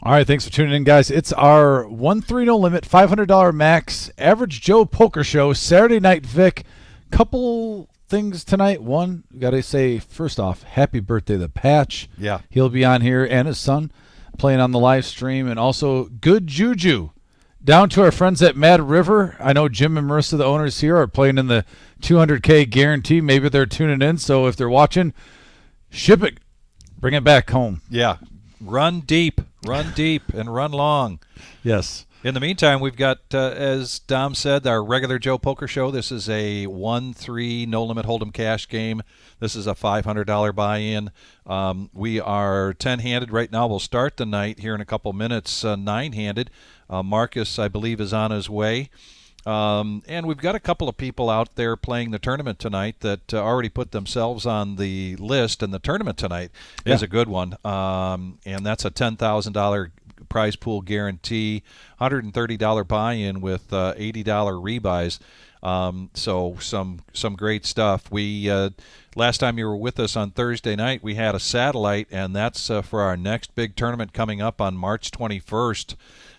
All right, thanks for tuning in, guys. It's our 1-3 no limit, $500 max, average Joe poker show, Saturday night, Vic. Couple things tonight. One, got to say, first off, happy birthday to Patch. Yeah. He'll be on here, and his son playing on the live stream, and also good juju. Down to our friends at Mad River. I know Jim and Marissa, the owners here, are playing in the $200K guarantee. Maybe they're tuning in, so if they're watching, ship it. Bring it back home. Yeah. Run deep, and run long. Yes. In the meantime, we've got, as Dom said, our regular Joe Poker Show. This is a 1-3 no-limit hold'em cash game. This is a $500 buy-in. We are 10-handed right now. We'll start the night here in a couple minutes, 9-handed. Marcus, I believe, is on his way. And we've got a couple of people out there playing the tournament tonight that already put themselves on the list, and the tournament tonight is a good one. And that's a $10,000 prize pool guarantee, $130 buy-in with $80 rebuys. So some great stuff. We last time you were with us on Thursday night, we had a satellite, and that's for our next big tournament coming up on March 21st.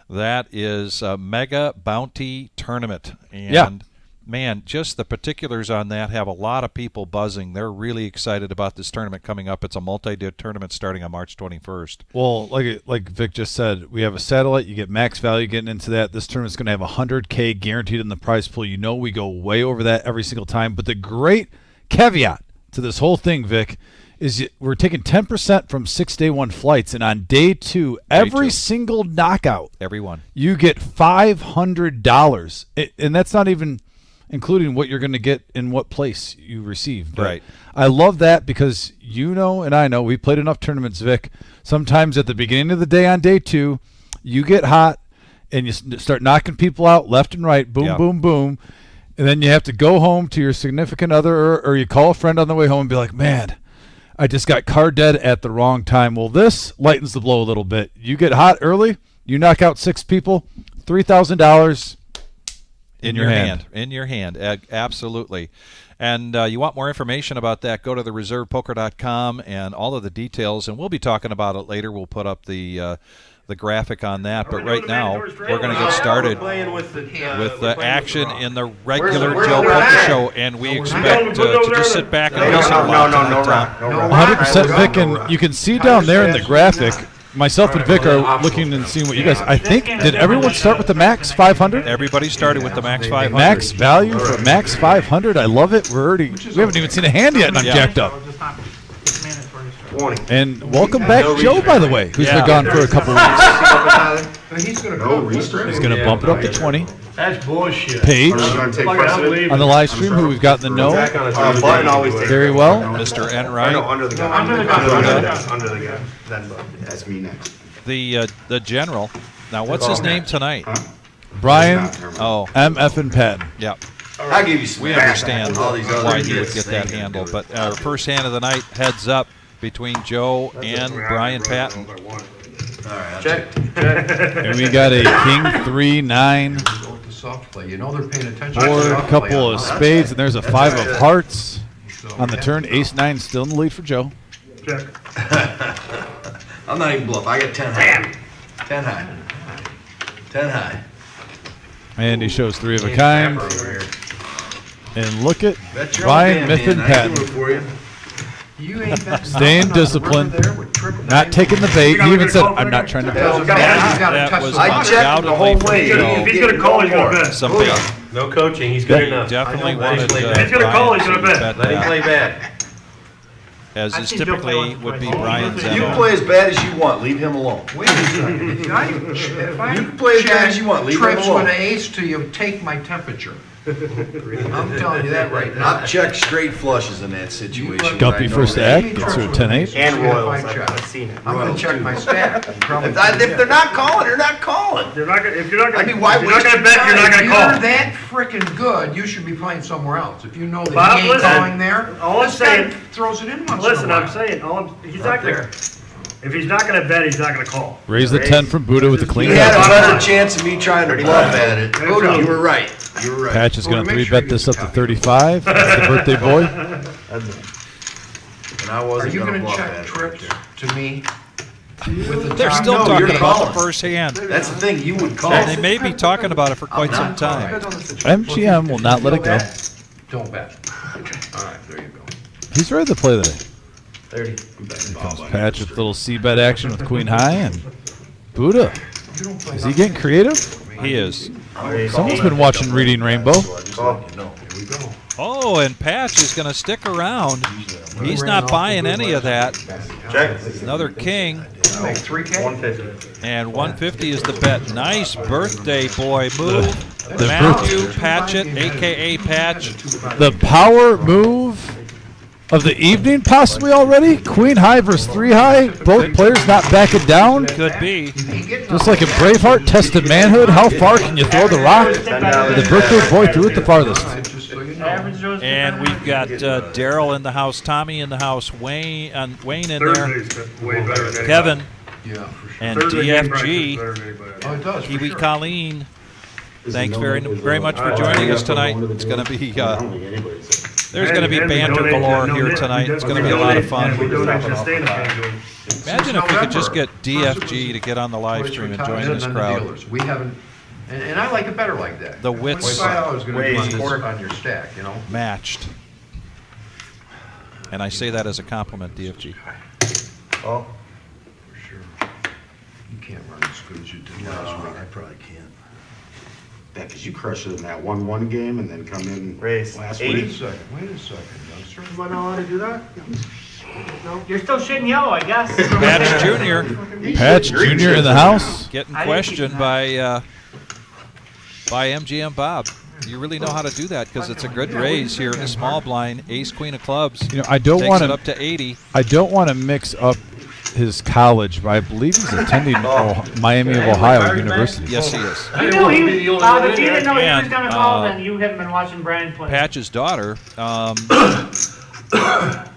That is a Mega Bounty Tournament. And, man, just the particulars on that have a lot of people buzzing. They're really excited about this tournament coming up. It's a multi-day tournament starting on March 21st. Well, like Vic just said, we have a satellite. You get max value getting into that. This tournament's going to have $100K guaranteed in the prize pool. You know we go way over that every single time. But the great caveat to this whole thing, Vic, is we're taking 10% from 6 day one flights, and on day two, every single knockout, everyone, you get $500, and that's not even including what you're going to get in what place you receive. But right. I love that because you know and I know we played enough tournaments, Vic. Sometimes at the beginning of the day on day two, you get hot and you start knocking people out left and right, boom, boom, boom, and then you have to go home to your significant other or you call a friend on the way home and be like, man, I just got card dead at the wrong time. Well, this lightens the blow a little bit. You get hot early, you knock out 6 people, $3,000 in your hand. In your hand, absolutely. And you want more information about that, go to thereservepoker.com and all of the details, and we'll be talking about it later. We'll put up the graphic on that, but right now we're going to get started with the action in the regular Joe Poker Show, and we expect to just sit back and listen. No, 100% Vic, and you can see down there in the graphic, myself and Vic are looking and seeing what you guys, I think, did everyone start with the max 500? Everybody started with the max 500. Max value for max 500. I love it. We haven't even seen a hand yet, and I'm jacked up. 20. And welcome back, Joe, by the way, who's been gone for a couple weeks. He's going to He's going to bump it up to 20. That's bullshit. Paige on the live stream, who we've got in the know very well. Mr. Enright. Under the gun. That's me next. The general. Now, what's his name tonight? Brian. Oh, MF and Patton. Yeah. I'll give you some. We understand why he would get that handle. But our first hand of the night, heads up between Joe and Brian Patton. All right, check. And we got a king 3-9 Soft play. You know they're paying attention. board, a couple of spades, and there's a 5 of hearts on the turn. Ace-9 still in the lead for Joe. Check. I'm not even bluff. I got 10 high. 10 high. 10 high. And he shows 3 of a kind. And look at Brian Miffin Patton. Staying disciplined, not taking the bait. He even said, I'm not trying to bet. That was undoubtedly If he's going to call, he's going to bet. some bait. No coaching. He's good enough. Definitely wanted If he's going to call, he's going to bet. Let him play bad. as is typically would be Brian's You MO. play as bad as you want. Leave him alone. Wait a second. If I You can play as bad as you want. Leave him trips with alone. an ace till you take my temperature. I'm telling you that right now. I've checked straight flushes in that situation. Guppy I know first that. act, gets to a 10-8. And Royals. Check. I've seen it. I'm going to check my stack. If they're not calling, they're not calling. If you're not gonna I mean, why if you're not waste gonna your bet, you're time? not If gonna you're call. that frickin' good, you should be playing somewhere else. If you know that Bob, he ain't listen. calling there, All I'm this guy saying- throws it in once Listen, in a while. I'm saying, he's Up not gonna. there. If he's not gonna bet, he's not gonna call. Raise the 10 from Buddha with a clean You had a bet. better chance of me trying to bluff at it. You were right. You were right. Patch is going to Make 3-bet sure this you up to copy. 35. That's the birthday boy. And I Are wasn't you going to gonna bluff check at it. trips to me? With the They're top? still No, talking you're about the calling. first hand. That's the thing, you would call. They may be talking about it for quite some time. MGM will not let it go. Don't bet. All right, there you go. He's ready to play today. 30. Patch with little C-bet action with Queen High and Buddha. Is he getting creative? He is. Someone's been watching Reading Rainbow. Oh, and Patch is going to stick around. He's not buying any of that. Check. Another king, Make 3K? 150. and 150 is the bet. Nice birthday boy move. The Matthew Patchett, a.k.a. Patch. The power move of the evening possibly already? Queen High versus 3 High. Both players not backing down. Could be. Just like in Braveheart, tested manhood. How far can you throw the rock? The birthday boy threw it the farthest. And we've got Daryl in the house, Tommy in the house, Wayne in there, Thursday's way better than Kevin, Yeah, for sure. and Thursday game DFG. practice better than anybody else. Oh, it does, for Kiwi sure. Colleen. Thanks very much for joining us tonight. It's going to be there's going to be banter galore here tonight. It's going to be a lot of fun. We donate to Stand Up Game. Imagine if we could just get DFG to get on the live stream and join this crowd. We haven't, and I like it better like that. The wits $25 is going to ways. be on your stack, you know? matched. And I say that as a compliment, DFG. Oh, For sure. You can't run as good as you did last week. I probably can't. Yeah, because you crushed it in that 1-1 game and then come in Race. last 80? week. Wait a second, youngster. am I not allowed to do that? You're still shitting yellow, I guess. Patch Jr. Patch Jr. in the house. getting questioned by MGM Bob. You really know how to do that because it's a good raise here in the small blind. Ace Queen of clubs. You know, I don't takes want it to. up to 80. I don't want to mix up his college, but I believe he's attending Miami of Ohio University. Yes, he is. You knew he was, if you didn't know he was And, going to call, then you haven't been watching Brian play. Patch's daughter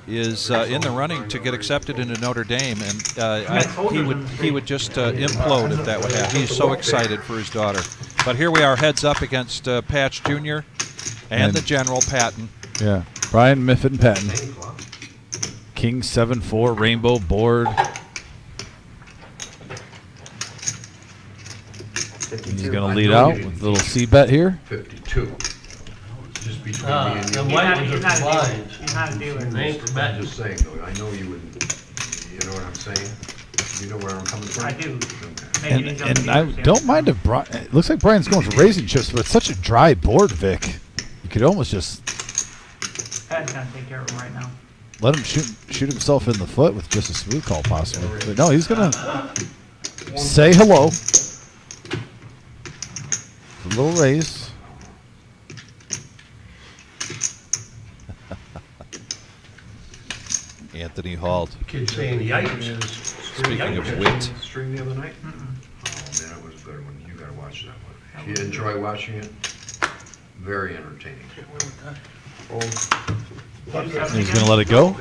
is in the running to get accepted into Notre Dame, and he would just implode if that would happen. He's so excited for his daughter. But here we are, heads up against Patch Jr. and the General Patton. Yeah, Brian Miffin and Patton. King 7-4 rainbow board. He's going to lead out with a little C-bet here. 52. Just between me and He's you. not a dealer. I'm just saying, though, I know you wouldn't, you know what I'm saying? You know where I'm coming from? I do. Okay. Maybe he's And on I the don't mind if Brian. It looks like Brian's going for raising chips, but it's such a dry board, Vic. You could almost just Pat's going to take care of him right now. let him shoot himself in the foot with just a smooth call, possibly. But no, he's going to say hello. A little raise. Anthony Halt. Kid saying the ice. Speaking of wit. Stream the other night? Oh, man, it was a good one. You gotta watch that one. You enjoy watching it? Very entertaining. He's going to let it go.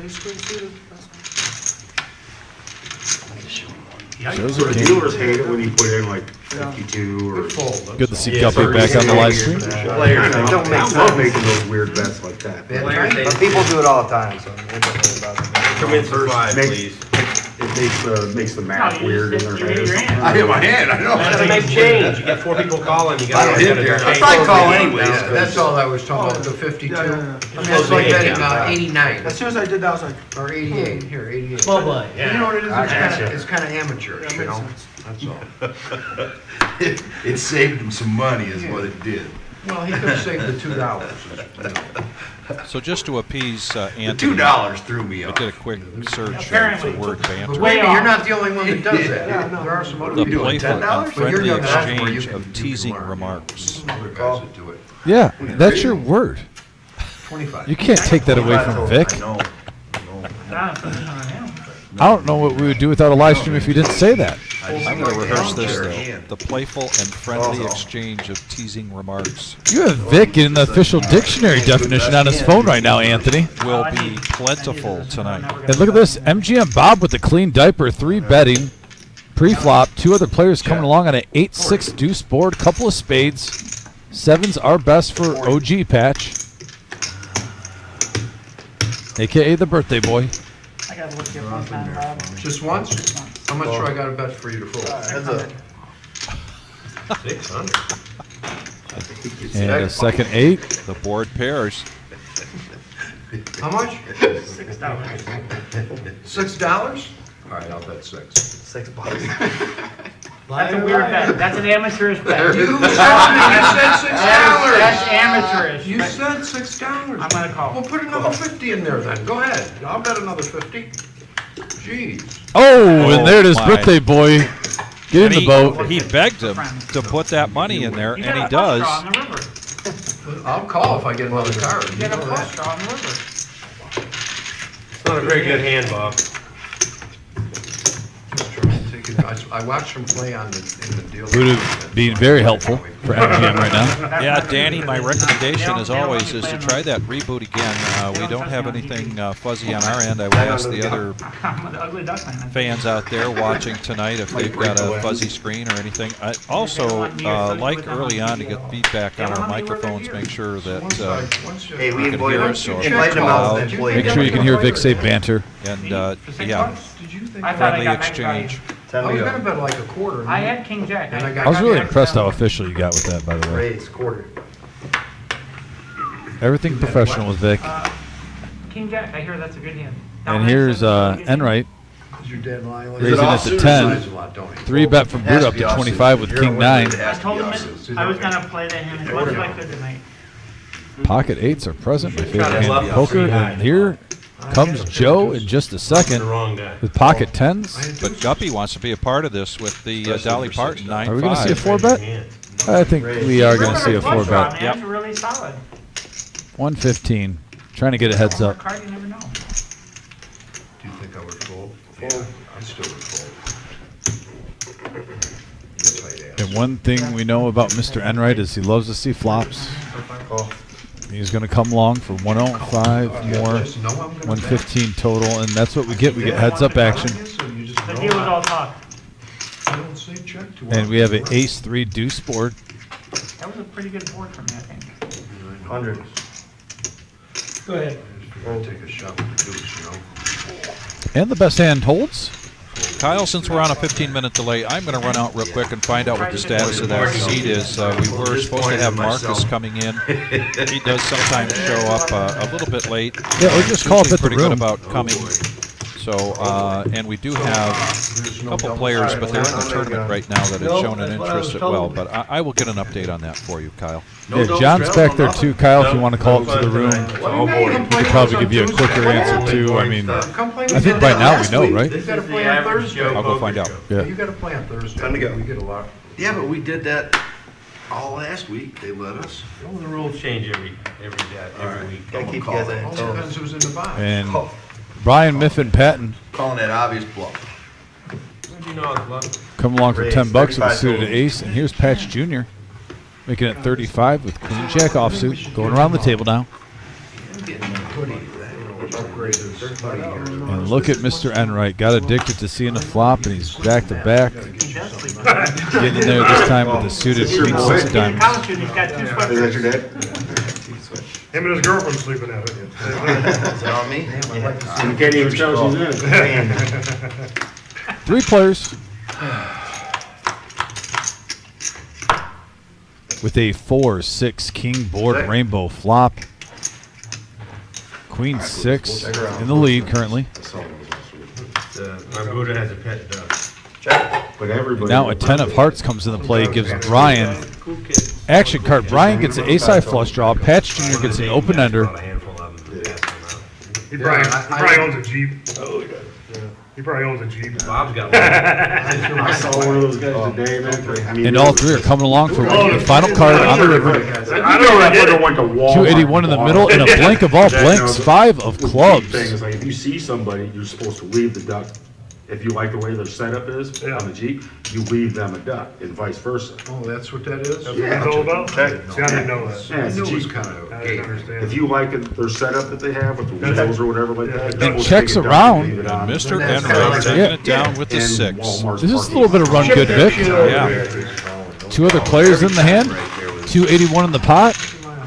Shows So a the king. dealers hate it when you put in like 52 or... Good fold. Good to see Guppy back on the live stream. Don't make sense making those weird bets like that. Bad time? But people do it all the time, so we don't worry about it. Come in for 5, Make- please. It makes the math No, weird in their you hit your head. hand. I hit my hand, I know. Gotta make change. You got 4 people calling, you I gotta don't hit there. change. I call anyway. That's all I was talking about, the 52. I mean, that's like betting 89 As soon as I did that, I was like, or 88. Here, 88. Small blind, You know what it is? gotcha. It's kind of amateurish, you know? That's all. It saved him some money is what it did. Well, he could have saved the $2. So just to appease The Anthony, $2 threw me I off. did a quick search Apparently. for word banter. Way Maybe off. you're not the only one that does that. There are some other The people. playful and But you're friendly young enough where you exchange can- of you can teasing learn, you know. remarks. Some other guys that do it. Yeah, that's your word. 25. You can't take that away from Vic. I know. I don't know what we would do without a live stream if you didn't say that. I'm going to rehearse this, though. The playful and friendly exchange of teasing remarks You have Vic in the official dictionary definition on his phone right now, Anthony. will be plentiful tonight. And look at this, MGM Bob with the clean diaper, 3 betting, pre-flop, 2 other players coming along on an 8-6 deuce board, couple of spades. 7's our best for OG Patch, a.k.a. the birthday boy. I got to look here one time, Bob. Just once? Just once. How much do I gotta bet for you to fold? That's a 600. And a second 8. The board pairs. How much? $6. $6? All right, I'll bet 6. $6. That's a weird bet. That's an amateurish bet. You said That's $6. amateurish. You but said $6. I'm gonna call. Well, put another 50 in there then. Go ahead. I'll bet another 50. Jeez. Oh, and there it is, my. birthday boy. Get in the boat. He begged him to put that money in there, You and he got a flush does. draw on the river. I'll call if I get another card. You You get a know flush that. draw on the river. It's not a very good hand, Bob. I watched him play in the deal. Voodoo being very helpful for MGM right now. Yeah, Danny, my recommendation as always is to try that reboot again. We don't have anything fuzzy on our end. I would ask the other I'm the ugly duckling. fans out there watching tonight if they've got a fuzzy screen or anything. I also like early on to get feedback on our microphones, make sure that Hey, we you can hear us. So if invite you them call out. out, then play Make sure you can hear Vic say banter. and For $6? yeah, Did you think? I thought I friendly got max value. exchange. I was gonna bet like a quarter. I had King Jack. And I got- I was really got impressed how max official you got with that, by the way. Raise, quarter. Everything professional with Vic. value. King Jack, I hear that's a good hand. And here's Enright Is your dad lying? raising it to 10. 3 bet from Boot up to 25 with King 9. I told him I was gonna play that hand as much as I could tonight. Pocket 8s are present, my favorite hand in poker. And here comes Joe in just a second The wrong guy. with pocket 10s. But Guppy wants to be a part of this with the Dolly Parton 9-5. Are we going to see a 4 bet? I think we are going to see a 4 Flush draw, bet. man. It's really solid. 115. Trying to get a heads up. Card, you never know. Do you think I would fold? Yeah, I still would fold. And one thing we know about Mr. Enright is he loves to see flops. He's going to come along for 105 more, 115 total, and that's what we get. We get heads up action. The deal was all talk. And we have an ace 3 deuce board. That was a pretty good board for me, I think. 100. Go ahead. Take a shot with the deuce, you know? And the best hand holds. Kyle, since we're on a 15-minute delay, I'm going to run out real quick and find out what the status of that seat is. We were supposed to have Marcus coming in. He does sometimes show up a little bit late. Yeah, or just call up at the Pretty good room. about coming. So, and we do have a couple players, but they're in the tournament right now that have shown an interest as well. But I will get an update on that for you, Kyle. Yeah, John's back there too, Kyle, if you want to call up to the room. He could probably give you a quicker answer too. I mean, I think by now we know, right? You gotta play on Thursday. I'll go find out. Yeah. You gotta play on Thursday. Time to go. We get a lot. Yeah, but we did that all last week. They let us. Well, the rules change every week. Gotta keep you guys on All your toes. depends who's in the box. And Brian Miffin Patton Calling that obvious bluff. How do you know it's luck? come along for Raise, $10 with a 35 suited total. ace. And here's Patch Jr. making it 35 with Queen Jack offsuit. Going around the table now. And look at Mr. Enright. Got addicted to seeing the flop, and he's back to back. He does sleep. Getting in there this time with the suited Queen 6 of In diamonds. college, he's got 2 Is that sweatshirts. your dad? Him and his girlfriend sleeping at it. Is it on me? You can't even tell she's in it. 3 players. With a 4-6 king board rainbow flop. Queen 6 in the lead currently. My Buddha has a pet duck. But everybody. Now a 10 of hearts comes into play, gives Brian action card. Brian gets an ace-high flush draw. Patch Jr. gets an open ender. A handful of them. He probably owns a Jeep. He probably owns a Jeep. Bob's got one. I saw one of those guys today, man. I mean, And all 3 are coming along for the final card on the river. I know that nigga went to Walmart. 281 in the middle, and a blank of all blanks, 5 of The clubs. thing is, like, if you see somebody, you're supposed to leave the duck. If you like the way their setup is on the Jeep, you leave them a duck, and vice versa. Oh, that's what that is? That's what it's all about? See, I didn't know that. Yeah, I it's knew a it was Jeep. kind of I gay. didn't understand. If you like their setup that they have with the wheels or whatever like that, you're And supposed to checks take a duck around. and leave it on. Mr. That's Enright kinda taking like- it down with the And 6. Walmart's This is a parking little bit of run good, Vic. Yeah. 2 other players in the hand. 281 in the pot.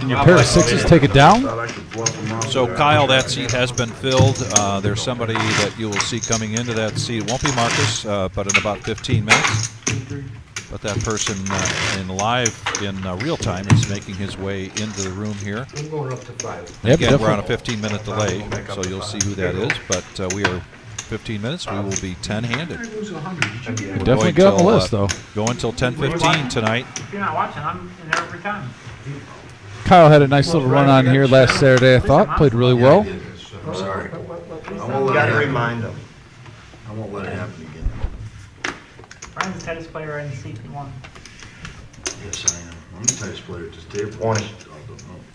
And your pair of sixes take it down? So, Kyle, that seat has been filled. There's somebody that you will see coming into that seat. It won't be Marcus, but in about 15 minutes. But that person in real time is making his way into the room here. I'm going up to 5. Yep, Again, we're on a definitely. 15-minute delay, so you'll see who that is. But we are 15 minutes. We will be 10-handed. I lose 100. Did you get Definitely got on the list, though. Go until 10:15 tonight. If you're not watching, I'm in there every time. Kyle had a nice little run on here last Saturday, I thought. Played really well. I'm sorry. I won't You let gotta it happen. remind them. I won't let it happen again. Brian's the tightest player in the seat he won. Yes, I am. I'm the tightest player at this table. 20.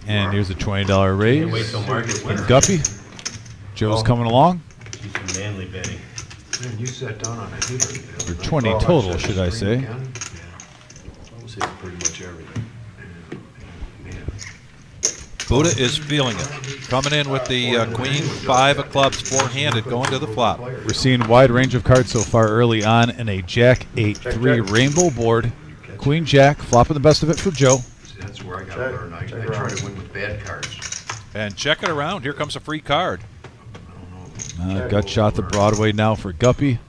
And here's a $20 raise. Wait till Marcus And wins. Guppy. Joe's coming along. She's some manly betting. Man, you sat down on a heater. For 20 total, should I say. I would say pretty much everything. Buddha is feeling it. Coming in with the queen, 5 of clubs, 4-handed, going to the flop. We're seeing a wide range of cards so far early on in a Jack 8-3 rainbow board. Queen Jack, flopping the best of it for Joe. See, that's where I got a better night. I try to win with bad cards. And check it around. Here comes a free card. Gut shot the Broadway now for Guppy.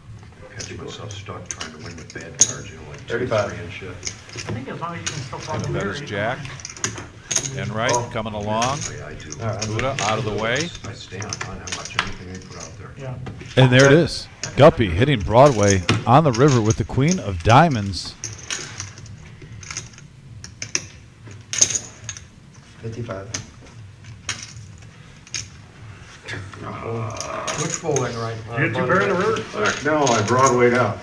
Catching myself stuck trying to win with bad cards, you know, like 2, 35. 3 and shit. I think as long as you can still follow And the that is Jack. And right, coming along. Yeah, I do. Buddha out of the way. I stay on mine. I watch anything they put out there. Yeah. And there it is. Guppy hitting Broadway on the river with the Queen of Diamonds. 55. Which folding right? You get 2 pair in the river? No, I Broadwayed up.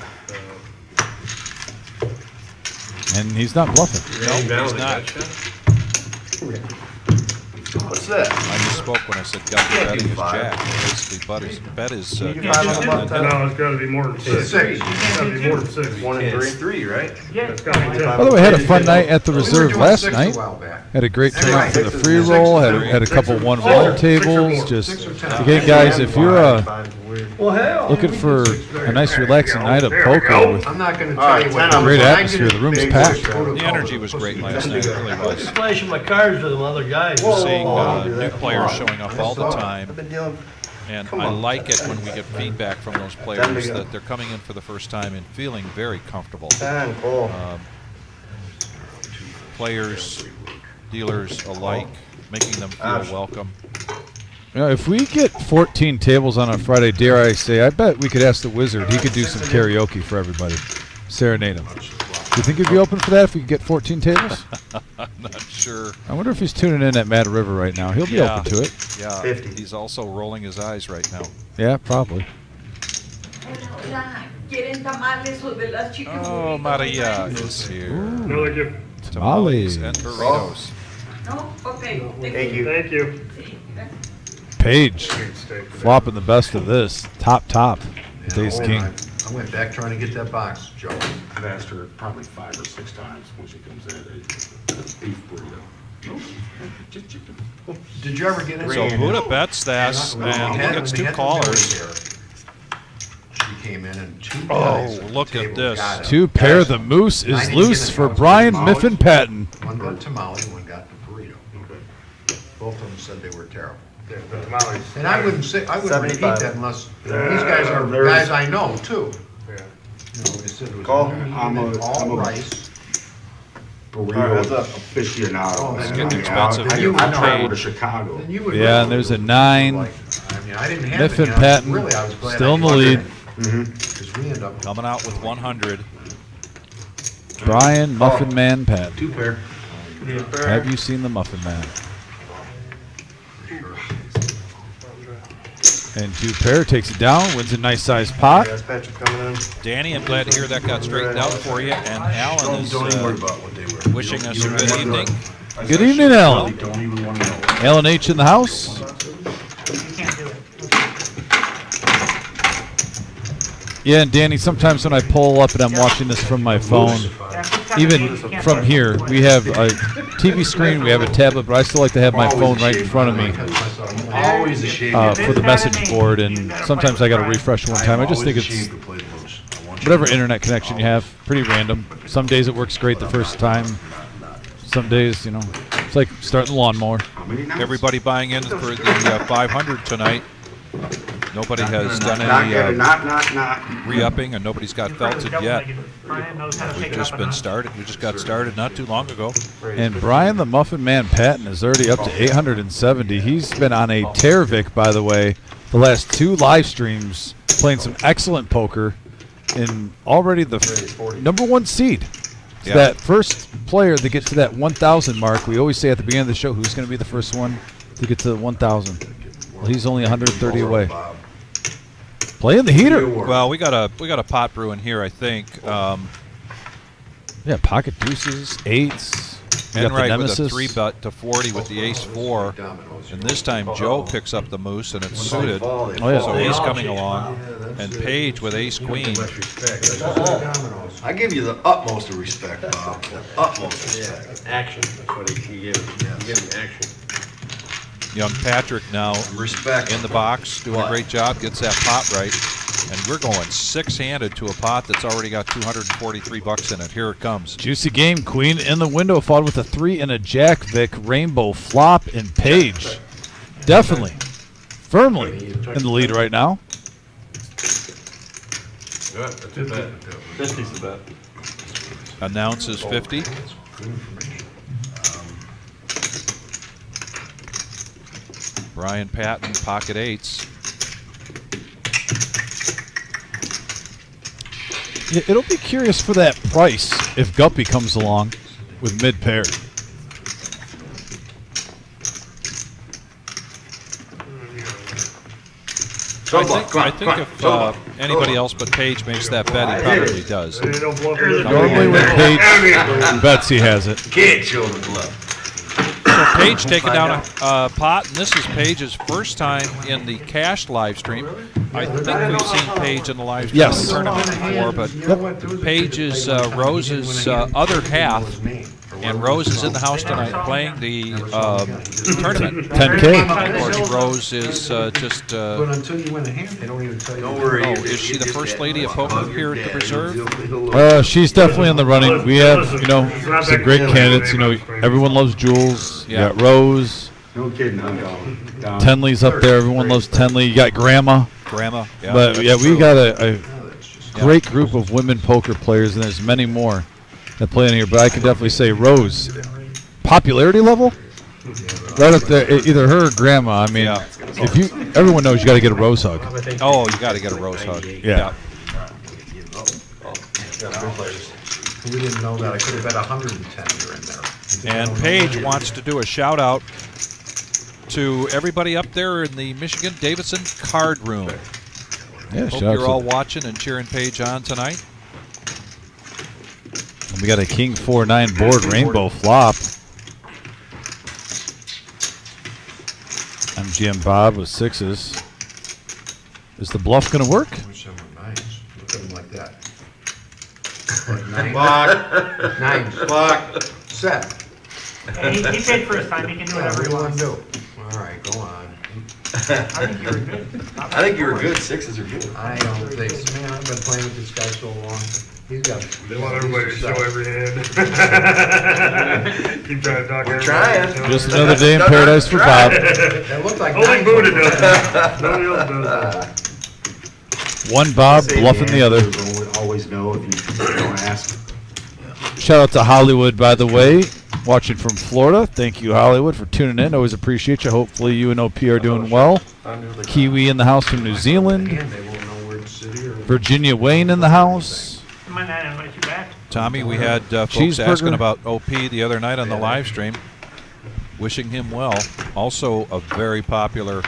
And he's not bluffing. No, he's not. What's that? I misspoke when I said Guppy betting is Jack. Basically, bet is You Jack. can find out about that. No, it's gotta be more than 6. 6. It's gotta be more than 6. 1 and It's 3. 3, right? Yeah. It's gotta be 10. By the way, had a fun night at the We were reserve doing last 6 night. a while back. Had a great turnout Right. for the free roll. Had a couple 1-1 tables. Just 6 or 10. again, guys, if you're Well, hell. looking for a nice relaxing night of There we poker go. with I'm not going to All tell right, you what. 10 on the great front. atmosphere, the room's Big packed. protocol. The energy was great last night. It really was. Flashing my cards with them other guys. We're seeing I'll do new that. players showing up all the time. I've been dealing. And Come I on. like it when we get feedback from those Time players to go. that they're coming in for the first time and feeling very comfortable. 10, cool. Players, dealers alike, making them feel welcome. You know, if we get 14 tables on a Friday, dare I say, I bet we could ask the Wizard. He could do some karaoke for everybody. Serenade him. Do you think he'd be open for that if we could get 14 tables? I'm not sure. I wonder if he's tuning in at Mad River right now. He'll be Yeah. open to it. Yeah, 50. he's also rolling his eyes right now. Yeah, probably. Oh, Maria is here. Another gift. Tamales Tamales. and burritos. Thank you. Thank you. Paige, Great steak. flopping the best of this. Top. With Yeah, Ace oh, King. I went back trying to get that box, Joe. I've asked her probably 5 or 6 times when she comes in. It's beef burrito. Did you ever get in? So Buddha bets this, When they and he had- gets when 2 they had the callers. millionaire, She came in and 2 Oh, guys at the look at table this. got it. 2 pair. The moose is loose for Brian Miffin Patton. One got tamale, one got the burrito. Both of them said they were terrible. The tamales. And I wouldn't repeat 75. that unless, these guys are there's- guys I know too. Yeah. You know, they said it was Call. no meat I'm and a- all I'm a- rice. Burrito Heads up. aficionado. Oh, it's getting expensive I here for travel to Paige. Chicago. Then you would Yeah, really and there's a like- 9. I mean, I didn't have Miffin any. Patton Really, I was glad still I in the did. lead. Because we end up. Coming out with 100. Brian Muffin Man Patton. 2 pair. Have you seen the Muffin Man? And 2 pair takes it down, wins a nice sized pot. That's Patrick coming in. Danny, I'm glad to hear that got straightened out for you. And Alan is Don't even worry about what they were. wishing us a good evening. Good evening, Alan. Don't even want to know. Alan H in the house. You can't do it. Yeah, and Danny, sometimes when I pull up and I'm watching this from my phone, even from here, we have a TV screen, we have a tablet, but I still like to have my phone right in front of me Always ashamed. for the message board, and sometimes I got to refresh one time. I just think it's whatever internet connection you have, pretty random. Some days it works great the first time. Some days, you know, It's like starting the lawnmower. How many nights? Everybody buying in for the 500 tonight. Nobody has done Not any getting, not. re-upping, and nobody's got felted yet. Brian knows how to We've take it just up a been notch. started. We just got started not too long ago. And Brian the Muffin Man Patton is already up to 870. He's been on a tear, Vic, by the way, the last 2 live streams, playing some excellent poker, and already the number 1 seed. So Yeah. that first player that gets to that 1,000 mark, we always say at the beginning of the show, who's going to be the first one to get to 1,000? Well, he's only 130 away. Playing the heater. Well, we got a pot brew in here, I think. Yeah, pocket deuces, 8s. You got the Enright with a Nemesis. 3-bet to 40 with the ace-4. And this time Joe picks up the moose, and it's suited. Oh, yeah. So he's coming along. And Paige with ace-queen. I give you the utmost of respect, Bob. The utmost respect. Action, that's what he gives. He gives him action. Young Patrick now Respect. in the box, doing a great job, gets that pot right. And we're going 6-handed to a pot that's already got 243 bucks in it. Here it comes. Juicy game. Queen in the window, followed with a 3 and a jack. Vic, rainbow, flop, and page. Definitely, firmly in the lead right now. Good, that's a bet. 50's the bet. Announces 50. Brian Patton, pocket 8s. Yeah, it'll be curious for that price if Guppy comes along with mid pair. I think if anybody else but Paige makes that bet, he probably does. They don't bluff it. Normally when Paige bets, he has it. Can't show the glove. So Paige taking down a pot, and this is Paige's first time in the cash live stream. I think we've seen Paige in the live stream Yes. tournament before, but Paige is Rose's other half, and Rose is in the house tonight playing the tournament. 10K. Of course, Rose is just. But until you win a hand, they don't even tell you. Don't worry. Oh, is she the first lady of poker here at the Reserve? She's definitely in the running. We have, some great candidates. Everyone loves Jules. You Yeah. got Rose. No kidding, I'm down. Tenley's up there. Everyone loves Tenley. You got Grandma. Grandma. Yeah. But yeah, we got a great group of women poker players, and there's many more that play in here. But I can definitely say Rose, popularity level, right up there. Either her or Grandma. I mean, Yeah. everyone knows you got to get a Rose hug. Oh, you got to get a Rose hug. Yeah. We didn't know that. I could have bet 110 here in there. And Paige wants to do a shout out to everybody up there in the Michigan Davidson card room. Yeah, Hope shout out you're all to- watching and cheering Paige on tonight. We got a King 4-9 board rainbow flop. MGM Bob with 6s. Is the bluff going to work? Wish they were nice. Look at them like that. Block. Nine. Block. Set. Hey, he paid for his time, he can do whatever he wants. do? All right, go on. I think you were good. I think you were good. 6s are good. I don't think, man, I've been playing with this guy so long. He's got. They want everybody to show every hand. Keep trying to talk We're everybody. trying. Just another day in paradise for Bob. That looked like. Only nines Buddha on the does back. that. Nobody else does that. One Bob bluffing the other. Everyone would always know if you don't ask. Shout out to Hollywood, by the way, watching from Florida. Thank you, Hollywood, for tuning in. Always appreciate you. Hopefully you and OP are doing well. Kiwi in the house from New Zealand. And they won't know where city or. Virginia Wayne in the house. I might not invite you back. Tommy, we had folks Cheeseburger. asking about OP the other night on the live stream. Wishing him well. Also a very popular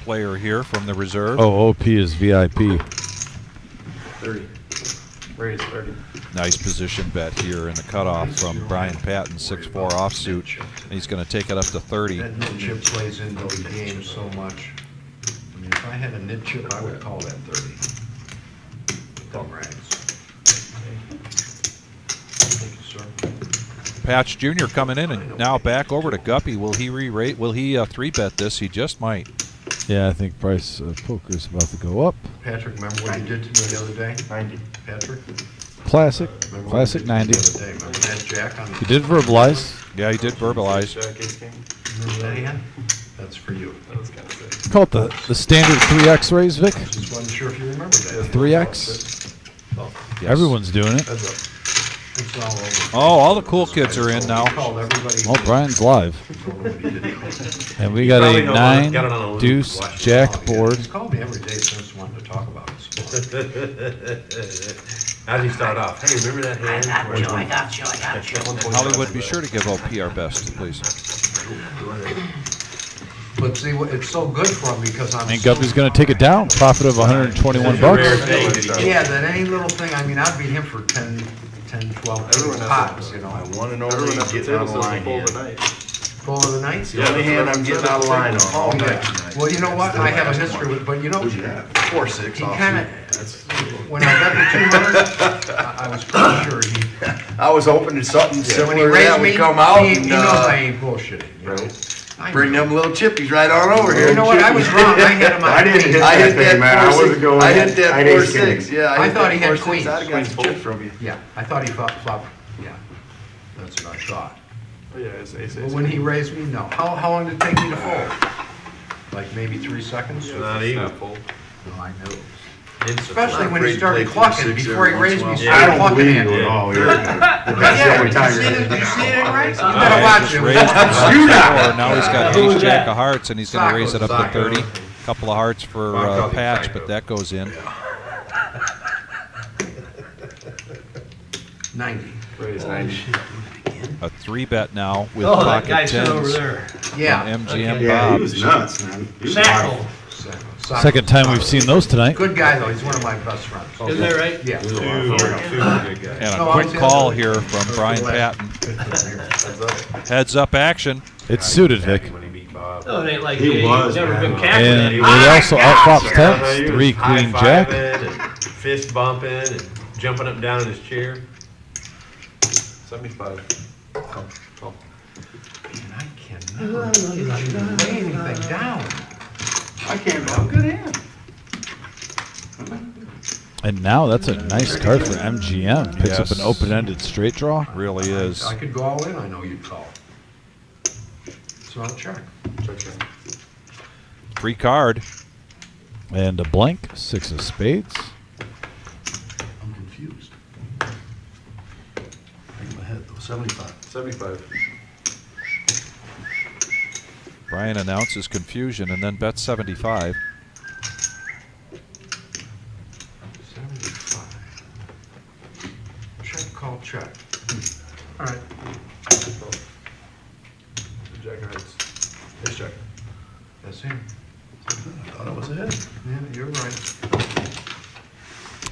player here from the Reserve. Oh, OP is VIP. 30. Raise 30. Nice position bet here in the cutoff from Brian Patton, 6-4 offsuit. And he's going to take it up to 30. That nit chip plays into the game so much. I mean, if I had a nit chip, I would call that 30. Dumb rags. Thank you, sir. Patch Jr. coming in and now back over to Guppy. Will he re-rate? Will he 3-bet this? He just might. Yeah, I think price of poker is about to go up. Patrick, remember what you did to me the other day? 90. Patrick? Classic. Remember what Classic you did 90. the other day? Remember that jack on You did verbalize. Yeah, he did verbalize. Remember that hand? That's for you. That was kind of sick. Call it the standard 3X raise, Vic. Just wasn't sure if you remember that. 3X. Yes. Everyone's doing it. It's all over. Oh, all the cool kids are in now. We called everybody. Well, Brian's live. And we got Probably a know, 9 got it on a loop, deuce watched it. jack board. He's called me every day since wanting to talk about it. How'd he start off? Hey, remember that hand? I got you. Hollywood, be sure to give OP our best, please. But see, it's so good for him because I'm. And Guppy's going to take it down. Profit of 121 It's a rare bucks. thing that he gets. Yeah, that any little thing, I mean, I'd beat him for 10, 12 Everyone has pots, a- you know. I want to know Everyone where has you getting out potatoes of doesn't line fold here. tonight. Full of the nights? The only hand I'm getting out of line on all Oh, night yeah. tonight. Well, you know what? I have a history with, but you know, Who'd you have? 4-6 he off. kind of, when I got the 200, I was pretty sure he, I was hoping that something when he similar to raised that me, would come out he and knows I ain't bullshitting, you know? I bring know. them little chippies right on over here. You know what? I was wrong. I had him on I didn't queen. hit I hit that thing, man. I that 4-6. wasn't going. I hit that I'd ace 4-6. king. Yeah, I hit thought that he had 4-6. queens. I'd have got some chips from you. Yeah, I thought he flop, yeah. That's what I thought. Oh, yeah, it's ace, But ace. when he raised me, no. How long did it take me to fold? Like maybe 3 seconds? Not even. Not full. No, I knew. Instantly. Especially when he Afraid to started play clucking. 3-6 Before he every raised me, once he in a I started don't clucking believe at you me. at all. That's the Yeah, only did time you see it? Did you see it, right? You Yeah, better he watch just it. raised it You up got before. Now he's got ace jack of hearts, and he's going to raise it up to Soccer. 30. Couple of hearts for patch, but that goes in. 90. Raise 90. A 3-bet now with Oh, that pocket guy stood over tens. there. Yeah. MGM Yeah, he Bob. was nuts, man. He was Sackle. Second time we've seen those tonight. Good guy, though. He's one of my best friends. Isn't that right? Yeah. Two good guys. And No, a quick I'm call saying- here from Brian Patton. Heads up action. It's suited, Vic. When he beat Bob. Oh, it ain't like He he was, never man. been And calculated. he also outflops tens. He was 3 queen jack. high-fiving and fist bumping and jumping up and down in his chair. 75. And I cannot get you to lay anything down. I can't. I'm good hand. And now that's a nice card for MGM. Picks Yes. up an open-ended straight draw. Really is. I could go all in, I know you'd call. So I'll check. Free card. And a blank, 6 of spades. I'm confused. In my head though, 75. 75. Brian announces confusion and then bets 75. 75. Check, call, check. All right. Jack of hearts. Ace jack. That's him. I thought it was a hit. Yeah, you're right.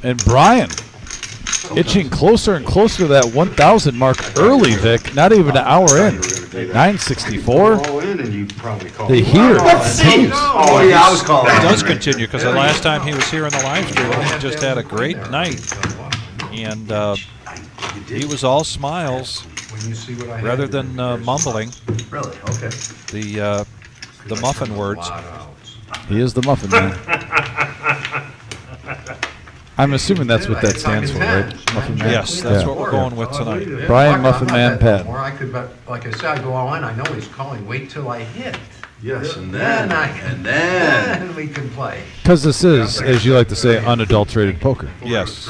And Brian itching closer and closer to that 1,000 mark early, Vic. Not even an hour in. 964. All in, and you probably called. The heater continues. Oh, yeah, I was calling. It does continue because the last time he was here in the live stream, he just had a great night. And he was all smiles When you see what I had, rather you're than gonna be very mumbling Really? Okay. the muffin words. surprised. A lot of outs. He is the Muffin Man. I'm assuming that's what that stands for, right? Muffin Man? Yes, that's Yeah. what we're going with tonight. Yeah, Brian I'm Muffin not Man betting Patton. anymore. I could bet, like I said, I go all in. I know he's calling. Wait till I hit. Yes, and Then then, I and then. then we can play. Because this is, as you like to say, unadulterated poker. Yes,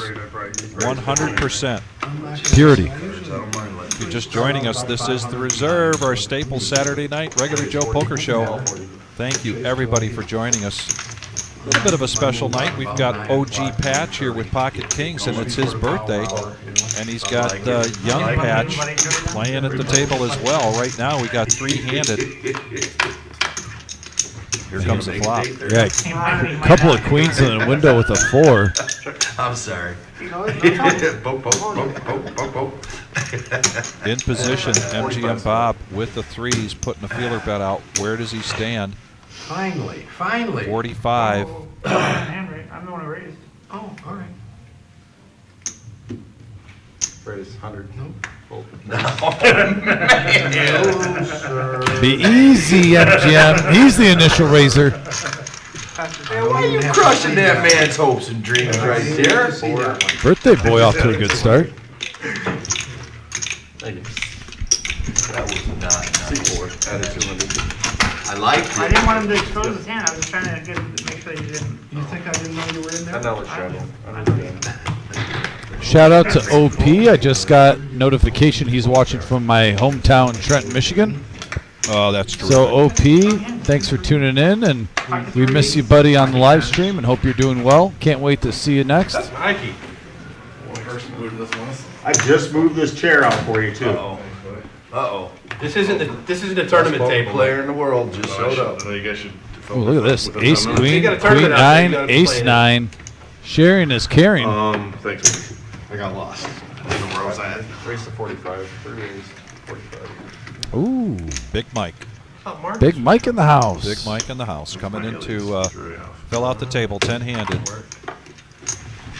100%. I'm not gonna- Purity. I don't mind letting If you're just joining us, this is The Reserve, our staple Saturday night regular Joe Poker Show. Thank you, everybody, for joining us. A little bit of a special night. We've got OG Patch here with Pocket Kings, and it's his birthday. And he's got young Patch playing at the table as well. Right now, we got 3-handed. Here comes the flop. Yeah, a couple of queens in the window with a 4. I'm sorry. Poke, poke, poke, poke, poke, poke. In position, MGM Bob with the 3s, putting a feeler bet out. Where does he stand? Finally, finally. 45. Hand raised. I'm the one who raised. Oh, all right. Raise 100. Be easy, MGM. He's the initial raiser. Man, why are you crushing that man's hopes and dreams right there? See that one. Birthday boy off to a good start. Thank you. That was not nice. Added 200. I liked I it. didn't want him to expose his hand, I was trying to make sure he didn't. You think I didn't know you were in there? $10 shadow. Understand. Shout out to OP. I just got notification he's watching from my hometown, Trenton, Michigan. Oh, that's true. So OP, thanks for tuning in, and we miss you, buddy, on the live stream, and hope you're doing well. Can't wait to see you next. That's Mikey. First move this one. I just moved this chair out for you too. Uh-oh. This isn't the tournament table. Player in the world just showed up. You guys should. Oh, look at this. Ace, queen, got a queen tournament out there, you 9, gotta ace play it. 9. Sharing is caring. Thanks. I got lost. I don't know where I was at. Race to 45. 3 ace. 45. Ooh, Big Mike. Oh, Mark. Big Mike in the house. Big Mike in the house coming in to fill out the table 10-handed.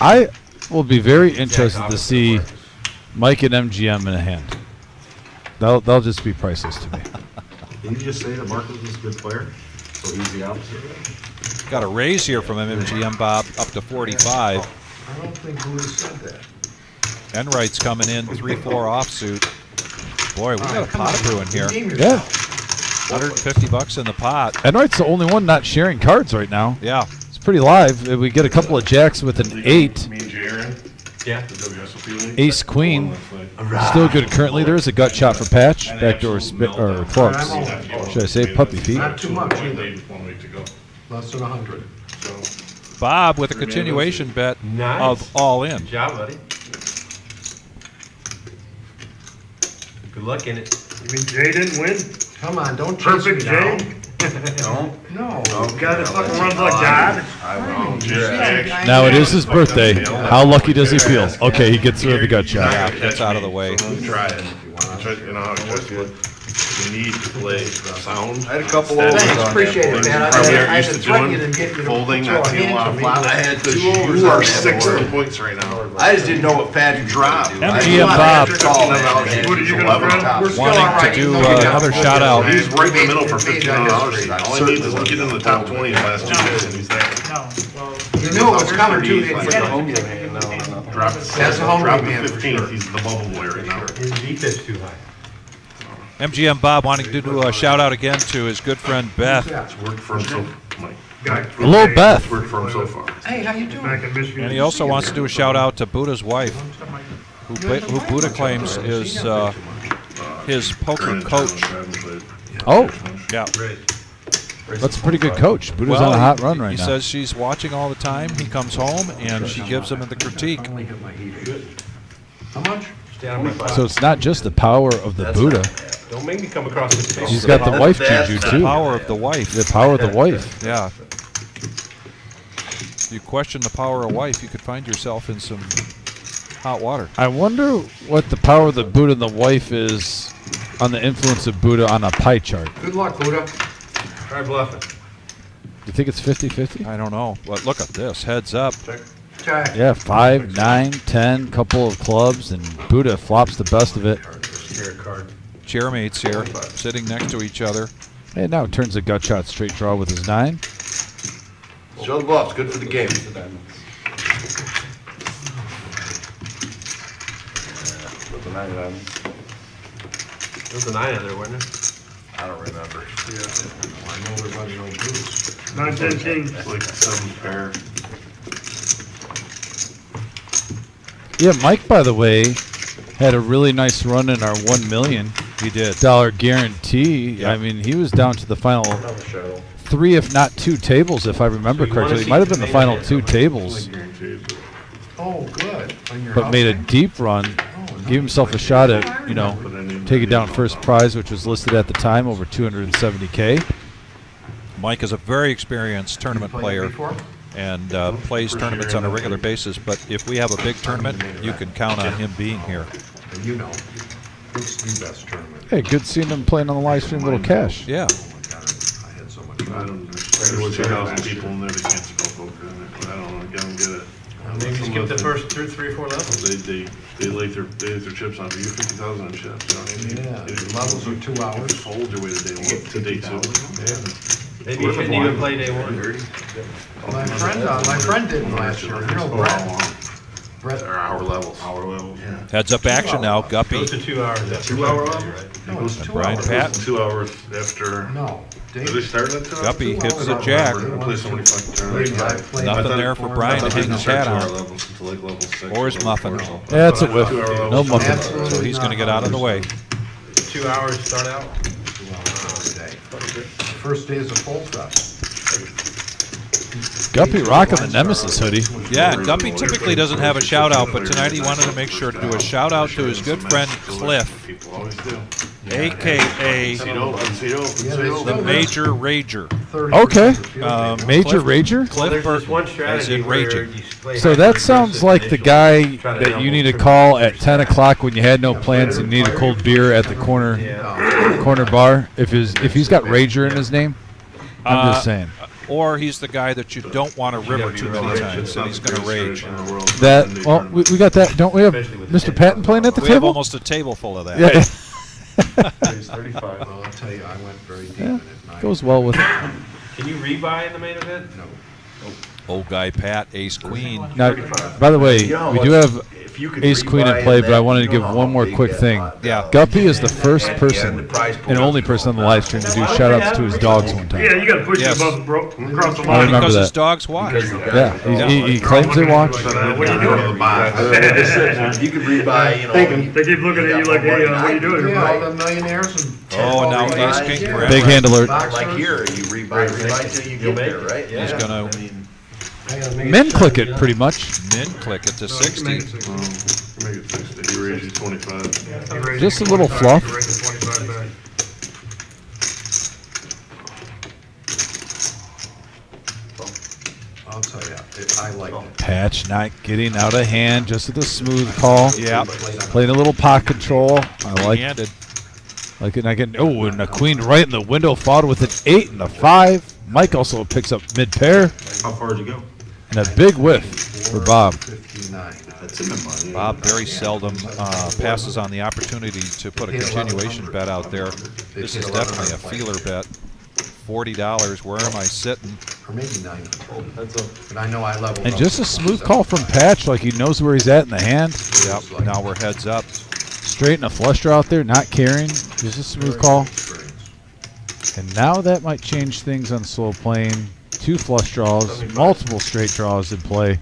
I will be very interested to see Mike and MGM in a hand. They'll just be priceless to me. Didn't you just say that Marcus was a good player? So he's the opposite of that? Got a raise here from MGM Bob up to 45. I don't think Buddha said that. Enright's coming in 3-4 offsuit. Boy, we got a pot of brew in here. Yeah. $150 in the pot. Enright's the only one not sharing cards right now. Yeah. It's pretty live. We get a couple of jacks with an 8. Me and Jaron. Yeah. The WSOP league. Ace queen. Still good currently. There is a gut shot for Patch. Backdoor spit or clubs. Should I say puppy feet? Not too much either. 1 week to go. Less than 100. So Bob with a continuation bet Nice. of all in. Good job, buddy. Good luck in it. You mean Jay didn't win? Come on, don't chase Perfect me down. Jay? No. Guy that fucking runs like God? Now it is his birthday. How lucky does he feel? Okay, he gets rid of the gut shot. Yeah, that's out of the way. try it. You know how it goes. You need to play sound. I had a couple Steady. overs Thanks, on appreciate that. it, man. I Probably aren't had used to to threaten you doing to get you to folding, throw not a seeing a hand lot to of me. flop. I had 2 overs You on are that 6 board. points right now. I just didn't know what Patrick Drop. would do. MGM I Bob. didn't call that. What are you gonna 11 run? top. We're still Wanting all right, to even do though we got another one shout good out. one. He's right in the middle for Made 15 on on history. All he needs is to get in the top 20 the last 2 years, and he's there. No, well. You knew it was coming too, didn't Like you? a home game hand. No. Drop That's a home drop game the for 15th. sure. He's the bubble boy right now. His defense too high. MGM Bob wanting to do a shout out again to his good friend Beth. It's worked for him so Mike. Hello, Beth. It's worked for him so far. Hey, how you doing? Back in Michigan. And he also wants to do a shout out to Buddha's wife, who Buddha claims is his poker coach. Oh, Yeah. that's a pretty good coach. Buddha's on a hot run right he now. says she's watching all the time. He comes home and she gives him the critique. Only hit my heater. How much? Stay on my five. So it's not just the power of the Buddha. Don't make me come across this table. He's got the wife juju The too. power of the wife. The power of the wife. Yeah. You question the power of wife, you could find yourself in some hot water. I wonder what the power of the Buddha and the wife is on the influence of Buddha on a pie chart. Good luck, Buddha. Try bluffing. Do you think it's 50-50? I don't know. But look at this. Heads up. Check. Yeah, 5, 9, 10, couple of clubs, and Buddha flops the best of it. Spirit card. Chairmates here, sitting next to each other. And now turns a gut shot straight draw with his 9. Show the bluffs, good for the game. There's a 9 in there, wasn't there? I don't remember. I know there was no booze. 9, 10 king. It's like 7 pair. Yeah, Mike, by the way, had a really nice run in our $1 million He did. guarantee. Yeah. I mean, he was down to the final Another show. 3, if not 2 tables, if I remember So you wanna correctly. It see might have been the the main final event, 2 okay. tables, Guaranteed. Oh, good. On your but house made a thing? deep run. Gave himself a shot at, taking down first prize, which was listed at the time over $270K. Mike is a very experienced tournament Played player before? and plays tournaments on a regular basis. But if we have a big tournament, you can count on him being here. And you know, it's the best tournament. Hey, good seeing him playing on the live stream, little cash. Yeah. I had so much I fun. don't, there's 2,000 people in there that can't spell poker. I don't get it. Maybe skip the first 2, 3, 4 levels. They lay their chips on for you, 50,000 on chips. You know, Yeah, the levels are 2 hours. Fold your way to day one, to day 2. Maybe you shouldn't even play day 1. My friend didn't last year. You know, Brad. Brett, Or hour levels. Hour levels. yeah. Heads up action now, Guppy. Goes to 2 hours. That's 2 hour level? right? No, it's 2 Brian hours. Pat. 2 hours after. No. Did they start at 2 hours? Guppy 2 hits hours. the jack. I play so many fucking Played- tournaments. I played Nothing with there four for Brian to and hang his hat on. Until like level 6. Or his muffin. Yeah, it's a whiff. 2 hour No levels. muffin. Absolutely So he's going to get out of the way. 2 hours start out. 2 hours a day. First day is a full fest. Guppy rocking the Nemesis hoodie. Yeah, Guppy typically doesn't have a shout out, but tonight he wanted to make sure to do a shout out to his good friend Cliff, People always do. aka the Major Rager. 30 Okay. Major Cliff- Rager? Cliff There's this one Burton, as strategy in where Rager. you play So that hyper-aggressive sounds like the initially, guy try to that double you need to triple call at 10 o'clock when you had no plans and you need a cold beer at the corner bar. If he's got Rager in his name, I'm just saying. Or he's the guy that you don't want to river too many times, and he's going to rage. That we got that. Don't we have Mr. Patton playing at the We have table? almost a table full of that. Yeah, yeah. He's 35. Well, I'll tell you, I went very deep Yeah, in it. and I- goes well with it. Can you rebuy in the main event? No. Old guy Pat, ace queen. Now, by the way, we do have If you could ace queen in rebuy play, that, but I wanted to you give know how one more big quick that thing. Yeah. Guppy is the first And person the prize pool and only person on the live stream to do shout outs to his dogs one Yeah, time. you gotta push Yes. it above, across the I line. remember Because that. his dogs watch. Yeah, he claims they watch. What are you doing? You could rebuy, you know. They keep looking at you like, hey, what are you doing? Yeah, all the millionaires and. Oh, and now ace king for Big hand alert. Like here, you rebuy till you get there, right? He's Yeah. going to Men click it pretty much. min click it to 60. Make it 60. You raise you 25. Just a little fluff. I'll tell you, I like it. Patch not getting out of hand, just with a smooth call. Yeah. Playing a little pot control. I like Handed. it. And I get and a queen right in the window, followed with an 8 and a 5. Mike also picks up mid pair How far did you go? and a big whiff for Bob. 59. That's in the money. Bob very seldom passes on the opportunity to put a continuation bet out there. This is definitely a feeler bet. $40. Where am I sitting? Or maybe 90. But I know I leveled And up. just a smooth call from Patch, like he knows where he's at in the hand. Yep. Now we're heads up. Straight and a flush draw out there, not carrying. Just a smooth call. And now that might change things on slow playing. 2 flush draws, multiple straight draws in play.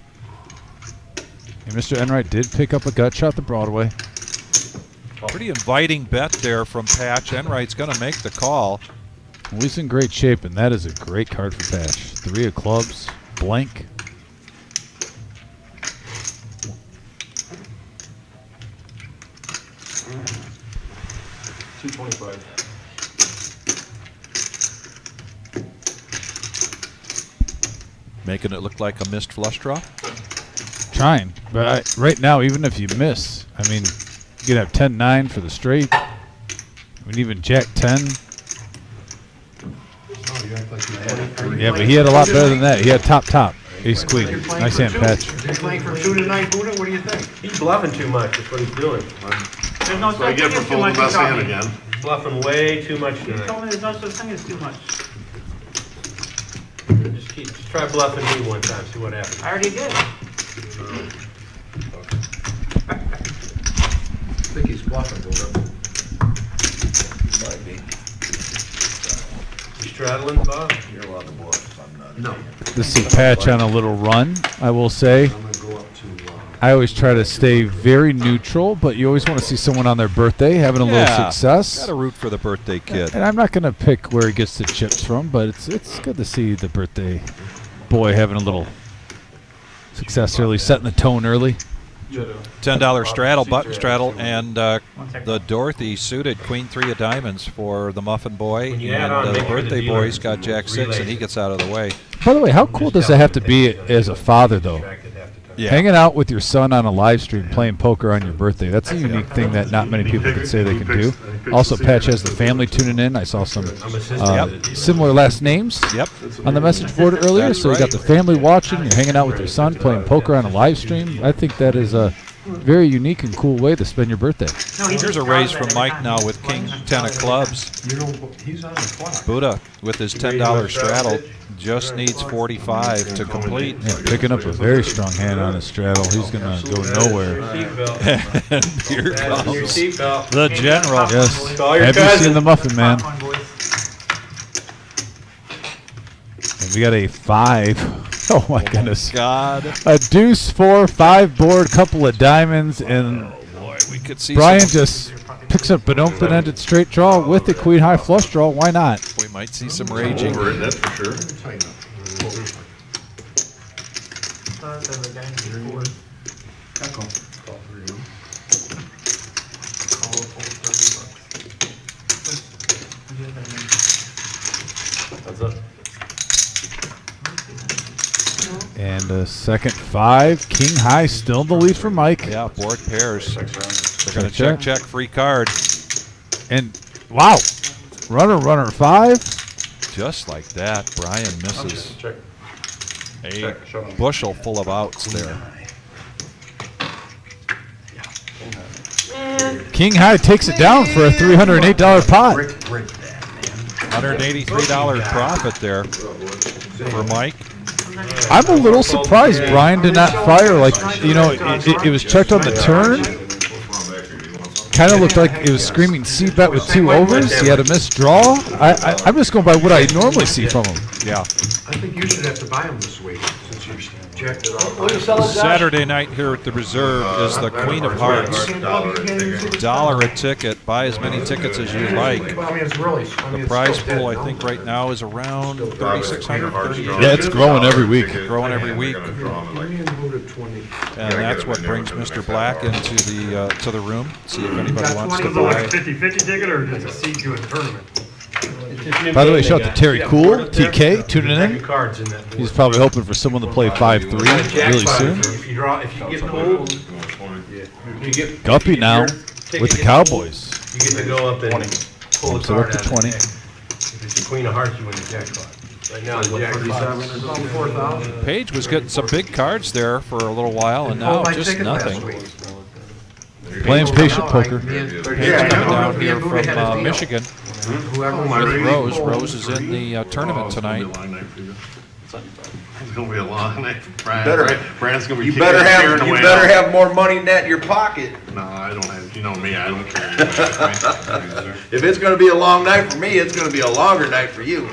And Mr. Enright did pick up a gut shot to Broadway. Pretty inviting bet there from Patch. Enright's going to make the call. Well, he's in great shape, and that is a great card for Patch. 3 of clubs, blank. Making it look like a missed flush draw. Trying, but right now, even if you miss, I mean, you could have 10-9 for the straight. I mean, even Jack 10. Oh, you act like you're Yeah, but he had a lot better than that. He had top. Ace queen. You're playing Nice for hand, two. Patch. You're playing for 2 tonight, Buddha. What do you think? He's bluffing too much. That's what he's doing. There's no So I such get thing for as too folding much. the best hand Tommy. again. He's bluffing way too much You tonight. told me there's no such thing as too much. Just try bluffing me one time. See what happens. I already did. I think he's bluffing, Buddha. Might be. You straddling, Bob? You're allowed to bluff. I'm not. No. This is Patch on a little run, I will say. I'm going to go up to. I always try to stay very neutral, but you always want to see someone on their birthday having a little success. Got to root for the birthday kid. And I'm not going to pick where he gets the chips from, but it's good to see the birthday boy having a little success early, setting the tone early. $10 straddle, button straddle, and 1 second. the Dorothy suited queen 3 of diamonds for the muffin boy. When you And add on, the make sure the birthday dealer boy's got jack 6, and he relays gets out of the way. By the way, how cool does it have to be as a father, though? Yeah. Hanging out with your son on a live stream playing poker on your birthday. That's a unique thing that not many people can say they can do. Also, Patch has the family tuning in. I saw some similar last names Yep. on the message board earlier. That's So you got the family watching. You're hanging out with your son playing poker on a live stream. I think that is a very unique and cool way to spend your birthday. No, he Here's just a raise draws from every Mike time. now with King 10 of clubs. You know, he's on the clock. Buddha with his $10 straddle just needs 45 to complete. Yeah, picking up a very strong hand on his straddle. He's going to go nowhere. And here comes seatbelt. the general. Yes. Call your Have you cousin. seen the muffin man? Popcorn boys. And we got a 5. Oh my goodness. God. A deuce 4, 5 board, couple of diamonds, and Boy, we could see Brian some, just picks up an open-ended straight draw with the queen high flush draw. Why not? we might see some raging. That's for sure. Thought the guy in the board. Call for $30. That's it. And a second 5, king high, still in the lead for Mike. Yeah, board pairs. They're going to Check, check, free card. And wow, runner 5. Just like that, Brian misses Check. a Check. Show 'em. bushel full of outs there. King high takes it down for a $308 pot. Break that, man. $183 profit there for Mike. I'm a little surprised Brian did not fire. Like, you know, it was checked on the turn. Kind of looked like it was screaming C-bet with 2 overs. He had a missed draw. I'm just going by what I normally see from him. Yeah. I think you should have to buy him this week, since you jacked it off. Saturday night here at the Reserve is the Queen of Hearts. $1 a ticket. Buy as many tickets as you like. Well, I mean, it's really, The prize pool, I think, right now is around 3,600. Yeah, it's growing every week. Growing every week. And that's what brings Mr. Black into the to the room. See if anybody wants to Is it like buy. a 50-50 ticket or just a seat to a tournament? By the way, shout out to Terry Cool, TK, tuning in. Cards in that board. He's probably hoping for someone to play 5-3 really soon. If you get pulled, you get Guppy now with the Cowboys. You get to go up and pull the So card up to out of the 20. deck. If it's the Queen of Hearts, you win the jackpot. Right now, the jackpot. 4,000. Paige was getting some big cards there for a little while, and now just nothing. Playing patient poker. Paige coming down here from Michigan Whoever with Rose. Rose is in the tournament tonight. It's gonna be a long night for Brian. Better- Brian's gonna be You kicking better his have, beer in the you way better out. have more money than that in your pocket. No, I don't have, you know me, I don't care. If it's gonna be a long night for me, it's gonna be a longer night for you. Your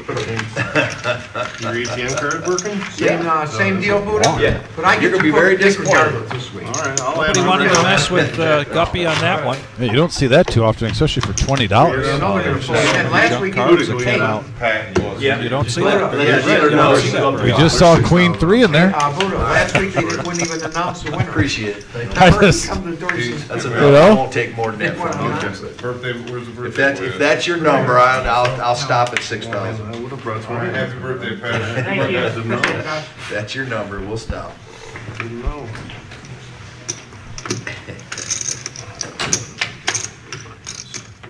ATM card working? Same deal, Buddha? Yeah. But I You're get gonna be to put very a big disappointed. regardless this week. All right, I'll Nobody add wanted to 100. mess with Guppy on that one. Yeah, you don't see that too often, especially for $20. Yeah, no, they're gonna pull it. And last week, Cards it that was a came king. out. Yeah. You don't see that. Yeah, You don't see that. We just saw Queen 3 in there. Buddha, last week, they wouldn't even announce the winner. Appreciate it. The I person just- come to the door and says, That's You enough. know? I won't take more than that from you. Birthday, where's the birthday? If that's your number, I'll stop at 6,000. I would have brought some. Happy birthday, Pat. Thank you. If that's your number, we'll stop. Didn't know.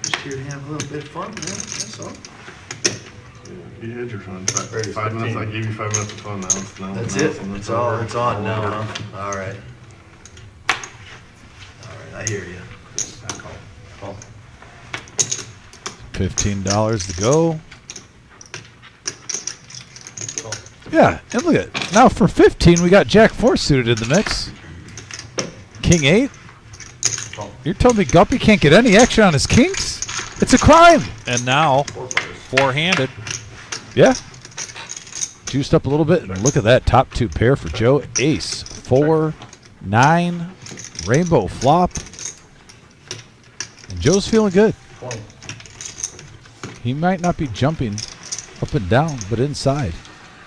Just here to have a little bit of fun, man, that's all. You had your fun. 5 minutes, I gave you 5 minutes of fun now. That's it, it's on now, huh? All right. All right, I hear you. $15 to go. Yeah, and look at it. Now for 15, we got Jack 4 suited in the mix. King 8. You're telling me Guppy can't get any action on his kings? It's a crime. And now, four-handed. Yeah. Juiced up a little bit, and look at that top 2 pair for Joe. Ace, 4, 9, rainbow flop. And Joe's feeling good. He might not be jumping up and down, but inside.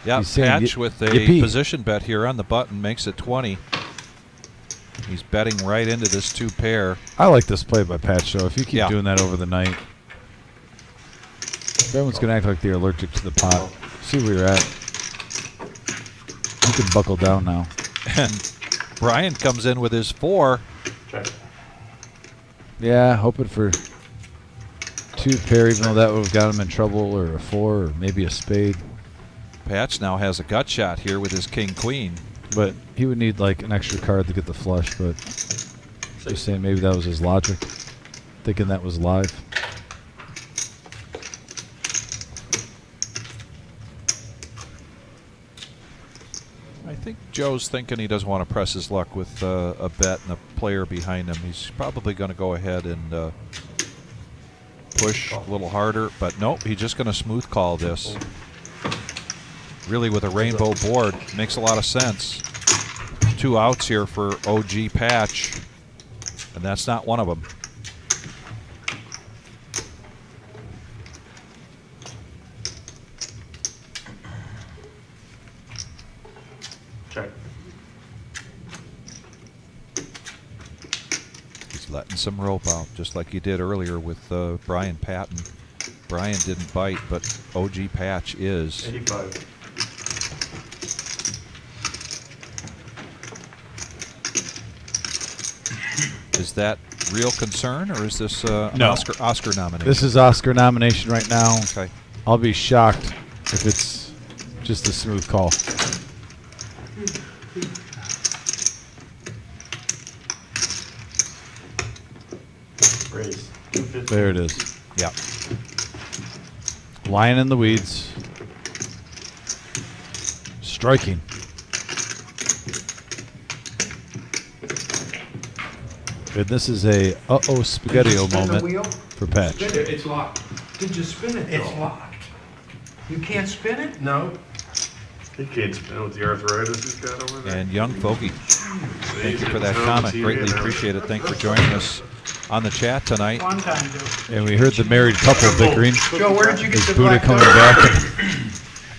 Yeah, He's saying, Patch with a yippee. position bet here on the button makes it 20. He's betting right into this 2 pair. I like this play by Patch, though. If you keep Yeah. doing that over the night, everyone's going to act like they're allergic to the pot. See where you're at. You can buckle down now. And Brian comes in with his 4. Check. Yeah, hoping for 2 pair, even though that would have got him in trouble, or a 4, or maybe a spade. Patch now has a gut shot here with his king-queen. But he would need like an extra card to get the flush. But Just saying maybe that was his logic. Thinking that was live. I think Joe's thinking he doesn't want to press his luck with a bet and a player behind him. He's probably going to go ahead and push a little harder, but nope, he's just going to smooth call this. Really, with a rainbow board, makes a lot of sense. 2 outs here for OG Patch, and that's not one of them. Check. He's letting some rope out, just like he did earlier with Brian Patton. Brian didn't bite, but OG Patch is. 85. Is that real concern, or is this an No. Oscar nomination? This is Oscar nomination right now. Okay. I'll be shocked if it's just a smooth call. Raise. 250. There it is. Yeah. Lying in the weeds. Striking. And this is a uh-oh spaghetti-o Spin the moment wheel? for Patch. Spin it. It's locked. Did you spin it? It's locked. You can't spin it? No. He can't spin with the arthritis he's got over there. And Young Fogey, thank you for that comment. Greatly appreciate it. Thanks for joining us on the chat tonight. One time, Joe. And we heard the married couple bickering. Joe, where did you get Is the Buddha black coming dog? back?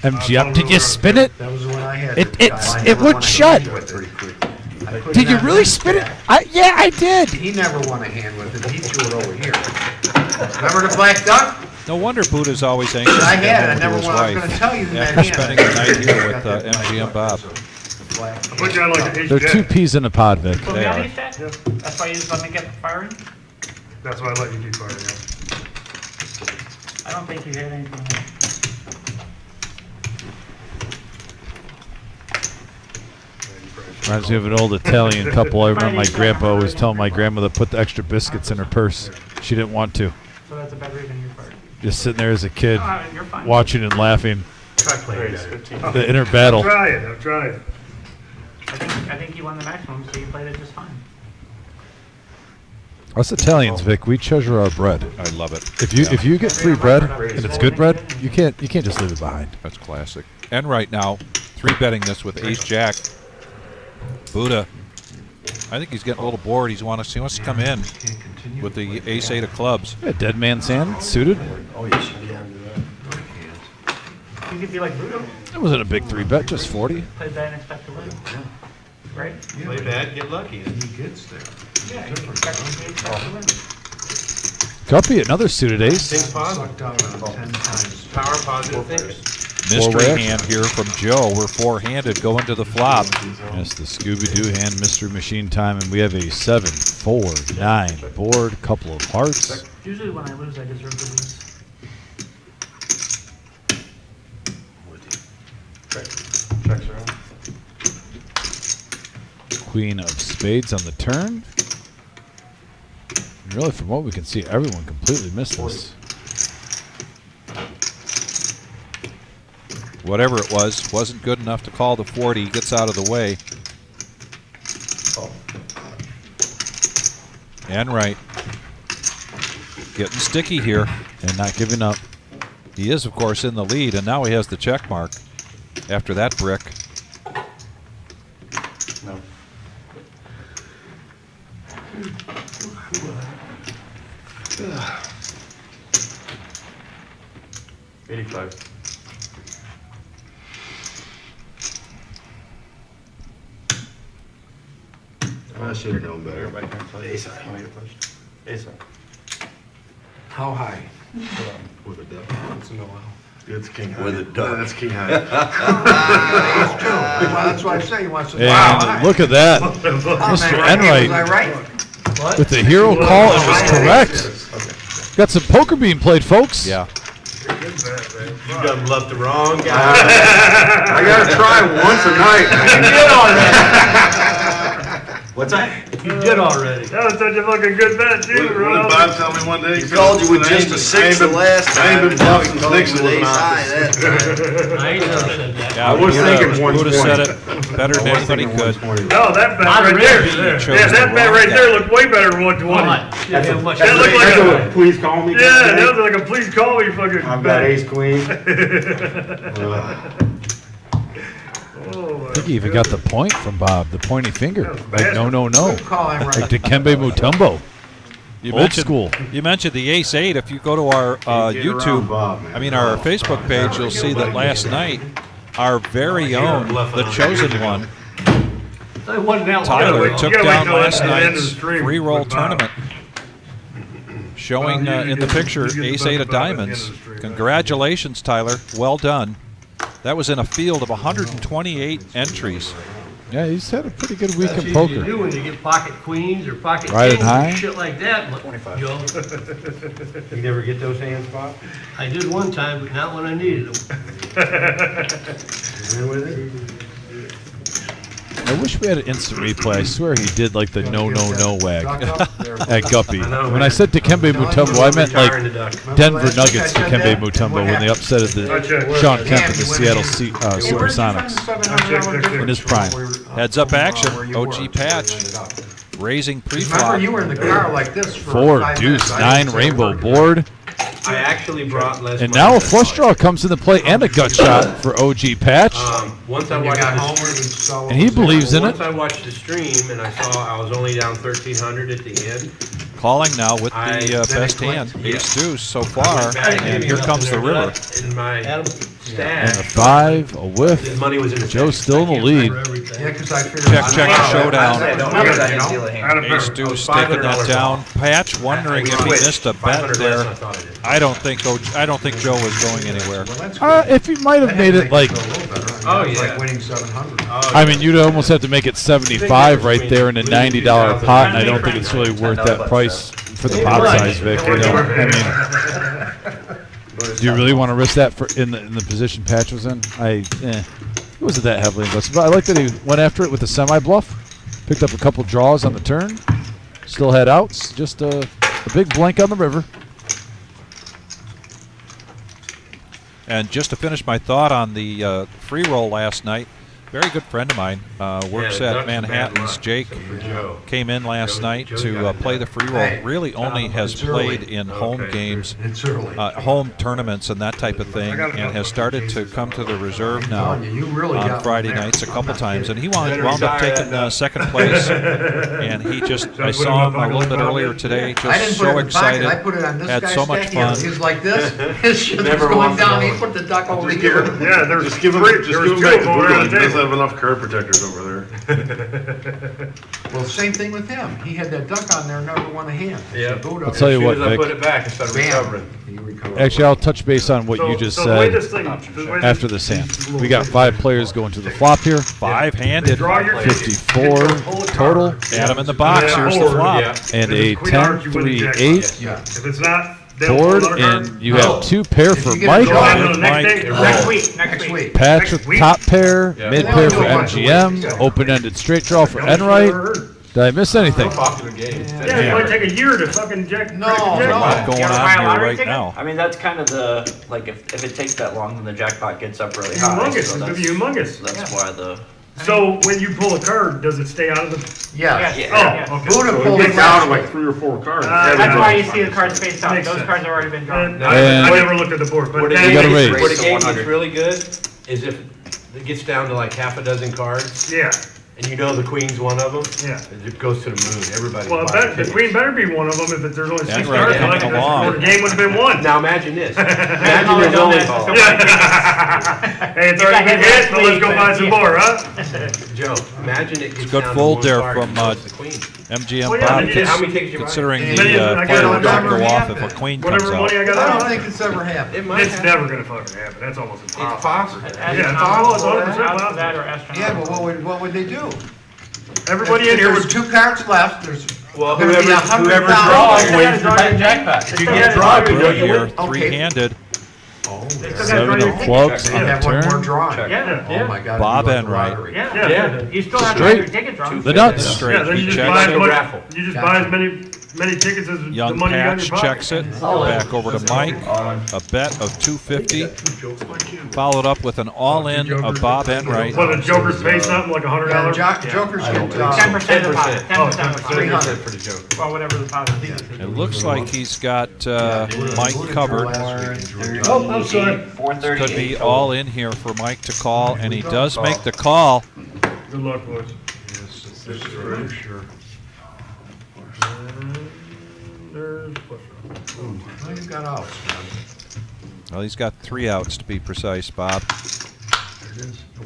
And MG up. Did you spin it? That was the one I had. It- I it's- never it would won a shut. hand with it. I could Did you not really reach spin it? that. Yeah, I did. He never won a hand with it. He threw it over here. Remember the black duck? No wonder Buddha's always anxious I to had get it. I home to never his won. I was wife going to tell you that after hand. spending the night here with Got that black MG and duck, Bob. so the black I put you on like an H They're jack. 2 peas in a pod, Vic. Put They me on are. these stats? Yeah. That's why you just let me get firing? That's why I let you keep firing, yeah. I don't think you hit anything. Reminds me of an old Italian couple. I remember my grandpa always telling my grandmother to put the extra biscuits in her purse. She didn't want to. So that's a bad read on your part. Just sitting there as a kid, You're fine. watching and laughing. Try playing Raise. that. 15. The inner battle. I'm trying. I think you won the maximum, so you played it just fine. Us Italians, Vic, we treasure our bread. I love it. If you get free bread and it's good bread, you can't just leave it behind. That's classic. And right now, 3-betting this with Ace Jack. Buddha, I think he's getting a little bored. He wants to come in with the Ace-8 of clubs. Yeah, Dead Man's Hand, suited. Oh, yes, you can do that. You could be like Ludo, It wasn't a big 3-bet, just 40. play bad and expect to win. Right? Play bad, get lucky. And he gets there. Yeah, you expect to win. Guppy, another suited ace. Think positive. Sucked out on 10 times. Power positive thinkers. Mystery Four-way hand here from Joe. We're 4-handed going to the flop. Yes, the Scooby-Doo hand, Mystery Machine time, and we have a 7, 4, 9 board, couple of hearts. Usually when I lose, I deserve to lose. Checks around. Queen of spades on the turn. And really, from what we can see, everyone completely missed this. Whatever it was, wasn't good enough to call the 40. He gets out of the way. And right. Getting sticky here. And not giving up. He is, of course, in the lead, and now he has the check mark after that brick. No. $85. I should have known better. Everybody can play. Ace high. Want to get pushed? Ace high. How high? With a duck. It's no wow. It's king high. With a duck. That's king high. Ace two. Well, that's why I say he wants to. And look at that. Oh, Mr. man, Enright. Was I right? What? With the hero call, it was correct. Got some poker being played, folks. Yeah. You done left the wrong guy. I gotta try once a night. What's that? You did already. That was such a fucking good bet, too. What did Bob tell me one day? He called you with just a six the last time. I ain't been Now he bluffing called six you with with an ace high office. that time. I ain't never said that. Yeah, I was thinking would have 120. said it better than anybody could. No, that bet I'd right rather there. chose Yeah, the that bet wrong right guy. there looked way better than 120. Yeah, much That looked like That's a, what, please call me. yeah, that was like a please call me fucking I've got bet. ace queen. Oh, I think he even got the point from Bob, the pointy finger. Like, no. Good call, I'm Like right. Dikembe Mutombo. You Old mentioned, school. You mentioned the ace 8. If you go to our Get around YouTube, Bob, man. I mean our Facebook page, you'll see that last night our very own, the chosen one, It wasn't that long. Tyler, You took gotta wait down till last the end of the night's stream free roll with Bob. tournament, showing Bob, you in the get- picture you get the ace best 8 of Bob at the end of diamonds. the stream. Congratulations, Tyler. Well done. That was in a field of 128 entries. Yeah, he's had a pretty good week That's in easy poker. to do when you get pocket queens or pocket Riding kings high? or shit like that. Joe, You never get those hands, Bob? I did one time, but not when I needed them. Win with it? I wish we had an instant replay. I swear he did like the no wag at Guppy. When I said Dikembe Mutombo, I meant like Denver Nuggets Dikembe Mutombo when they upset the Sean Kemp in the Seattle Supersonics in his prime. Heads up action. OG Patch raising Remember, pre-flop. you were in the car like this for 4 5 deuce minutes. I 9 didn't say a rainbow word. board, I actually brought Les. and now a flush draw comes into play and a gut shot for OG Patch, Once I When you watched got the home, you saw. and he believes in Once it. I watched the stream and I saw I was only down 1,300 at the end. Calling now with the Then it best clicked. hand, ace deuce so I far, went back and here comes the river. In my And a stash, 5, a whiff. his money was in the Joe stash. still in the lead. Yeah, because I figured. Check, showdown. Out of Ace pair. deuce taking that down. Patch wondering if he missed a bet 500 less there. than I thought I did. I don't think Joe was going anywhere. If he might have made it like, Oh, It's yeah. like winning 700. I mean, you'd almost have to make it 75 right there in a $90 pot, and I don't think it's really worth that price for the pot size, Vic. You know, I mean, do you really want to risk that for in the position Patch was in? It wasn't that heavily invested, but I like that he went after it with a semi bluff, picked up a couple draws on the turn, still had outs, just a big blank on the river. And just to finish my thought on the free roll last night, very good friend of mine, works Yeah, at Ducks are bad Manhattan's. luck Jake for Joe. came in last night Joe to got play that. the free roll. Hey, Really only has it's early. played in home Okay, games, It's early. home tournaments and that type of thing, and has started to come to the reserve now You really on got Friday one there. nights a couple I'm not times, and kidding. he wound up taking second place. And he just, I saw him a little bit earlier today, I just didn't put so it in the pocket. excited, I put it on this had guy's so much stack. fun. He was like this. His shit was Never going wants to down. know. He put the duck over here. Yeah, there's Just give him, three. just There give was him two back of the them blue around one. the He doesn't table. have enough card protectors over there. Well, same thing with him. He had that duck on there, never won a hand. Yeah. I'll tell you what, As soon as I put Vic. it back instead of recovering. Bam. He recovered. Actually, I'll touch base on what you just So the way said this thing- the way after this hand. We got 5 players going to the flop here, Five-handed, Draw your 54 total, Adam in the box, Yeah, here's the or- flop. Yeah. and If a it's queen hearts, 10, you win the 3, jackpot. 8 Yeah. If it's not, they don't board, pull another card. and you No. have 2 pair for If you get a Mike, draw, No, the next Mike. day- Next week. Next week. Patch Next with week. top pair, Yeah. mid They pair don't for do a bunch of MGM, weeks. open-ended straight draw for Enright. Did I miss anything? Popular game. Yeah, it might take a year to fucking jack. No, break the no. jackpot. Lot going on here right now. I mean, that's kind of the, like, if it takes that long, then the jackpot gets up really high. Humongous, So it's gonna be that's, humongous. that's why the. So when you pull a card, does it stay out of the? Yeah. Oh, okay. Buddha So pulled it it gets down to down. like 3 or 4 cards. That's That's Yeah. why you see the cards face out. Makes Those sense. cards have already been drawn. I never looked at the board, but Where the then- You gotta raise. where the game 100. gets really good is if it gets down to like half a dozen cards, yeah, and you know the queen's one of them, yeah. it goes to the moon. Everybody. Well, the queen better be one of them if there's only 6 right, cards. coming Like, along. the game would have been won. Now imagine this. I've Imagine only there's done only, that so Hey, it's already been hit, but let's go buy some more, huh? Joe, imagine it gets good down fold to there one card from, and goes to the queen. MGM Well, yeah, Bob, then you- how many tickets you buy? considering And the then I got fire a would not number go half off if then. a queen comes Whatever money out. I got I out don't of think it, it's ever happened. It might it's happen. never gonna fucking happen. That's almost It's impossible. possible. Yeah, it's possible. It's 100% After possible. that or astronaut. Yeah, but what would they do? Everybody in If here there's would. 2 cards left, there's Well, gonna be whoever 100,000. draws You gotta wins the draw your jackpot. You get drawn, Bill don't you here, win? Okay. three-handed. Oh, They yeah. still got 7 to of clubs They on the have one more turn. drawing. Yeah, Oh yeah. my God. Bob it'd be like Enright. the lottery. Yeah. You still have to Straight. have your tickets wrong. The nuts. Straight. Then He you just checks buy as it. much, Raffle. you just buy as many tickets as the Young money you got in Patch your pocket. checks it. Back over to Mike. A bet of $250. Followed up with an all-in of Bob Enright. Well, the Jokers pay something like $100. Jokers get 10% deposit. 10% deposit. 300 for the Joker. Well, whatever the deposit is. It looks like he's got Mike covered. Oh, I'm sorry. 4:30. Could be all in here for Mike to call, and he does make the call. Good luck, boys. Yes, this is for sure. There's plus. Well, you got outs, man. Well, he's got 3 outs to be precise, Bob.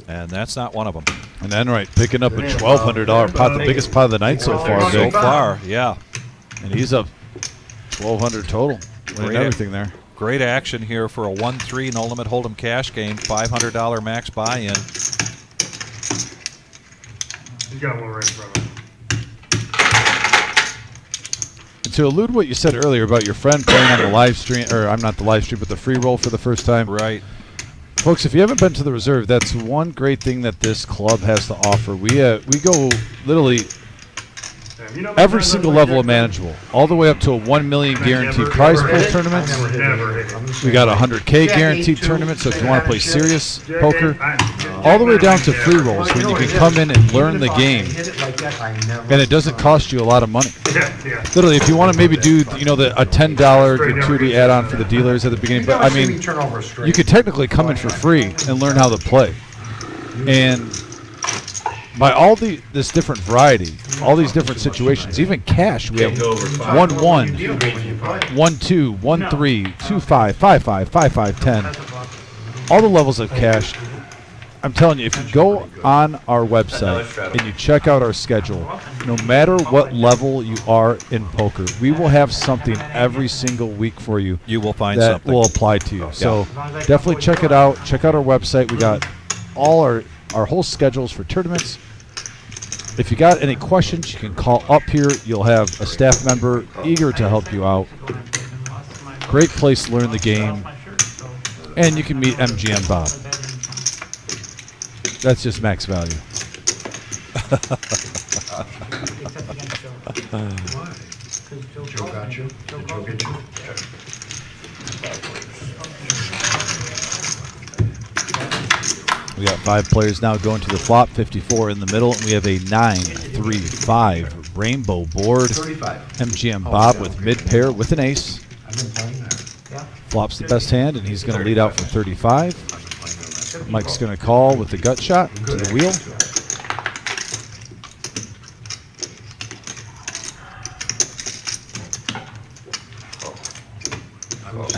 And that's not one of them. And Enright picking up a $1,200 pot, the biggest pot of the night so far, So Vic. far, yeah. And he's up $1,200 total. Winning Great. everything there. Great action here for a 1-3 no limit hold'em cash game. $500 max buy-in. He's got one right in front of him. And to allude what you said earlier about your friend playing on the live stream, or I'm not the live stream, but the free roll for the first time. Right. Folks, if you haven't been to the reserve, that's one great thing that this club has to offer. We go literally Damn, you know, every sometimes single I level like imaginable, all the way up to a $1 million guaranteed prize pool tournaments. Never hit it. We got a 100K guaranteed tournament, so if you want to play serious poker, all the way down to free rolls when you can come in and learn the game, and it doesn't cost you a lot of money. Yeah. Literally, if you want to maybe do, a $10 gratuity add-on for the dealers at the beginning, but I mean, you could technically come in for free and learn how to play. And by all this different variety, all these different situations, even cash, we have 1-1, 1-2, 1-3, 2-5, 5-5, 5-5, 10. All the levels of cash. I'm telling you, if you go on our website and you check out our schedule, no matter what level you are in poker, we will have something every single week for you. You will find that something. will apply to you. So definitely check it out. Check out our website. We got all our whole schedules for tournaments. If you got any questions, you can call up here. You'll have a staff member eager to help you out. Great place to learn the game. And you can meet MGM Bob. That's just max value. Joe got you? Did Joe get you? We got 5 players now going to the flop, 54 in the middle, and we have a 9-3-5 rainbow board. 35. MGM Bob with mid pair with an ace. I've been playing there. Flops the best hand, and he's going to lead out for 35. Mike's going to call with the gut shot to the wheel.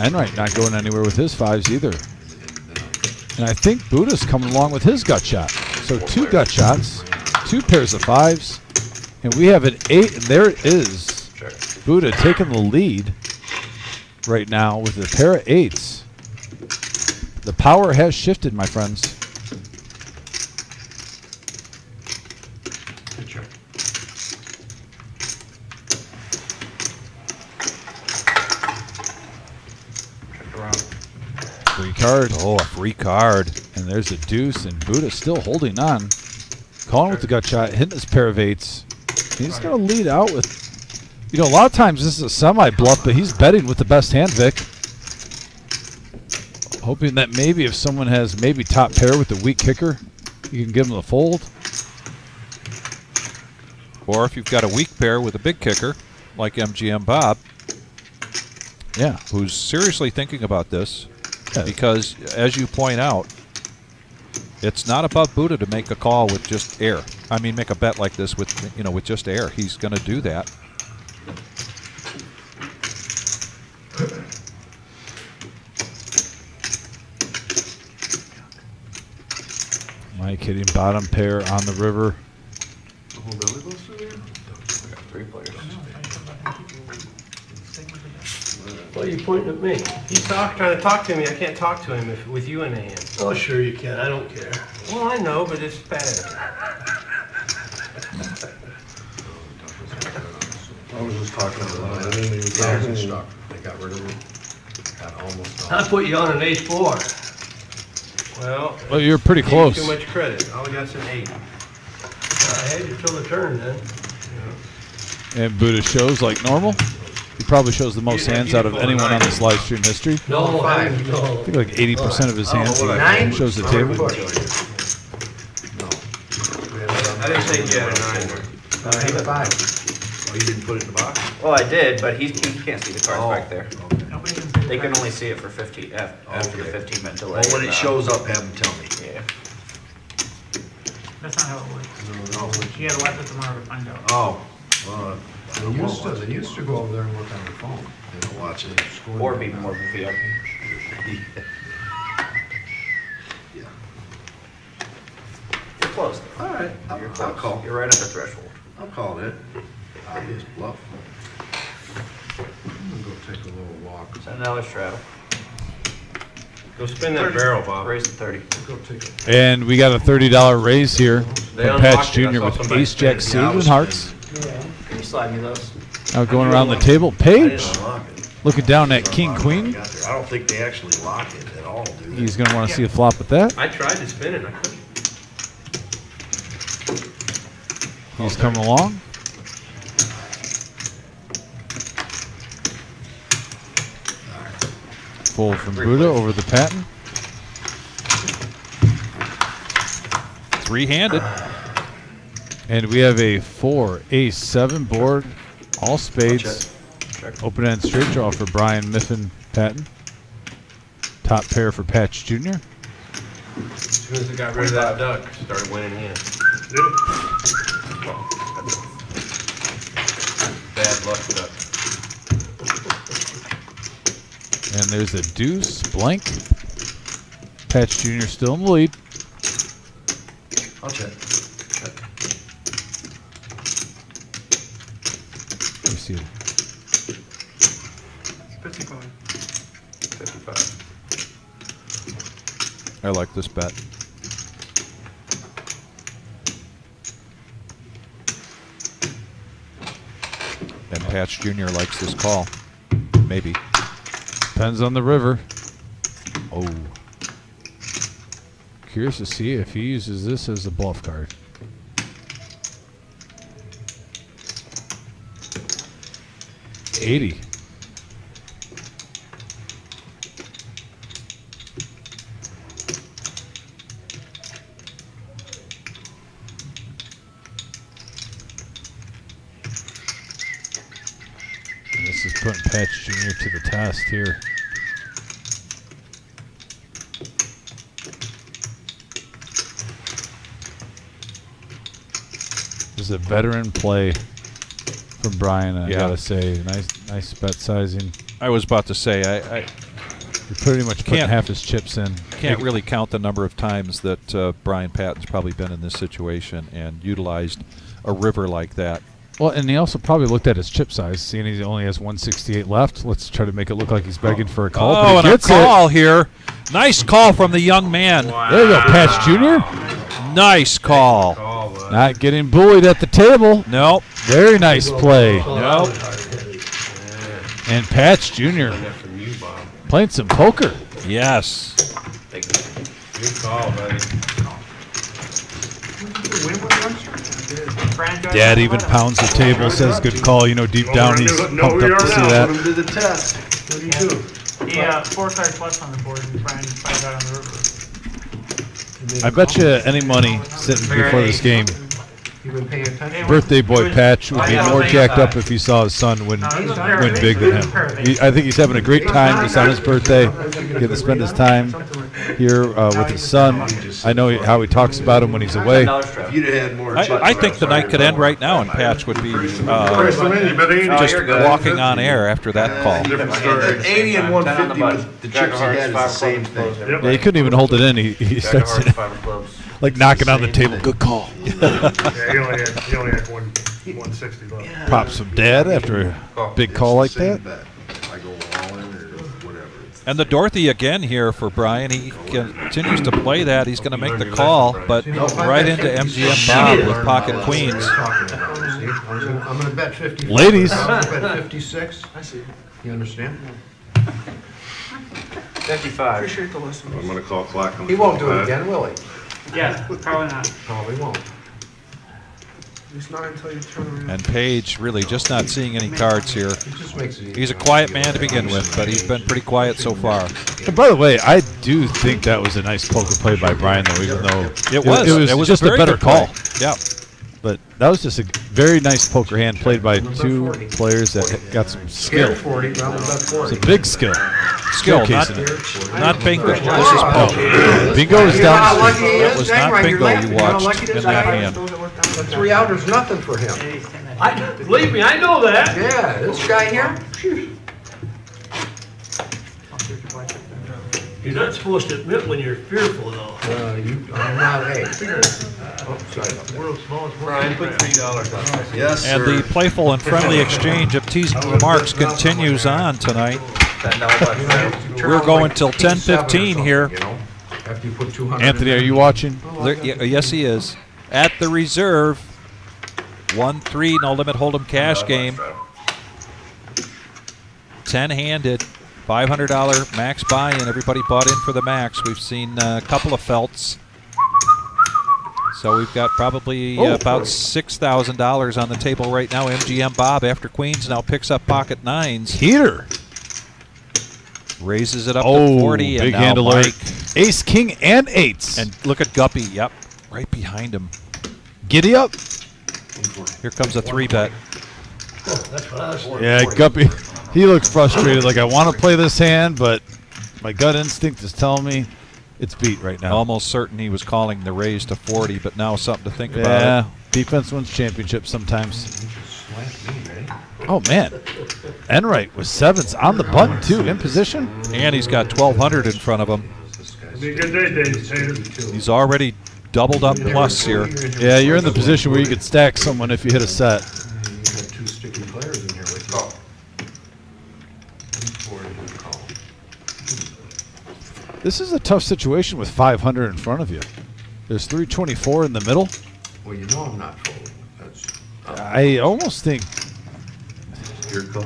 Enright not going anywhere with his 5s either. And I think Buddha's coming along with his gut shot. So 2 gut shots, 2 pairs of 5s, and we have an 8. And there it is. Buddha taking the lead right now with a pair of 8s. The power has shifted, my friends. Good check. Free card. Oh, a free card. And there's a deuce, and Buddha still holding on. Calling with the gut shot, hitting his pair of 8s. He's going to lead out with, a lot of times this is a semi-bluff, but he's betting with the best hand, Vic. Hoping that maybe if someone has maybe top pair with the weak kicker, you can give him the fold. Or if you've got a weak pair with a big kicker, like MGM Bob, Yeah. who's seriously thinking about this, Yeah. because as you point out, it's not about Buddha to make a call with just air. I mean, make a bet like this with with just air. He's going to do that. Mike hitting bottom pair on the river. Why are you pointing at me? He's trying to talk to me. I can't talk to him with you in the hand. Oh, sure you can. I don't care. Well, I know, but it's bad. I was just talking about it. They got rid of him. almost I all. put you on an ace-4. Well, you're pretty Gave you close. too much credit. All we got's an 8. I had you till the turn then. And Buddha shows like normal. He probably shows the most Yeah, hands out of beautiful. anyone on this live stream history. No, I I think like 80% of his hands he Nine? shows the table. No. I didn't say you had a 9. Take a 5. Oh, you didn't put it in the box? Well, I did, but he can't see the cards Oh, back there. Nobody can see They can that. only see it for 15 after the Okay. 15-minute delay. Well, when it shows up, have them tell me. Yeah. That's not how it works. You gotta watch it tomorrow to find out. Oh, they used to go over there and look on their phone. They don't watch it. Or be more VIP. Yeah. You're close. All right, You're I'll close. call. You're right at the threshold. I'll call it. Obvious bluff. I'm gonna go take a little walk. Send another straddle. Go spin that barrel, Bob. Raise to 30. Go take a. And we got a $30 raise here They from Patch unlocked it. I Jr. saw with somebody Ace Jack spin it. Yeah, I suited was and hearts. Can you slide me those? Now going around the table. I Page didn't unlock it. looking down at King Unlock it Queen. when I got there. I don't think they actually lock it at all, do they? He's going to want to see a flop with that. I tried to spin it. I couldn't. He's coming along. Full from Buddha over the patent. Three-handed. And we have a 4, ace, 7 board, all spades. Open end straight draw for Brian Miffin Patton. Top pair for Patch Jr. As soon as I got rid of that duck, started winning hands. Bad luck duck. And there's a deuce, blank. Patch Jr. still in the lead. I'll check. Let me see. 55. 55. I like this bet. And Patch Jr. likes this call. Maybe. Depends on the river. Oh. Curious to see if he uses this as a bluff card. $80. And this is putting Patch Jr. to the test here. This is a veteran play from Brian, I Yeah. gotta say. Nice bet sizing. I was about to say, I You're pretty much putting Can't- half his chips in. can't really count the number of times that Brian Patton's probably been in this situation and utilized a river like that. Well, and he also probably looked at his chip size, seeing he only has 168 left. Let's try to make it look like he's begging for a call. Oh, but and he a gets call here. Nice call from the young man. it. There you go, Patch Jr. Nice call. Call, bud. Not getting bullied at the table. Nope. Very nice play. Nope. And Patch Jr. That from you, Bob. playing some poker. Yes. Good call, buddy. Dad even pounds the table, says good call. You know, deep down he's pumped up to see that. Put him to the test. What do you do? Yeah, 4 card plus on the board and Brian 5 out on the river. I bet you any money sitting before this game, You been paying attention? birthday boy Patch would be more jacked up if he saw his son win big than him. I think he's having a great time just on his birthday. Get to spend his time here with his son. I know how he talks about him when he's away. If you'd have had more chips. I think the night could end right now, and Patch would be Chris, come in, you bet 80. Oh, just you're good. walking on air after that call. Different story. 80 and 150 Ten on the with the Jack chips of he hearts, had is 5 the of same clubs, close thing. everything. Yeah, he couldn't even hold it in. He Jack of starts hearts, 5 of clubs. like knocking on the table. Good call. Yeah, he only had 160 left. Props from Dad after a big call like Same that. bet. I go all in or whatever. And the Dorothy again here for Brian. He continues to play that. He's going to make the call, but right into MGM Bob with pocket queens. I'm gonna bet 50. Ladies. I'm gonna bet 56. I see. You understand? 55. Appreciate the listen. I'm gonna call clock. He won't do it again, will he? Yeah, probably not. Probably won't. It's not until you turn around. And Page really just not seeing any cards here. He just makes it. He's a quiet man to begin with, but he's been pretty quiet so far. And by the way, I do think that was a nice poker play by Brian, though, even though It was just a very better good play. call. Yeah. But that was just a very nice poker hand played by two players that got some skill. 40, round about 40. It's a big skill. Skill, Showcasing it. not bingo. This is poker. Bingo is down the street. That was not bingo you watched in that hand. The 3 outers, nothing for him. Believe me, I know that. Yeah, this guy here. You're not supposed to admit when you're fearful, though. I'm not A. Oh, sorry. The world's smallest one. Brian, put $3 on this. Yes, And sir. the playful and friendly exchange of teasing remarks continues on tonight. We're going till 10:15 here. You know, after you put 200. Anthony, are you watching? Yes, he is. At the reserve, 1-3 no limit hold'em cash game. 10-handed, $500 max buy-in. Everybody bought in for the max. We've seen a couple of felts. So we've got probably about $6,000 on the table right now. MGM Bob, after Queens, now picks up pocket nines. Heater. Raises it up to 40. Big and now hand alert. Mike. Ace, king, and eights. And look at Guppy. Yep, right behind him. Giddy up. Here comes a 3-bet. Oh, that's what I was wondering. Yeah, Guppy. He looks frustrated. Like, I want to play this hand, but my gut instinct is telling me it's beat right now. Almost certain he was calling the raise to 40, but now something to think about. Yeah, defense wins championships sometimes. Oh, man. Enright with sevens on the button, too, in position. And he's got 1,200 in front of him. It'll be a good day, Dave. Tater. He's already doubled up plus here. Yeah, you're in the position where you could stack someone if you hit a set. You got 2 sticky players in here with you. This is a tough situation with 500 in front of you. There's 324 in the middle. Well, you know I'm not folding. That's. I almost think, Your call.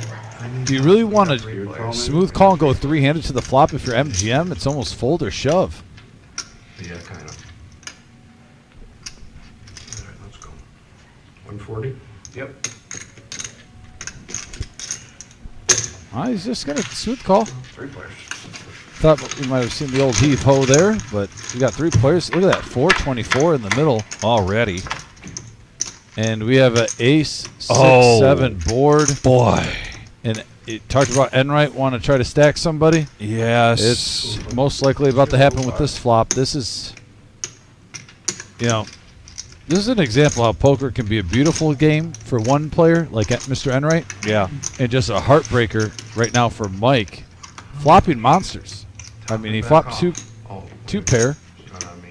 do you really want to smooth call and go 3-handed to the flop if you're MGM? It's almost fold or shove. Yeah, kind of. All right, let's go. 140? Yep. He's just going to smooth call. 3 players. Thought we might have seen the old heave ho there, but we got 3 players. Look at that, 424 in the middle Already. and we have an ace 6-7 board. Boy. And it talked about Enright want to try to stack somebody. Yes. It's most likely about to happen with this flop. This is, this is an example how poker can be a beautiful game for one player like Mr. Enright, Yeah. and just a heartbreaker right now for Mike. Flopping monsters. I mean, he flopped two pair, Not on me.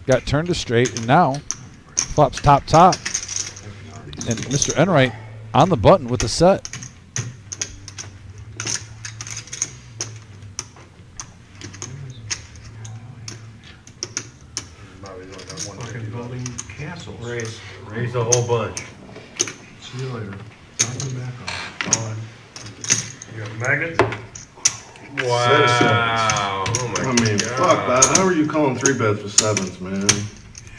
got turned to straight, and now flops top. And Mr. Enright on the button with the set. Fucking building castles. Raise the whole bunch. See you later. I'll be back on. You got magnets? Wow. Oh my I mean, fuck that. How are you calling 3-bets with 7s, man?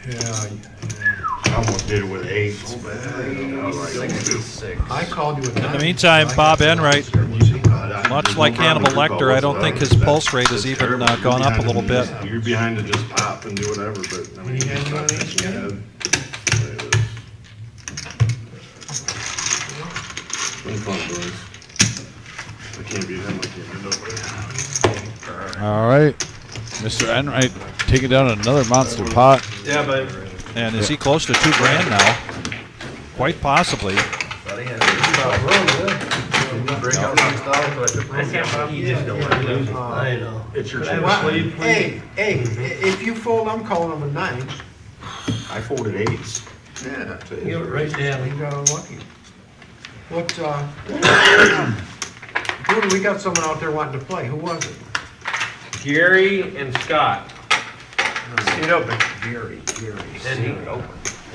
Yeah, I almost did it with 8s, man. I called you with In the meantime, Bob Enright, much like Hannibal Lecter, I don't think his pulse rate has even gone up a little bit. You're behind to just pop and do whatever, but I mean, Any hand you want to ask me? Been fun, boys. I can't beat him. I can't beat nobody. All right. Mr. Enright taking down another monster pot. Yeah, but And is he close to $2,000 now? Quite possibly. I know. It's your Have chance. a sleeve, please. Hey, if you fold, I'm calling them with 9s. I folded 8s. Yeah. Give it right down. You got unlucky. What, Dude, we got someone out there wanting to play. Who was it? Gary and Scott. Seat open. Gary. And he,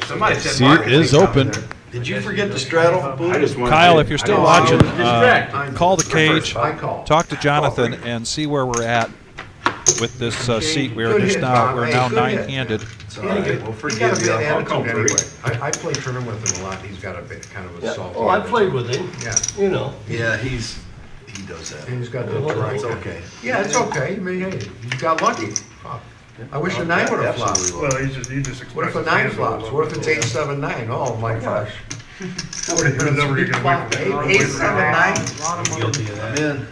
Somebody said Seat market is thing over open. there. Did you forget to straddle? I just want. Kyle, if you're still watching, distracted. call the cage, I call. talk to Jonathan, and see where we're at with this seat. We're Good hit, Bob. we're Hey, now good hit. nine-handed. It's all right. We'll He's got a forgive you. bad I'll come attitude free. anyway. I play tournament with him a lot. He's got a bit, kind of a Yeah, salty. well, I played with him, Yeah, you know. Yeah, he does that. and he's got the Well, right. It's okay. Yeah, it's okay. I mean, hey, you got lucky. Fuck. I wish a 9 would have flopped. Absolutely. Well, he just What if expressed a 9 his flops? What if it's 8, 7, 9? Oh my gosh. He was never gonna get away from that. 8, 7, 9. Guilty of that. Man.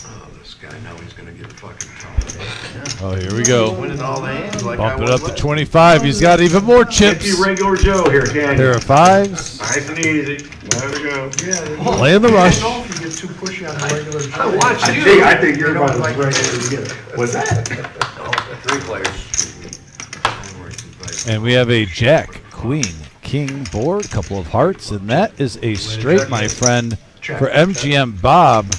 Oh, this guy, now he's gonna get fucking tough. Oh, here we go. Winning all the hands like I Bump it was up to last. 25. He's got even more Get chips. you regular Joe here, can Pair you? of fives. Nice and easy. There we go. Yeah. Playing the rush. I don't know if you get too pushy on the regular. I watched I think you're about as regular as you get. What's that? 3 players. And we have a jack, queen, king board, couple of hearts, and that is a straight, my friend, for MGM Bob.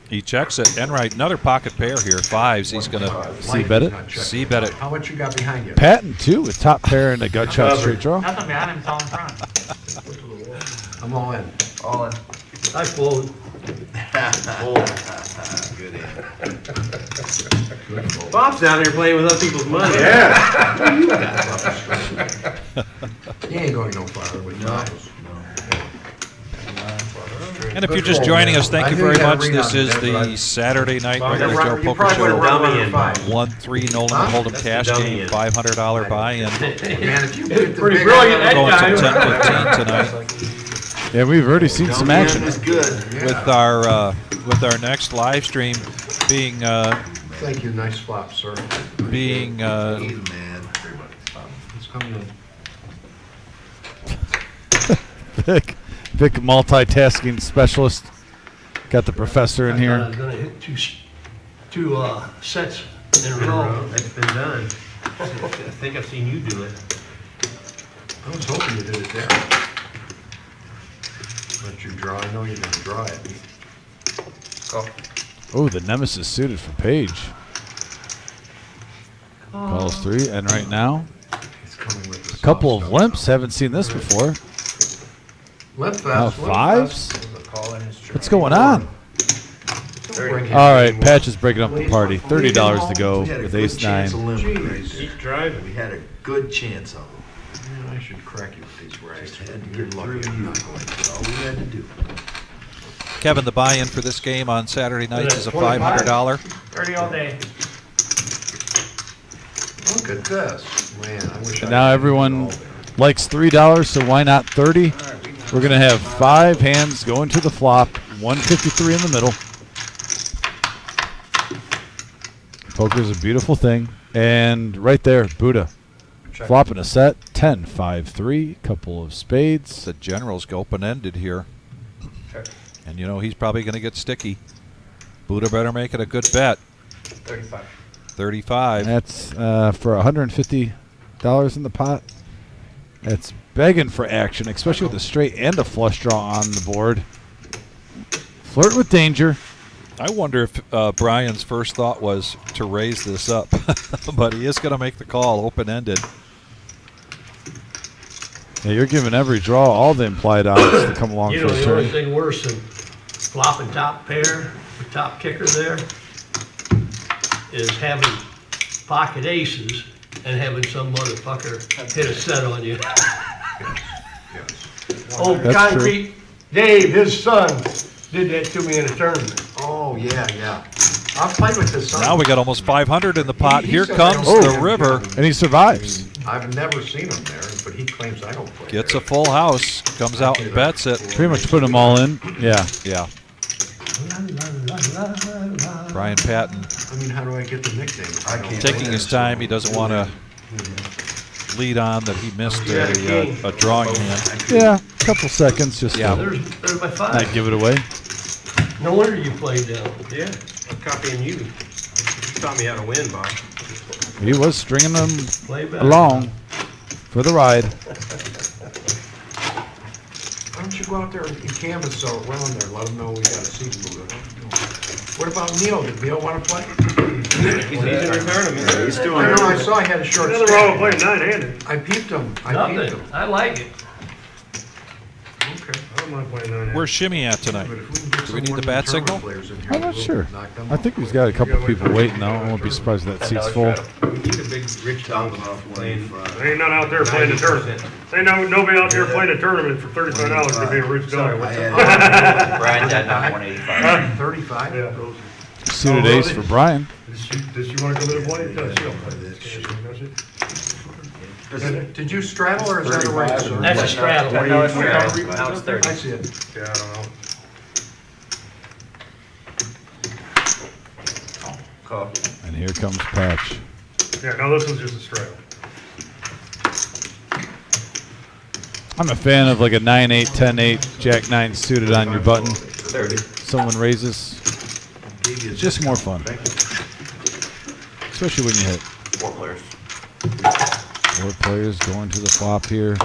He checks it. Enright, another pocket pair here. Fives. He's going to C-bet it. C-bet it. How much you got behind you? Patton, too, with top pair and a gut shot straight draw. Nothing behind him, it's all in front. I'm all in. All in. I folded. Good hand. Bob's down there playing with other people's money. Yeah. He ain't going no farther with Miles. And if you're just joining us, thank you very much. This is the Saturday night regular Joe You Poker probably would have Show. run around 5. 1-3 Nolan Hold'em cash game, $500 buy-in. Man, if you get the Pretty big brilliant, one- Going that till guy. 10:15 tonight Yeah, we've already seen some action. Is good. with our next live stream being Thank you, nice flop, sir. being He's mad. He's coming in. Vic multitasking specialist. Got the professor in I here. was gonna hit two sets in a row. It's been done. I think I've seen you do it. I was hoping you did it there. Let you draw. I know you're gonna draw it. Oh, the nemesis suited for Page. Calls 3, and right now, He's coming with the a couple soft of stuff. limps. Haven't seen this before. Limp fest. Now limp fives? fest. What's going on? Don't bring him All right, anymore. Patch is breaking up the party. $30 to go We had a with good ace chance 9. of limp right there. Keep driving. We had a good chance of it. Man, I should crack you with these rags. Just had to You're get lucky through I'm you. not going to. That's all we had to do. Kevin. The buy-in for this game on Saturday nights is a $500. 30 all day. Look at this. Man, I wish And now everyone likes $3, so why not 30? We're going to have 5 hands going to the flop, 153 in the middle. Poker's a beautiful thing. And right there, Buddha. Flopping a set, 10, 5, 3, couple of spades. The generals go open-ended here. And you know he's probably going to get sticky. Buddha better make it a good bet. 35. 35. That's for $150 in the pot. That's begging for action, especially with a straight and a flush draw on the board. Flirt with danger. I wonder if Brian's first thought was to raise this up. But he is going to make the call open-ended. Yeah, you're giving every draw all the implied odds to come along You for know, a the only turn. thing worse than flopping top pair, with top kicker there, is having pocket aces and having some motherfucker hit a set on you. Oh, That's Concrete Dave, his son, did that to me in a tournament. Oh, yeah, yeah. I've played with this son. Now we got almost 500 in the pot. He Here says comes I don't the play river. him. And he survives. I've never seen him there, but he claims I don't play Gets there. a full house. Comes out and bets it. Pretty much put them all in. Yeah. Yeah. Brian Patton I mean, how do I get the nickname? I can't taking his time. He doesn't want to lead on that he missed a drawing hand. Yeah, a couple seconds just Yeah. to There's my not five. give it away. No wonder you played down. Yeah, I'm copying you. You taught me how to win, Bob. He was stringing them Play better. along for the ride. Why don't you go out there and canvas so around there, let them know we got a seat mover. What about Neil? Did Neil want to play? He's in the tournament. Yeah, he's doing I know, I it. saw I had a short Nothing wrong with stack. playing nine-handed. I peeped him. I peeped Nothing. him. I like it. Okay. I don't mind playing nine-handed. Where's Shimmy at tonight? But if we can get Do we need some the bat tournament signal? players in here, I'm not we'll sure. knock them I out. think he's got a couple people waiting now. I won't be surprised if that seat's full. We need a big rich dog playing. There ain't none out there playing a tournament. Ain't nobody out there playing a tournament for $35 to be a rich dog. Brian had not 185. 35? Yeah. Suited ace for Brian. Does she want to come in and play? Did you straddle or is that a raise? sir? That's a straddle. No, it's straddle. Now it's 30. I see it. Yeah, I don't know. Call. And here comes Patch. Yeah, no, this one's just a straddle. I'm a fan of like a 9-8, 10-8, Jack 9 suited on your button. 30. Someone raises. It's just more fun. Especially when you hit. 4 players. 4 players going to the flop here.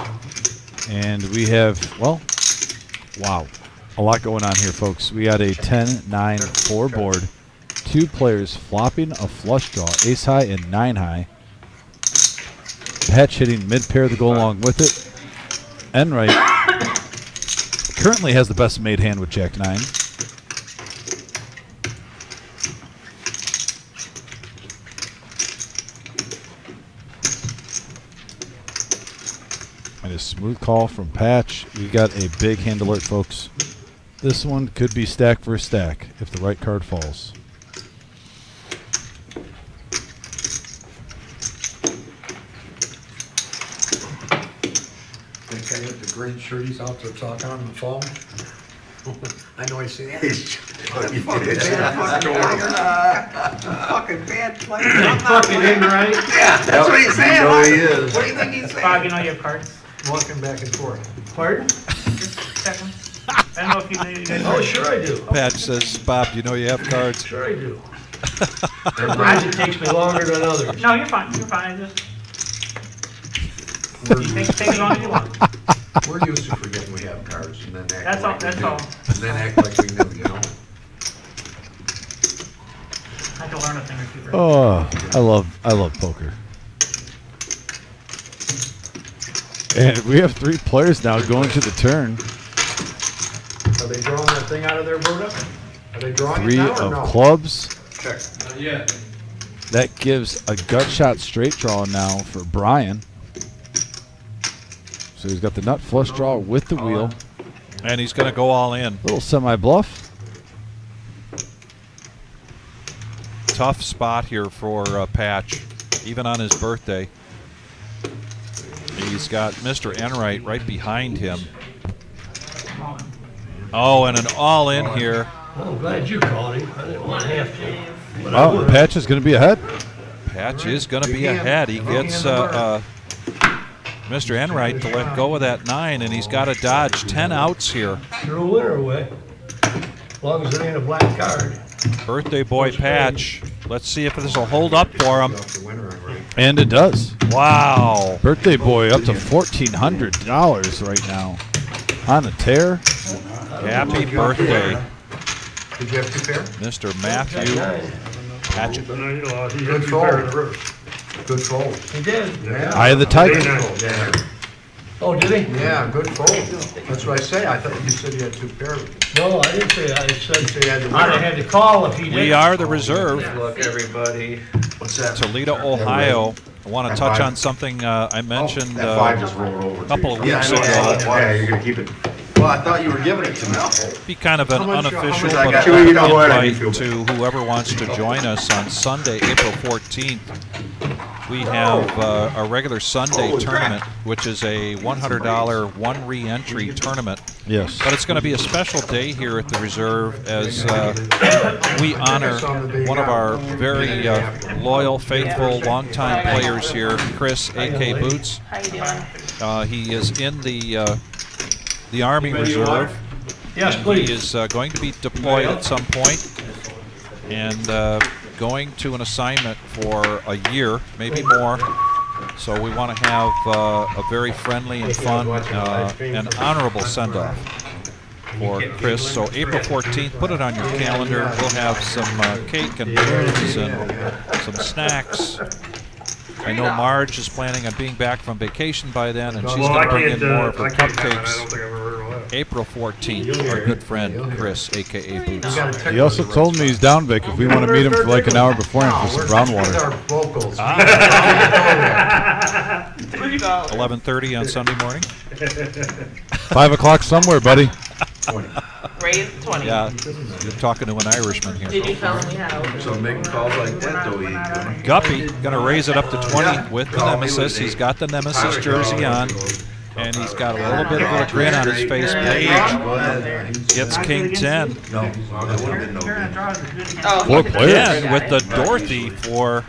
And we have, well, wow. A lot going on here, folks. We got a 10-9-4 board. 2 players flopping a flush draw, ace high and 9 high. Patch hitting mid pair to go along with it. Enright currently has the best made hand with Jack 9. And a smooth call from Patch. We got a big hand alert, folks. This one could be stack for stack if the right card falls. That guy with the green shirt, he's out there talking on the phone. I know I see that. Fucking bad player. Fucking in, right? Yeah, that's what he's saying. know he is. What do you think he's saying? Bob, you know you have cards? Walking back and forth. Pardon? Just a second. I don't know if you need Oh, sure I do. Patch says, Bob, you know you have cards. Sure I do. Sometimes it takes me longer than others. No, you're fine. You're fine. Just take as long as you want. We're used to forgetting we have cards and then act That's all. like we That's do. all. And then act like we knew, you know? I can learn a thing or two. Right? Oh, I love poker. And we have 3 players now going to the turn. Are they drawing that thing out of their Buddha? Are they drawing it 3 now or of no? clubs. Check. That gives a gut shot straight draw now for Brian. So he's got the nut flush draw with the wheel. And he's going to go all in. Little semi bluff. Tough spot here for Patch, even on his birthday. He's got Mr. Enright right behind him. Oh, and an all-in here. I'm glad you called him. I didn't want to have to. But I Oh, would. Patch is going to be ahead. Patch is going to be ahead. He gets Mr. Enright to let go of that 9, and he's got to dodge 10 outs here. Threw a winner away. As long as it ain't a black card. Birthday boy Patch. Let's see if this will hold up for him. And it does. Wow. Birthday boy up to $1,400 right now. On a tear. Happy birthday, Did you have 2 pair? Mr. Matthew Patchett. No, you know, he Good hit fold. fair in the river. Good fold. He did. Yeah. Eye of the tiger. Yeah. Oh, did he? Yeah, good fold. That's what I say. I thought you said you had 2 pair. No, I didn't say. I said So you had the I'd have winner. had to call if he did. We are the reserve. Look, everybody. What's that? Toledo, Ohio. I want to touch on something I mentioned That 5 just rolled over. a couple of Yeah, weeks I know. ago. Yeah, you're gonna keep it. Well, I thought you were giving it to me. Be kind of an How much- unofficial how much I but got? an You know what? I invite feel to whoever wants to join us on Sunday, April 14th. We have a regular Sunday tournament, which is a $100 one re-entry tournament. Yes. But it's going to be a special day here at the Reserve as we honor one of our very loyal, faithful, longtime players here, Chris, A.K. Boots. How you doing? He is in the Army Reserve. Yes, And please. he is going to be deployed at some point and going to an assignment for a year, maybe more. So we want to have a very friendly and fun and honorable send-off. for Chris. So April 14th, put it on your calendar. We'll have some cake and balloons and some snacks. I know Marge is planning on being back from vacation by then, and she's going to bring in more of her cupcakes. April 14th, our good friend Chris, a.k.a. Boots. He also told me he's down, Vic, if we want to meet him for like an hour beforehand for some brown water. 11:30 on Sunday morning. 5 o'clock somewhere, buddy. Raise 20. Yeah, you're talking to an Irishman here. Did you tell him we had open? So making calls like that, though, Guppy gonna raise it up to 20 with the Nemesis. He's got the Nemesis jersey on, and he's got a little bit of a grin on his face. Page gets King 10. No, that would have been no good. Oh, Four players. Again, with the Dorothy for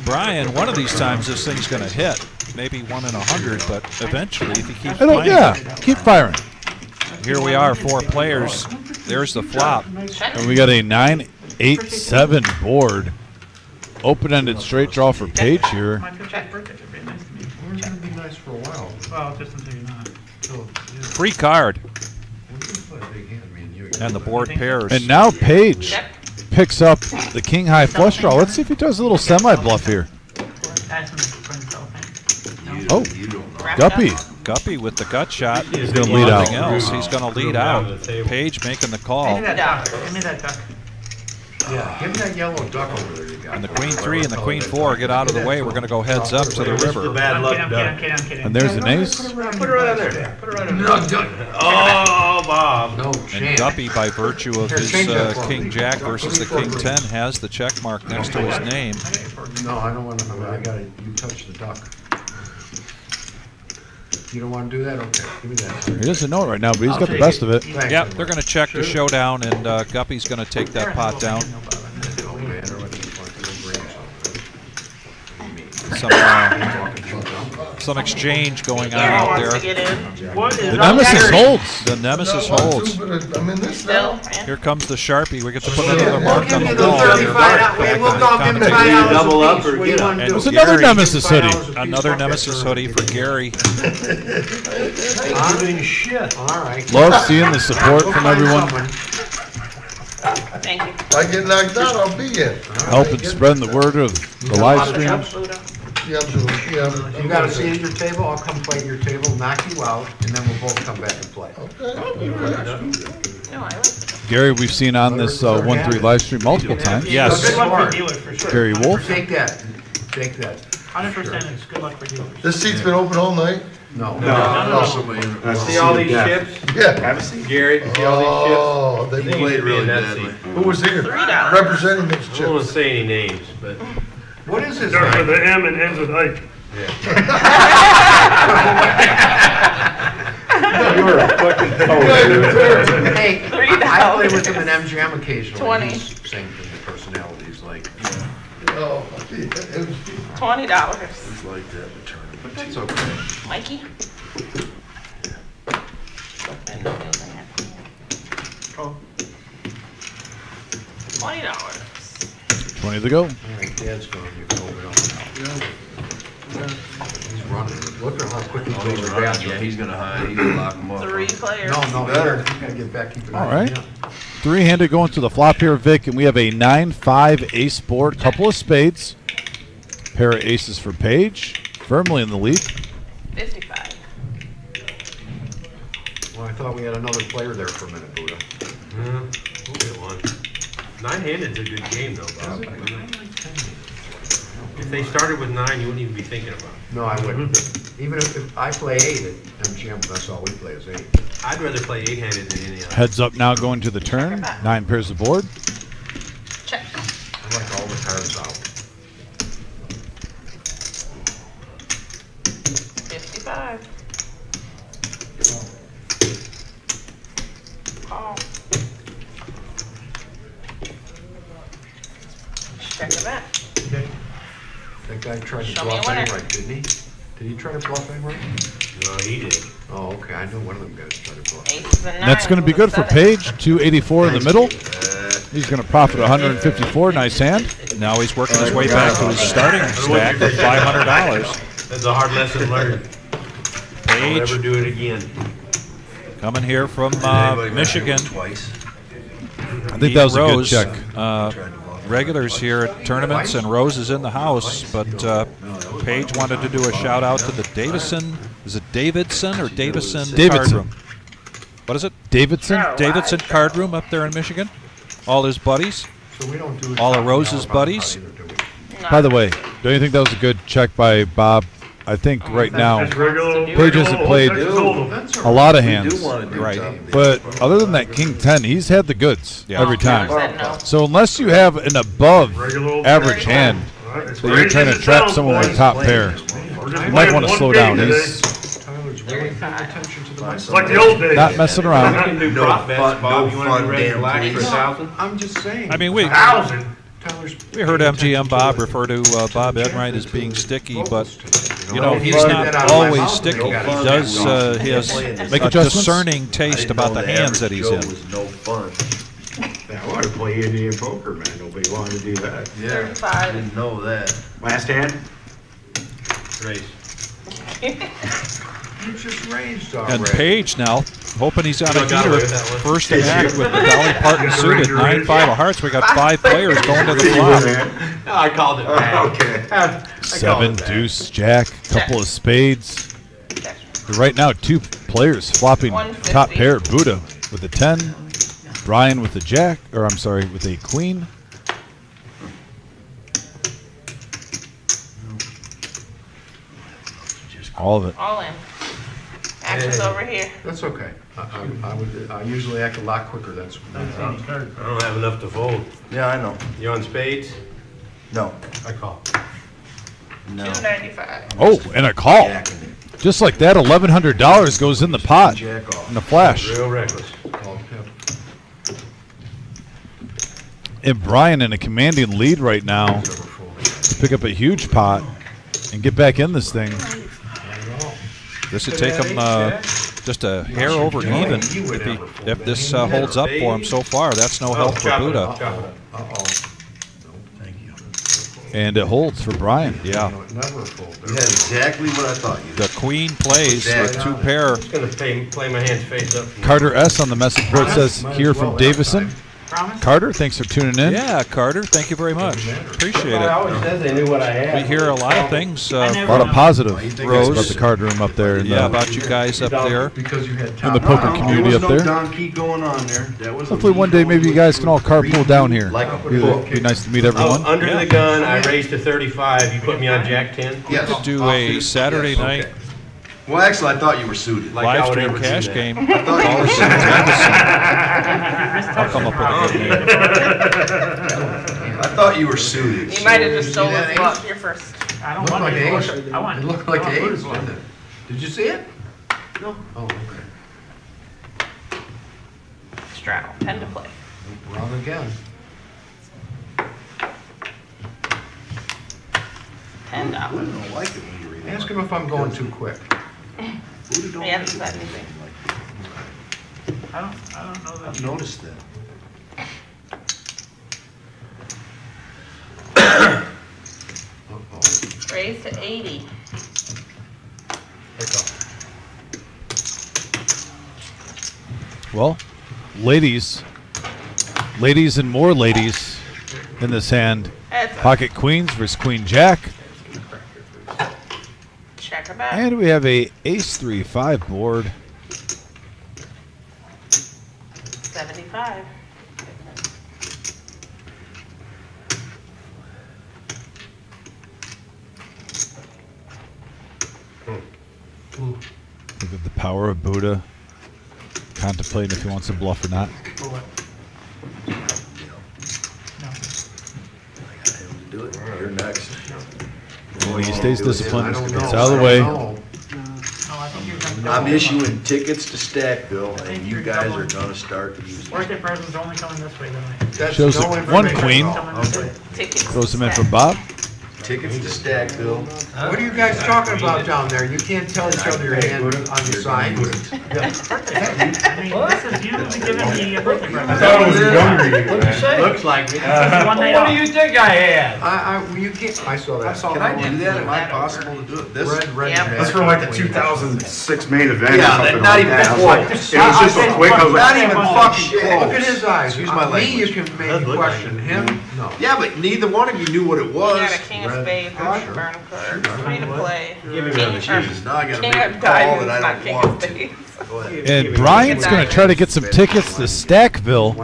Brian. One of these times this thing's gonna hit. Maybe 1 in 100, but eventually, if he keeps playing. Yeah, keep firing. Here we are, 4 players. There's the flop. And we got a 9-8-7 board. Open-ended straight draw for Page here. We're gonna be nice for a while. Well, just until you're not. Free card. We're gonna play a big hand, me and you. And the board pairs. And now Page picks up the king high flush draw. Let's see if he does a little semi-bluff here. Oh, Guppy. Guppy with the gut shot. He's going to lead out. Nothing else. He's going to lead out. Page making the call. Give me that duck. Yeah, give me that yellow duck over there you got. And the queen 3 and the queen 4 get out of the way. We're going to go heads up to the river. Bad luck, I'm Doug. kidding. And there's an ace. Put it right on there. Put it right on there. Oh, Bob. No And chance. Guppy, by virtue of Here, his change that for king me. jack versus the king 10, has the check mark next to his name. No, I don't want to, I gotta, you touch the duck. You don't want to do that? Okay, give me that. He doesn't know it right now, but he's got the best of it. Thanks. Yep, they're going to check the showdown, and Guppy's going to take that pot down. Some exchange going on out Wants to there. get in. The Nemesis holds. The Nemesis holds. I'm in this Still. Here comes the Sharpie. We get to put another mark on the wall. Double up or get up. And It was another Gary, Nemesis hoodie. another Nemesis hoodie for Gary. Giving shit. All right. Love seeing the support from everyone. Thank you. If I get knocked out, I'll be in. Helping spread the word of the live stream. Yeah, You gotta see at your table, I'll come play at your table, knock you out, and then we'll both come back and play. No, I like it. Gary, we've seen on this 1-3 live stream multiple times. Yes. Good luck for dealers, for sure. Gary Wolf. Take that, take that. 100% it's good luck for dealers. This seat's been open all night? No. See all these chips? Yeah. Gary, see all Oh, they these chips? played really badly. Who was here $3. representing these I won't chips? say any names, but What is this? Starts with the M and ends with Ike. you're a fucking Hey, $3. I play with him in MGM occasionally. 20. He's same thing, the personalities, like, Oh, it was $20. It's like that in the tournament. but that's okay. Mikey? $20. 20 to go. All right, Dad's going, you can open up. He's running. Look at how quick he plays the Yeah, bathroom. he's gonna hide, he's gonna lock him up. 3 players. No, you gotta get back, keep an eye All on right. him. Three-handed going to the flop here, Vic, and we have a 9-5 ace board, couple of spades. Pair of aces for Page, firmly in the lead. 55. Well, I thought we had another player there for a minute, Buddha. We'll get one. Nine-handed's a good game though, Bob. If they started with 9, you wouldn't even be thinking about it. No, I wouldn't. Even if I play 8 at MGM, that's all we play is 8. I'd rather play 8-handed than any other. Heads up now going to the turn. 9 pairs of board. Check. I like all the cards out. 55. Call. Check it back. That guy tried to Show me a bluff winner. anyway, didn't he? Did he try to bluff anyway? No, he did. Oh, okay, I knew one of them guys tried to bluff. Aces and And that's going to be nines good with for a 7. Page. 284 in the middle. He's going to profit 154. Nice hand. Now he's working his way back to his starting stack of $500. That's a hard lesson learned. Don't Page ever do it again. Coming here from Michigan. I think that was a good Rose, check. Regulars here at tournaments, and Rose is in the house, but Paige wanted to do a shout out to the Davison. Is it Davidson or Davison? Card room? What is it? Davidson? Davidson card room up there in Michigan. All his buddies. So we don't do All of Rose's buddies. By the way, don't you think that was a good check by Bob? I think right now Paige hasn't played a lot of hands. Right. But other than that King 10, he's had the goods every time. No. So unless you have an above average hand that you're trying to trap someone with top pair, you might want to slow down. He's It's like the old days. not messing around. I can do prop bets, Bob. You want to do red and black for 1,000? I'm just saying. I mean, we Thousand. we heard MGM Bob refer to Bob Enright as being sticky, but you know he's not always sticky. He does he has Make a adjustments? discerning taste about the hands that he's in. No fun. I want to play Indian poker, man. Nobody wanted to do that. Yeah, 35. didn't know that. Last hand? Raise. You just raged And already. Paige now, hoping he's on a got away heater. with that one. First to act with the Dolly Parton suited 9-5 of hearts. We got 5 players going to the flop. No, I called it bad. Okay. 7, deuce, jack, couple of spades. Right now, 2 players flopping 150. top pair. Buddha with a 10, Brian with a jack, or I'm sorry, with a queen. All of it. All in. Action's over here. That's okay. I usually act a lot quicker. That's I don't have enough to fold. Yeah, I know. You on spades? No, I call. no. 295. Oh, and a call. Just like that, $1,100 goes in the pot Jack off. in a flash. Real reckless. And Brian in a commanding lead right now to pick up a huge pot and get back in this thing. This would take him just a hair over even if this holds up for him so far. That's no help for Buddha. And it holds for Brian. Yeah. You had exactly what I thought you The queen plays with 2 pair. I'm just gonna play my hands face up. Carter S. on the message board says here from Davison. Carter, thanks for tuning in. Yeah, Carter, thank you very much. Appreciate I it. always said they knew what I had. We hear a lot of things, A lot of positive Rose. about the card room up there. yeah, about you guys up there. Because you had In the poker community up There was there. no donkey going on there. That was Hopefully one day maybe you guys can all carpool down here. Like a It'd be nice to meet everyone. Under the gun, I raised to 35. You put me on Jack 10? Yes. Do a Saturday night Well, actually, I thought you were suited. Like I live would stream ever do cash that. game. I thought you were suited. I'll come up with a good name. I thought you were suited. You might have just see stolen that, his luck. You're first. I don't Looked want like it. A's. I want It looked like I want A's, Buddha's one. didn't it? Did you see it? No. Oh, okay. Straddle. 10 to play. Wrong again. 10 down. I don't like it when you read Ask him if I'm going too quick. He hasn't said anything. I don't know that. I've noticed that. Raise to 80. Well, ladies and more ladies in this hand. That's a Pocket queens versus queen jack. check her back. And we have a ace 3-5 board. 75. Look at the power of Buddha. Contemplating if he wants to bluff or not. For what? Do it. You're next. And he stays disciplined. I don't Gets know. out of the I way. don't know. No, I think you're gonna. I'm issuing tickets to Stackville, and you guys are gonna start using. Birthday presents only coming this way tonight. That's Shows no that one information. queen. Coming this way. Tickets. Throws him in for Bob. Tickets to stack, Bill. What are you guys talking about down there? You can't tell each other your hand on your signs. I mean, this is you giving me a birthday present. I thought it was younger you. What'd you say? Looks like it. This is one day What do off. you think I had? You can't, I saw that. Can I do that? Am I possible to do it? This? Red Yep. That's for like the 2006 main event or Yeah, something not like even that. I was before. like, it was just so quick, I was Not like, even Oh, fucking shit. close. Look at his eyes. Excuse my Me, you language. can maybe question him. No. Yeah, but neither one of you knew what it You was. got a king of spades, Sure. burn card, free to play. Give me King, another Jesus. Now I gotta king make a of call diamonds, that I not don't king want of to. spades. Go ahead. And Brian's going to try to get some tickets to Stackville,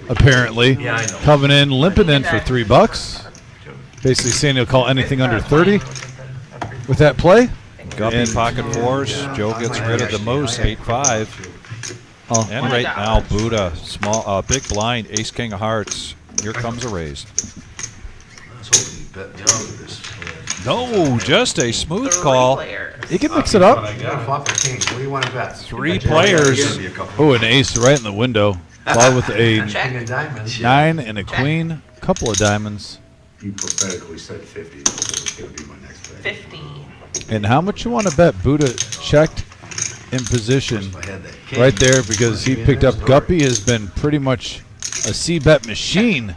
apparently. Yeah, I know. Coming in, limping in for $3. Basically saying he'll call anything under 30 with that play. Guppy And- pocket fours. Joe gets rid of the moose, 8-5. Oh, And right now, Buddha, big blind, ace king of hearts. Here comes a raise. Let's hope you bet me out of this. No, just a smooth Three call. players. he can mix it up. Flop the king. What do you want to bet? 3 players. Give me a couple. Oh, an ace right in the window. Followed with a King of diamonds. 9 and a queen, couple of diamonds. you prophetically said 50, so it's going to be my next bet. 50. And how much you want to bet Buddha checked in position I had that king. right there because he picked up Guppy has been pretty much a C-bet machine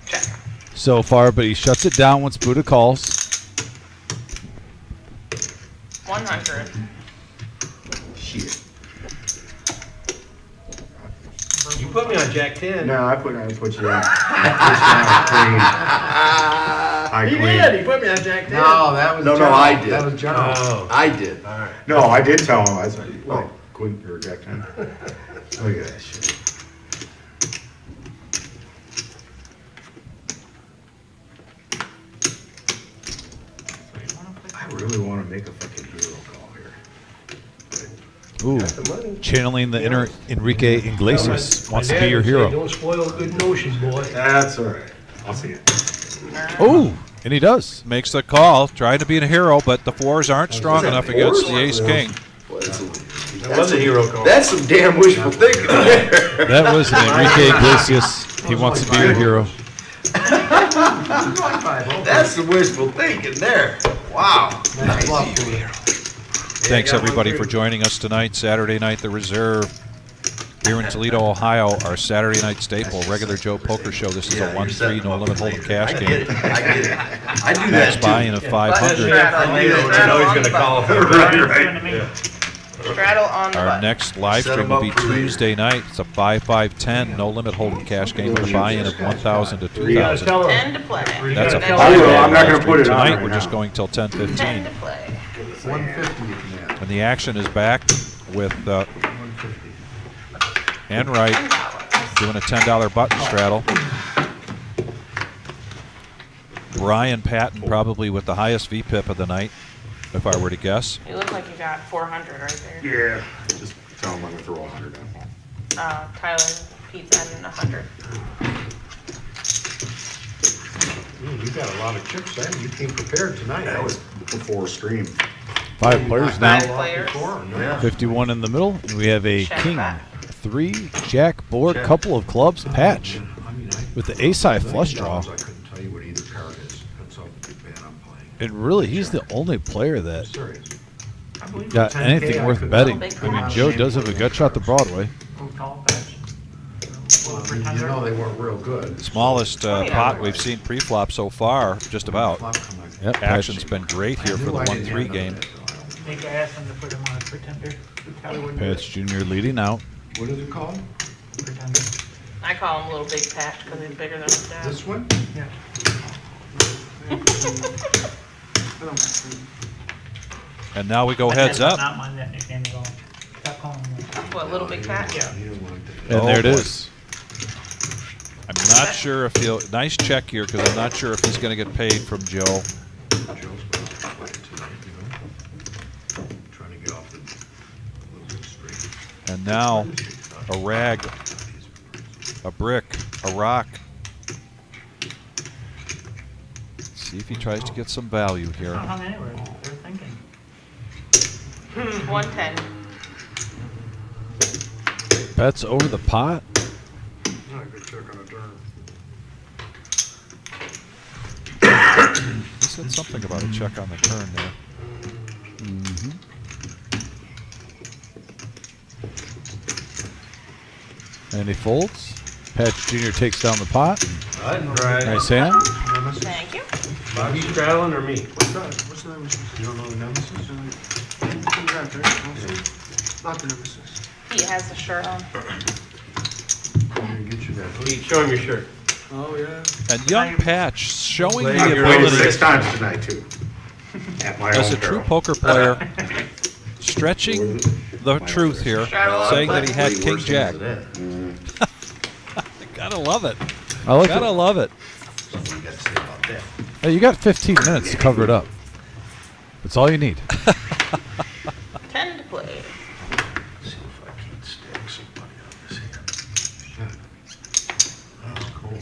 so far, but he shuts it down once Buddha calls. 100. Shit. You put me on Jack 10. No, I put you on queen. High He queen. did, he put me on Jack 10. No, that was No, General. I did. That was General. Oh. I did. No, I did tell him. I said, well, queen or Jack 10. Look at that shit. I really want to make a fucking hero call here. Ooh, channeling the inner Enrique Iglesias. Wants to be your My dad would say, hero. Don't spoil good notions, boy. That's all right. I'll see it. Ooh, and he does. Makes the call, trying to be a hero, but the fours aren't strong enough against the ace king. That was a hero call. That's some damn wishful thinking there. That was an Enrique Iglesias. He wants to be your hero. That's some wishful thinking there. Wow. Nice bluff, Buddha. Thanks everybody for joining us tonight. Saturday night, the Reserve here in Toledo, Ohio. Our Saturday night staple, regular Joe Poker Show. This is a 1-3 no limit hold'em cash I get game. it. I get it. I do Max that buy-in too. of 500. I know he's gonna call it. Straddle on the Our button. next live Set stream 'em will up be for later. Tuesday night. It's a 5-5-10 no limit hold'em cash game with a buy-in of 1,000 to You gotta 2,000. tell 10 him. to play. That's a That's I will. I'm not live gonna put stream. it on Tonight right we're just now. going till 10:15. 10 to play. 150 you can add. And the action is back with Enright $10. doing a $10 button straddle. Brian Patton probably with the highest VPIP of the night, if I were to guess. You look like you got 400 right there. Yeah. Just tell him I'm going to throw 100 in. Tyler, Pete's adding 100. You got a lot of chips then. You came prepared tonight. That was before stream. 5 players now. 5 players. 51 in the middle. And we have a Check king, back. 3, jack, board, couple of clubs, patch. With the ace-high flush draw. I couldn't tell you what either card is. That's how bad I'm playing. And really, he's the only player that Serious. I believe got for 10K anything I worth could- betting. I mean, Joe does have a gut shot to Broadway. We'll call it that. Well, you know they weren't real good. Smallest pot we've seen pre-flop so far, just about. Yep, Action's been great here for the 1-3 game. Think I asked them to put him on a pretender. Tyler wouldn't do it. Patch Jr. leading out. What is it called? Pretender. I call him Little Big Patch because he's bigger than his dad. This one? Yeah. And now we go heads up. Not mind that nickname at all. Stop calling him that. What, Little Big Patch? Yeah. And Oh, there it boy. is. I'm not sure if he'll, nice check here, because I'm not sure if he's going to get paid from Joe. Joe's going to play it tonight, Trying to get off the little bit straight. And now a rag, a brick, a rock. See if he tries to get some value here. Not hung anywhere. They're thinking. 110. Bets over the pot. Not a good check on a turn. He's said something about a check on the turn there. And he folds. Patch Jr. takes down the pot. Right. Nice hand. Thank you. Bobby straddling or me? What's the nemesis? You don't know the nemesis? Not the nemesis. He has the shirt on. Get you that. Pete, show him your shirt. Oh, yeah. And young Patch showing Played the your Played ability 6 times tonight, too. At my as own a true peril. poker player, stretching the truth here, saying that he had King Jack. Gotta love it. I like Gotta it. love it. Something you got to say about that. Hey, you got 15 minutes to cover it up. That's all you need. 10 to play. See if I can stack somebody on this here. Oh, cool.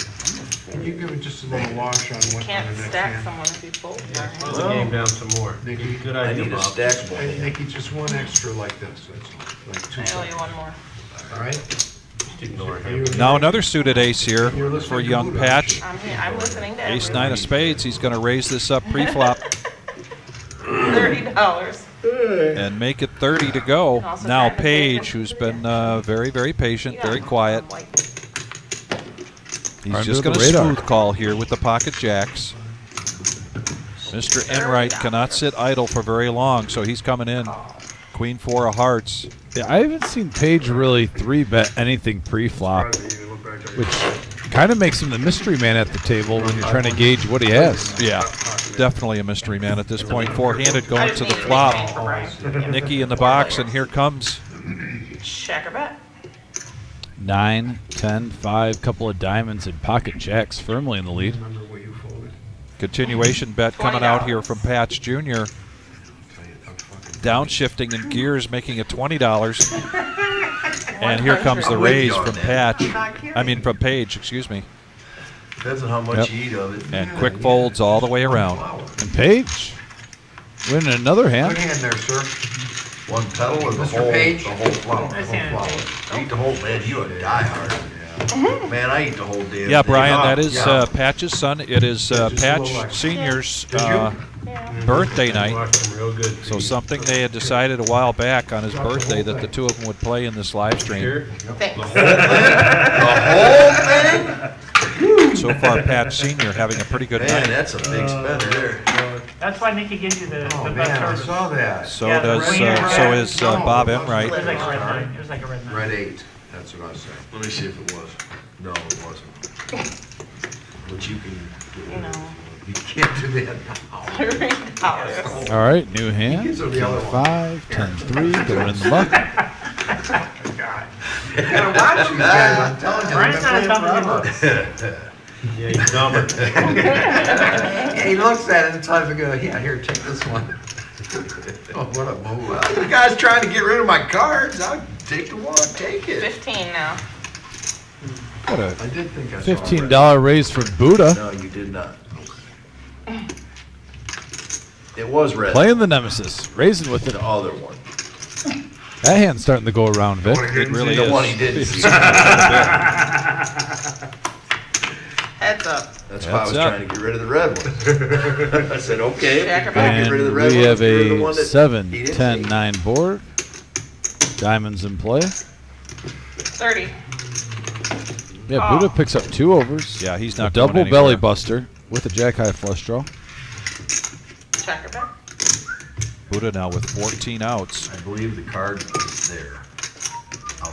Can you give it just a little wash on what Can't on the next stack hand? someone if you fold. Let's game down some more. Nikki, Good I idea, need a Bob. stackable. Hey, Nikki, just one extra like this. That's all. Like 2 I owe seconds. you one more. All right? Just ignore Are him. you- Now another suited ace here You're listening for to young Buddha, Patch. I'm here. I'm listening to Ace everyone. 9 of spades. He's going to raise this up pre-flop $30. and make it 30 to go. And also Now trying to Page, save who's been very, very patient, very quiet. He's Under just the going to radar. smooth call here with the pocket jacks. Mr. Enright cannot sit idle for very long, so he's coming in. Queen 4 of hearts. Yeah, I haven't seen Paige really 3-bet anything pre-flop, which kind of makes him the mystery man at the table when you're trying to gauge what he has. Yeah, definitely a mystery man at this point. Four-handed going to the flop. Nikki in the box, and here comes Check or bet. 9, 10, 5, couple of diamonds and pocket jacks firmly in the lead. continuation bet coming out here from Patch Jr. Downshifting in gears, making it $20. And here comes the raise from Patch. I mean, from Page, excuse me. Depends on how much you eat of it. And quick folds all the way around. And Page winning another hand. Good hand there, sir. One pedal or the Mr. whole, Page? the whole flower? Nice hand. Eat the whole, man, you a diehard. Man, I eat the whole damn Yeah, thing. Brian, that is Yeah. Patch's son. It is Patch Sr.'s birthday night. Watched him real good. So something they had decided a while back on his birthday that the two of them would play in this live stream. Here. Thanks. So far, Patch Sr. having a pretty good Man, night. that's a big spender there. That's why Nikki gives you the Oh, best man, I service. saw that. So Yeah, does the red. so is Bob It was Enright. like a red nine. It was like a red nine. Red 8, that's what I was saying. Let me see if it was. No, it wasn't. But you can. You know. You can't do that now. $3. All right, new hand. gives him the other 5, 10, 3, going in the muck. You gotta watch these guys, I'm telling you. Brian's they've not been as dumb playing as he forever. Yeah, he's dumber. Yeah, he looks at it and tells me, yeah, here, take this one. Oh, what a move. Well, the guy's trying to get rid of my cards. I'll take the one, take it. 15 now. What a I did think I saw $15 raise for Buddha. No, you did not. It was red. Playing the nemesis, raising with it. The other one. That hand's starting to go around, Vic. It really The is. one he didn't see. Heads up. That's why I was Heads up. trying to get rid of the red one. I said, okay, if Check you're it gonna back. get rid of the And red we one, have let's get rid of the a one that 7, he didn't 10, see. 9 board. Diamonds in play. 30. Yeah, Oh. Buddha picks up 2 overs. Yeah, he's A not going double anywhere. belly buster with a jack high flush draw. Check or bet. Buddha now with 14 outs. I believe the card is there.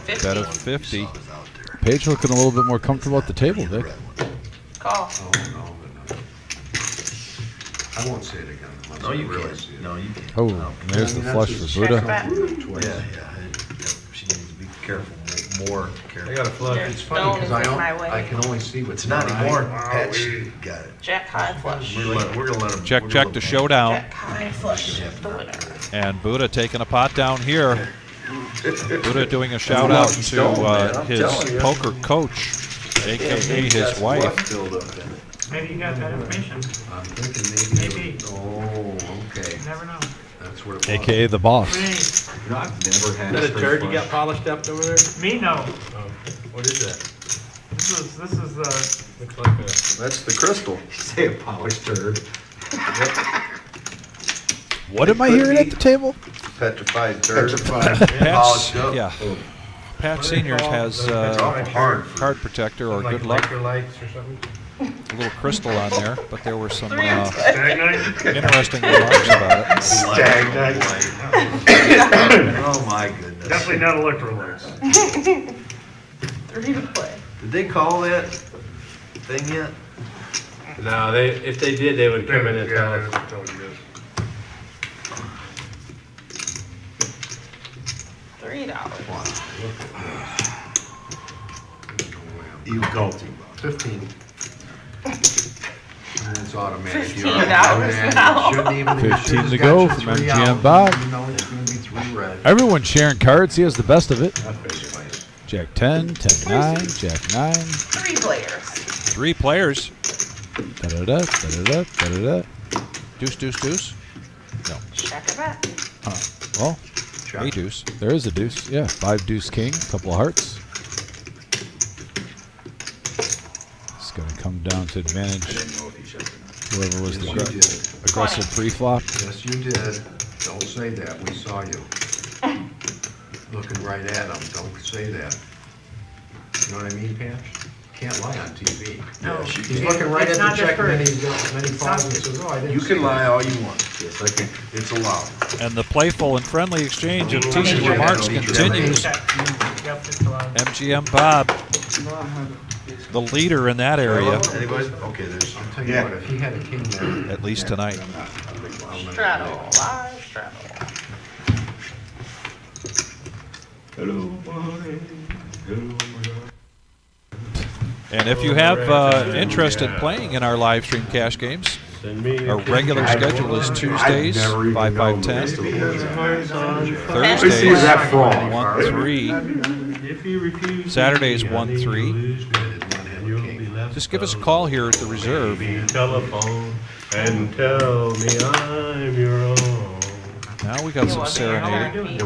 Bet of 50. Page looking a little bit more comfortable at the table, Vic. Call. Oh, no. I won't say it again. unless No, I you really can't. see it. No, you can't. Oh, No. and there's the flush for Check or Buddha. bet. Yeah. She needs to be careful, more I careful. got a flush. It's funny Stone because is in my way. I can only see what's It's not in my anymore. eye. Patch got it. Jack high flush. We're gonna let him. Check, check to showdown. Jack high flush. The winner. And Buddha taking a pot down here. Buddha doing a shout out lucky to stone, man, I'm his telling you. poker coach, aka his wife. Filled up in it. Maybe you got that information. I'm thinking maybe. Maybe. Oh, okay. You never know. That's what it was. AKA the boss. I've never Is had that a a straight turd you flush. got polished up over there? Me, no. Oh, what is that? This is Looks like a. That's the crystal. Say a polished turd. What am I hearing at the table? Petrified third. Pat's, yeah. Pat Seniors has card protector or good luck. Electrolytes or something. A little crystal on there, but there were some Stagnite? interesting remarks about it. Oh, my goodness. Definitely not electrolytes. 3 to play. Did they call that thing yet? No, if they did, they would come in and tell us. Tell you this. $3. You go to. 15. And it's automatic. $15 You're automatic. now. Shouldn't even- 15 should've to got go you from 3 MGM out. Bob. You know it's gonna be 3 red. Everyone's sharing cards. He has the best of it. Jack 10, 10 9, Jack 9. 3 players. 3 players. Da-da-da, da-da-da, da-da-da. Deuce, deuce, deuce. Check it back. Well, A deuce. there is a deuce. Yeah, 5 deuce king, couple of hearts. It's going to come down to advantage whoever was the Yes, you did. aggressive pre-flop. Yes, you did. Don't say that. We saw you. Looking right at him. Don't say that. You know what I mean, Pam? Can't lie on TV. No. He's looking right It's at not the check and then discouraged. he falls and says, oh, I didn't You see can that." lie all you want. Yes, I can. It's allowed. And the playful and friendly exchange of teasing remarks continues. Yep, it's allowed. MGM Bob, the leader in that area, Anybody? Okay, there's. I'll tell you what, if he had a king there. at least tonight. Straddle, live straddle. And if you have interest in playing in our live stream cash games, our regular schedule is Tuesdays, 5, 5, 10. Thursdays, 1, 3. Saturdays, 1, 3. Just give us a call here at the reserve. Telephone and tell me I'm your own. Now we got some serenading.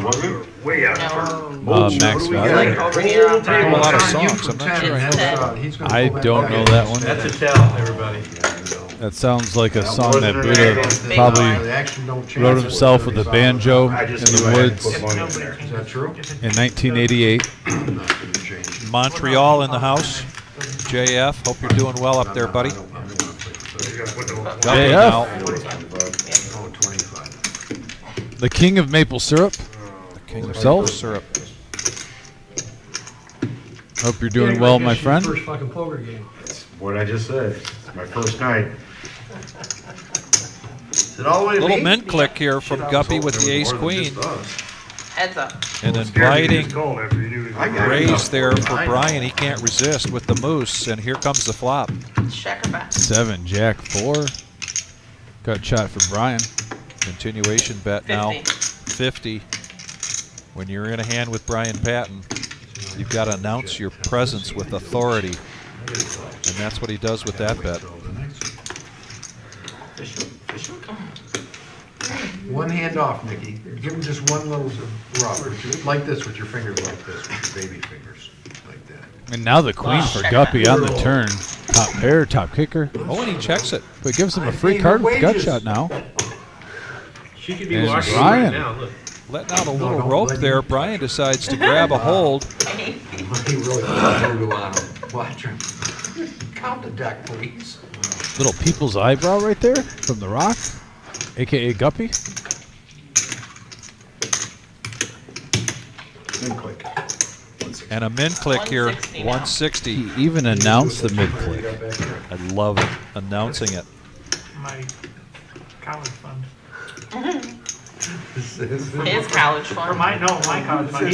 Way out. Max Value. Like over here on I know a time. lot of songs. I'm not sure I know that. I don't know that one. That's a tell, everybody. That sounds like a song that Buddha The probably action don't change. wrote himself with a banjo in the woods Is that true? in 1988. Montreal in the house. JF, hope you're doing well up there, buddy. Guppy JF. now. Oh, 25. The king of maple syrup. King of Himself? syrup. Hope you're doing well, my friend. First fucking poker game. What I just said. It's my first night. Is it all the way to Little me? mint click here from Guppy with the ace queen. Heads up. And inviting Call after you knew he was raise there for Brian. He can't resist with the moose. And here comes the flop. Check it back. 7, Jack 4. Got shot for Brian. Continuation bet now. 50. 50. When you're in a hand with Brian Patton, you've got to announce your presence with authority. And that's what he does with that bet. One hand off, Mickey. Give him just one little rub. Like this with your fingers like this, with your baby fingers. Like that. And now the queen for Guppy on the turn. Top pair, top kicker. Oh, and he checks it. But gives him a free card with gut shot now. She could be And watching Brian. right now. Look. Letting out a little rope there. Brian decides to grab a hold. He really put voodoo on him. Watch him. Count the deck, please. Little people's eyebrow right there from the rock, aka Guppy. And a min click here, 160. He even announced the mid click. I love it, announcing it. My college fund. His college fund. My college fund.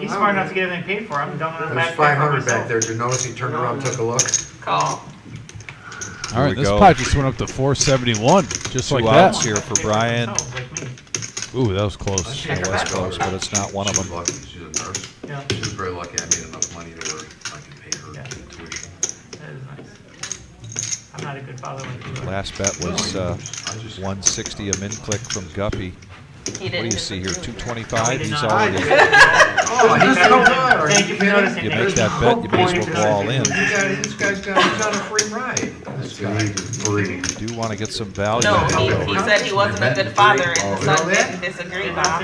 He's smart enough to get everything paid for. I'm dumb enough There's to pay for 500 myself. back there. Did you notice he turned around and took a look? Call. All right, we this go. pot just went up to 471, just like Two outs that. here for Brian. Ooh, that was close. It was close, but it's not one of She's them. lucky. She's a nurse. Yeah. She was very lucky. I made enough money to where I can pay her tuition. That is nice. I'm not a good father like you are. Last bet was 160, a min click from Guppy. He What do didn't. you see here, No, 225? he did He's not. already. he's so good. Thank you for noticing. You make that bet, you may as well go all in. This guy's he's on a free ride. This guy. You do want to get some value. No, he said he wasn't a good father, and the son didn't disagree, Bob.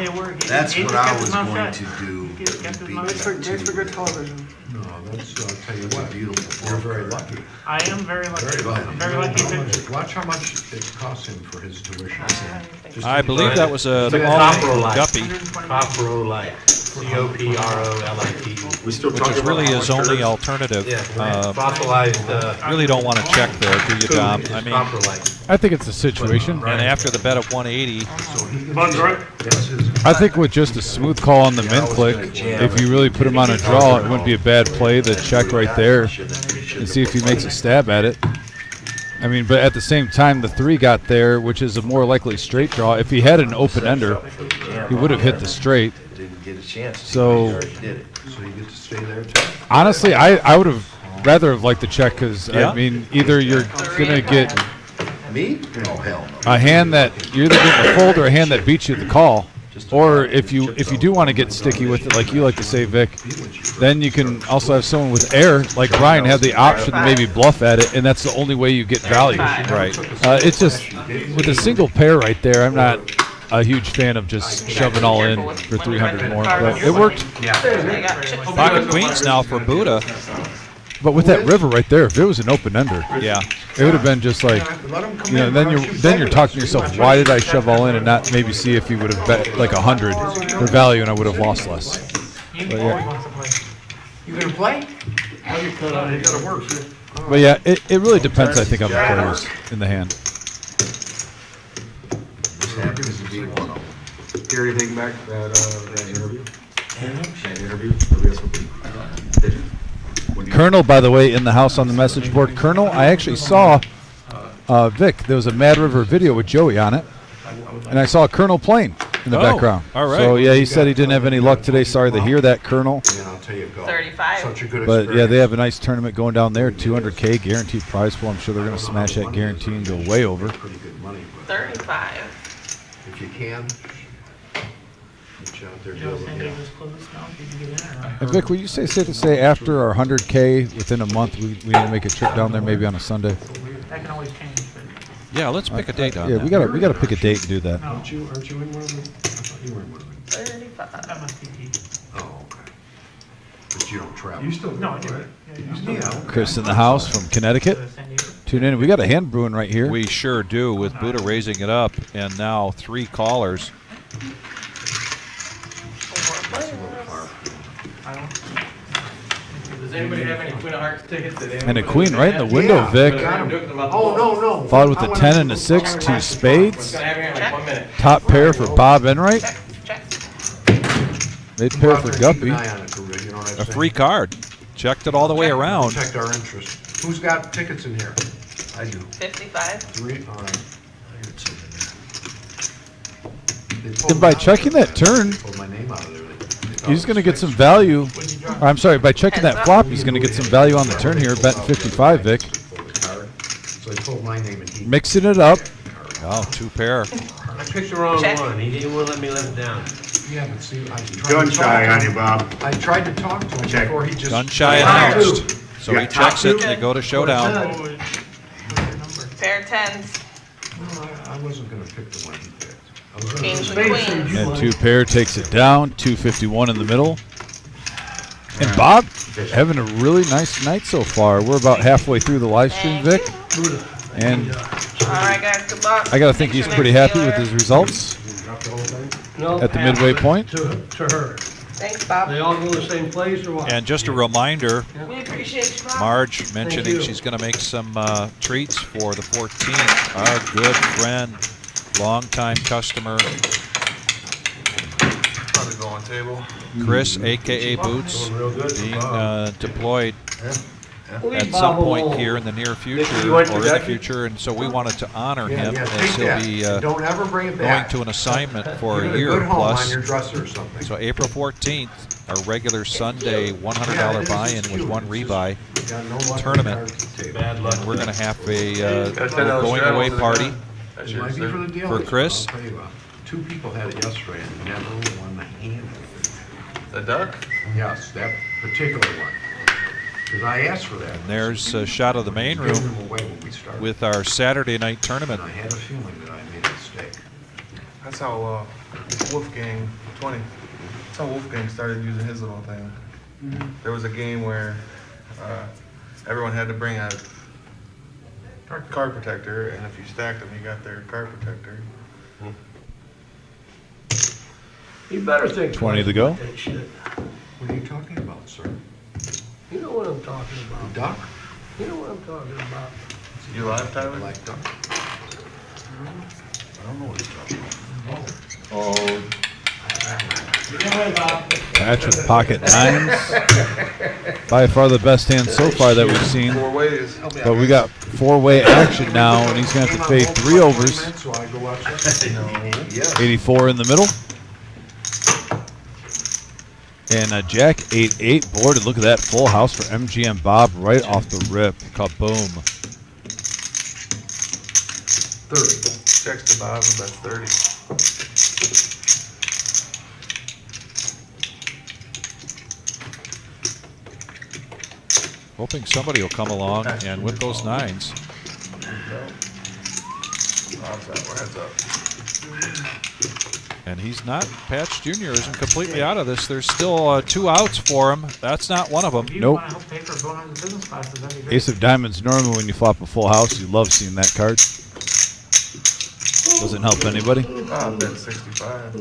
That's what I was going to do. Thanks for good television. No, that's, I'll tell you what, beautiful. You're very lucky. I am very lucky. Very lucky. I'm very lucky to. Watch how much it costs him for his tuition. Just I believe that was a guppy, Coprolite. Coprolite. We still which talking is really about his how much only curve? alternative. Fossilized, Really don't want to check there, do you, Dom? I mean, coprolite. I think it's a situation. and after the bet of 180, Bud's right. I think with just a smooth call on the min click, if you really put him on a draw, it wouldn't be a bad play. The check right there, and see if he makes a stab at it. I mean, but at the same time, the 3 got there, which is a more likely straight draw. If he had an open ender, he would have hit the straight. Didn't get a chance. So, So you get to stay there too? honestly, I would have rather have liked the check because, Yeah. I mean, either you're going to get Me? Oh, hell no. a hand that you're either getting a fold or a hand that beats you the call. Or if you do want to get sticky with it, like you like to say, Vic, then you can also have someone with air, like Brian had the option to maybe bluff at it, and that's the only way you get value. right? It's just with a single pair right there, I'm not a huge fan of just shoving all in for 300 more, but it worked. Pocket queens now for Buddha. But with that river right there, if it was an open ender, Yeah. it would have been just like, you know, then you're talking to yourself, why did I shove all in and not maybe see if he would have bet like 100 for value and I would have lost less. You But always yeah, wants to play. You gonna play? You gotta work, see. but yeah, it really depends, I think, on the players in the hand. Just happens to be one of them. Hear anything back that interview? That interview? Nobody else did you? When you- Colonel, by the way, in the house on the message board. Colonel, I actually saw Vic. There was a Mad River video with Joey on it, and I saw Colonel playing in the background. All right. So yeah, he said he didn't have any luck today. Sorry to hear that, Colonel. And I'll tell you, go. 35. Such a good But experience. yeah, they have a nice tournament going down there. 200K guaranteed prize pool. I'm sure they're going to smash that guarantee and go way over. Pretty good money, but 35. if you can, get you out there. Joe, do San it. Diego's closed now. Did you get in or not? And Vic, would you say safe to say after our 100K within a month, we need to make a trip down there maybe on a Sunday? That can always change, but Yeah, let's pick a date on Yeah, that. we gotta pick a date and do that. no, Aren't you in one of them? I thought you were in one of them. 35. that must be deep. Oh, okay. But you don't travel. You still No, I do, do. right? Yeah, Yeah. Chris in the house from Connecticut. San Diego. Tune in. We got a hand brewing right here. We sure do, with Buddha raising it up, and now 3 callers. I don't. Does anybody have any Queen of Hearts tickets? And a queen right in the window, Vic. Oh, no. Followed with the 10 and the 6, 2 spades. Gonna have you in like 1 minute. Top pair for Bob Enright. Check. Made pair for Keep Guppy. an eye on it, you know what I'm A saying? 3 card. Checked it all the way around. Protect our interest. Who's got tickets in here? I do. 55. 3, all right. And by checking that turn, Pulled my name out of there. he's going to get some value. I'm sorry, by checking that flop, he's going to get some value on the turn here, betting 55, Vic. So he pulled my name and he. Mixing it up. Oh, 2 pair. I picked the wrong Check. one. He didn't want to let me live it down. Yeah, but see, I tried to Gun talk shy to on him. you, Bob. I tried to talk to him Check. before he just. Gun shy Wow. announced. So Yeah. he checks it, they go to showdown. Oh, what's your number? Pair 10s. No, I wasn't gonna pick the one he picked. I was gonna Kings pick and queens. And 2 pair takes it down. 251 in the middle. And Bob having a really nice night so far. We're about halfway through the live stream, Vic. And All right, guys. Good luck. I got to think he's pretty happy with his results No, at the midway point. To her. Thanks, Bob. They all go the same place or what? And just a reminder, We appreciate you, Bob. Marge mentioning you. she's going to make some treats for the 14th. Our good friend, longtime customer, Probably go on table. Chris, a.k.a. Boots, being deployed Leave at Bob some point alone. here in the near future You want or in the Jackie? future, and so we wanted to honor Yeah, him yeah, as take he'll that. be Don't ever bring it going back. to an assignment for Give a it year good home on plus. your dresser or something. So April 14th, our regular Sunday $100 buy-in with 1 rebuy Got no luck tournament. with cards at the table. Bad luck. and we're going to have a Gotta send those going straddles away to the party. gun. That's It might yours, be sir. for the deal. For Chris? I'll tell you what, 2 people had it yesterday and never won the hand. The duck? Yes, that particular one. Because I asked for that. And there's a shot of the main Gave room them away when we started. with our Saturday night tournament. And I had a feeling that I made a mistake. That's how Wolfgang 20. That's how Wolfgang started using his little thing. There was a game where everyone had to bring a card protector, and if you stacked them, you got their card protector. You better think 20 to go. about that shit. What are you talking about, sir? You know what I'm talking about. Duck? You know what I'm talking about. You live, Tyler? Like duck? I don't know what he's talking about. Oh. Patch with pocket nines. By far the best hand so far that we've seen. 4 ways. But we got 4-way action now, and he's going to have to fade 3 overs. So I go watch that? Yes. 84 in the middle. And a Jack 8-8 board. And look at that full house for MGM Bob right off the rip. Kaboom. 30. Checks to Bob, and that's 30. Hoping somebody will come along and with those nines. Bob's out, we're heads up. And he's not, Patch Jr. isn't completely out of this. There's still 2 outs for him. That's not one of them. If you Nope. want to help pay for going on the business classes, that'd be great. Ace of Diamonds, normally when you flop a full house, you love seeing that card. Doesn't help anybody. Bob, that's 65.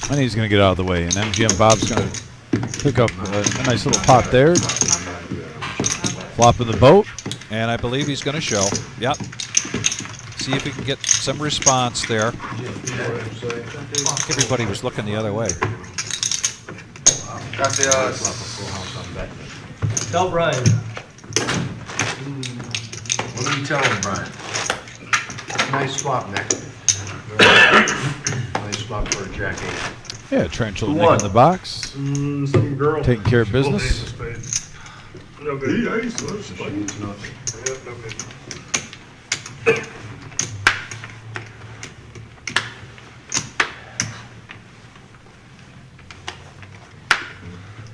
And he's going to get out of the way. And MGM Bob's going to pick up a nice little pot there. Flopping the boat. And I believe he's going to show. Yep. See if he can get some response there. Everybody was looking the other way. Got the Tell Brian. What are you telling Brian? Nice swap, Nick. Nice swap for a Jack 8. Yeah, Trenchel Nick in the box. Some girl. Taking care of business. No good. She needs nothing. Yep, no good.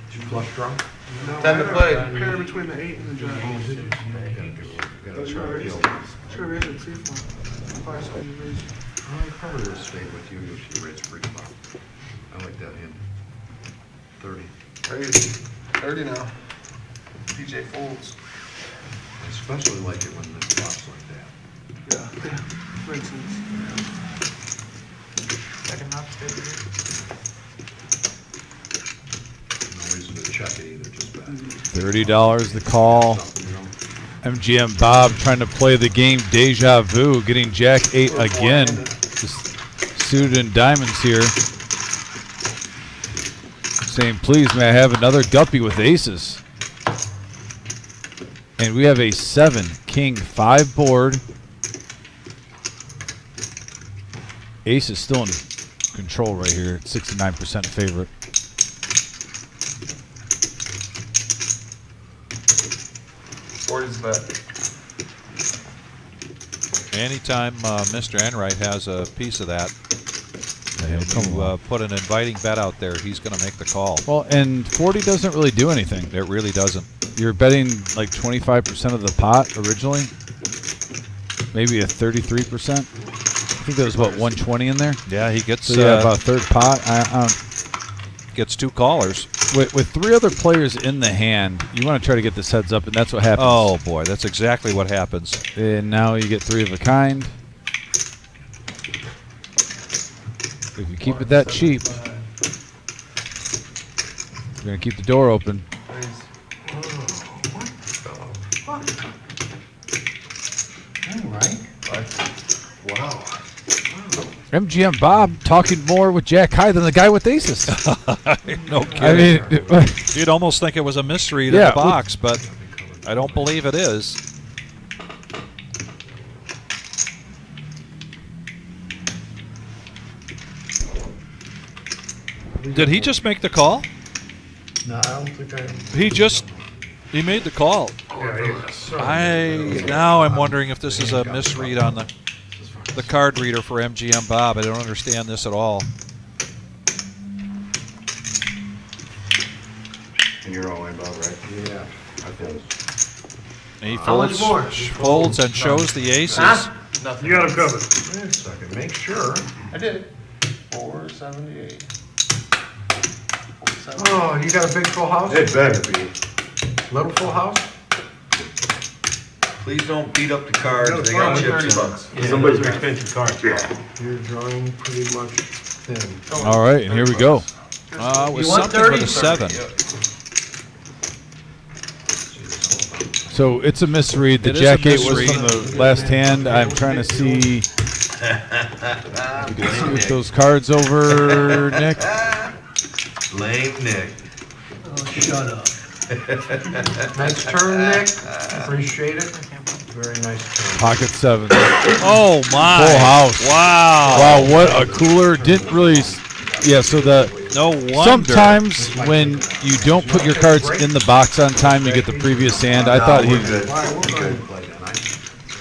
Did you flush draw? 10 to play. Pair between the 8 and the jack. Gotta try to feel. Sure, we had a 5 sided raise. I probably would have stayed with you if you raised 3 spot. I like that hand. 30. Crazy. 30 now. PJ folds. I especially like it when it flops like that. Yeah, makes sense. Second knock, No reason to check it either, just bad. $30 the call. MGM Bob trying to play the game deja vu, getting Jack 8 again. Just suited in diamonds here. Saying, please, may I have another guppy with aces? And we have a 7 King 5 board. Ace is still in control right here. 69% favorite. Forty's bet. Anytime Mr. Enright has a piece of that, Yeah, and you put an inviting bet out there, he's going to make the call. Well, and 40 doesn't really do anything. It really doesn't. You're betting like 25% of the pot originally. Maybe a 33%. I think there was about 120 in there. Yeah, he gets So yeah, about a third pot. gets 2 callers. With 3 other players in the hand, you want to try to get this heads up, and that's what happens. Oh boy, that's exactly what happens. And now you get 3 of a kind. If you keep it that cheap, you're going to keep the door open. All right. Wow. MGM Bob talking more with Jack High than the guy with aces. No kidding. I mean, you'd almost think it was a misread in the box, but I don't believe it is. Did he just make the call? No, I don't think I. He made the call. Yeah, Now I'm wondering if this is a misread on the card reader for MGM Bob. I don't understand this at all. And you're all in, Bob, right? Yeah, I think. And he How much more? folds and shows the aces. Nothing. You got him covered. Wait a second, make sure. I did. 478. Oh, you got a big full house? It better be. Little full house? Please don't beat up the cards, they got chips in them. Somebody's expensive card. Yeah. You're drawing pretty much thin. All right, and here we go. With You want something 30? with a 7. So it's a misread. The It is a jack 8 was misread. from the last hand. I'm trying to see. You can scoot those cards over, Nick. Lame Nick. Oh, shut up. Nice turn, Nick. Appreciate it. Very nice turn. Pocket 7. Oh my! Full house. Wow! Wow, what a cooler. Didn't really. Yeah, so No wonder. sometimes when you don't put your cards in the box on time, you get the previous hand. I thought he.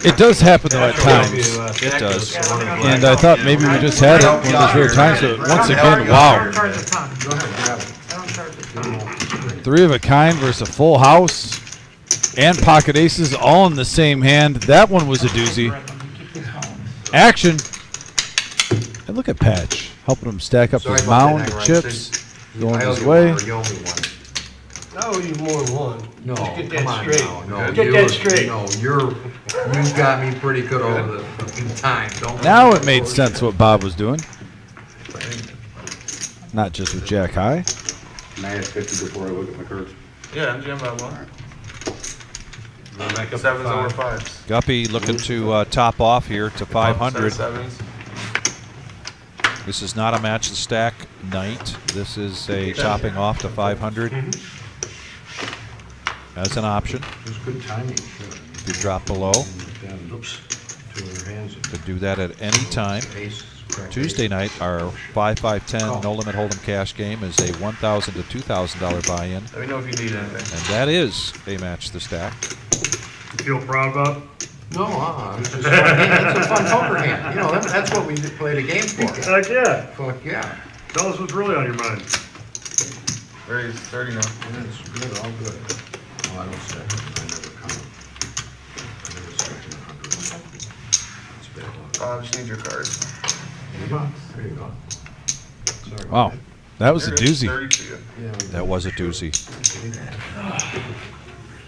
It does happen though at times. It does. And I thought maybe we just had it one of those rare times. But once again, wow. Charge a ton. I don't charge a ton. 3 of a kind versus a full house and pocket aces all in the same hand. That one was a doozy. Action. And look at Patch helping him stack up his mound of chips, going his way. I owe you more than one. No, Just get come that on straight. now. No, Get that straight. No, you got me pretty good over the fucking time. Don't. Now it made sense what Bob was doing. Not just with Jack High. Now it's 50 before I look at my cards. Yeah, MGM Bob won. Back up to 7s over 5. 5s. Guppy looking to top off here to 500. 7s. This is not a match the stack night. This is a topping off to 500 as an option. It was good timing, sure. If you drop below, Oops. 2 of their hands. could do that at any time. Ace, crack Tuesday ace. night, our 5-5-10 no limit hold'em cash game is a $1,000 to $2,000 buy-in, Let me know if you need anything. and that is a match the stack. You feel proud about? No, it's just fun hand. It's a fun poker hand. You know, that's what we play the game for. Heck yeah. Fuck yeah. Tell us what's really on your mind. 30 now. It's good, all good. Oh, I don't second. I never count. I never second 100. It's bad luck. I just need your card. There you go. Sorry about Wow, that. that was a There it is, doozy. 30 to you. Yeah, That was a doozy.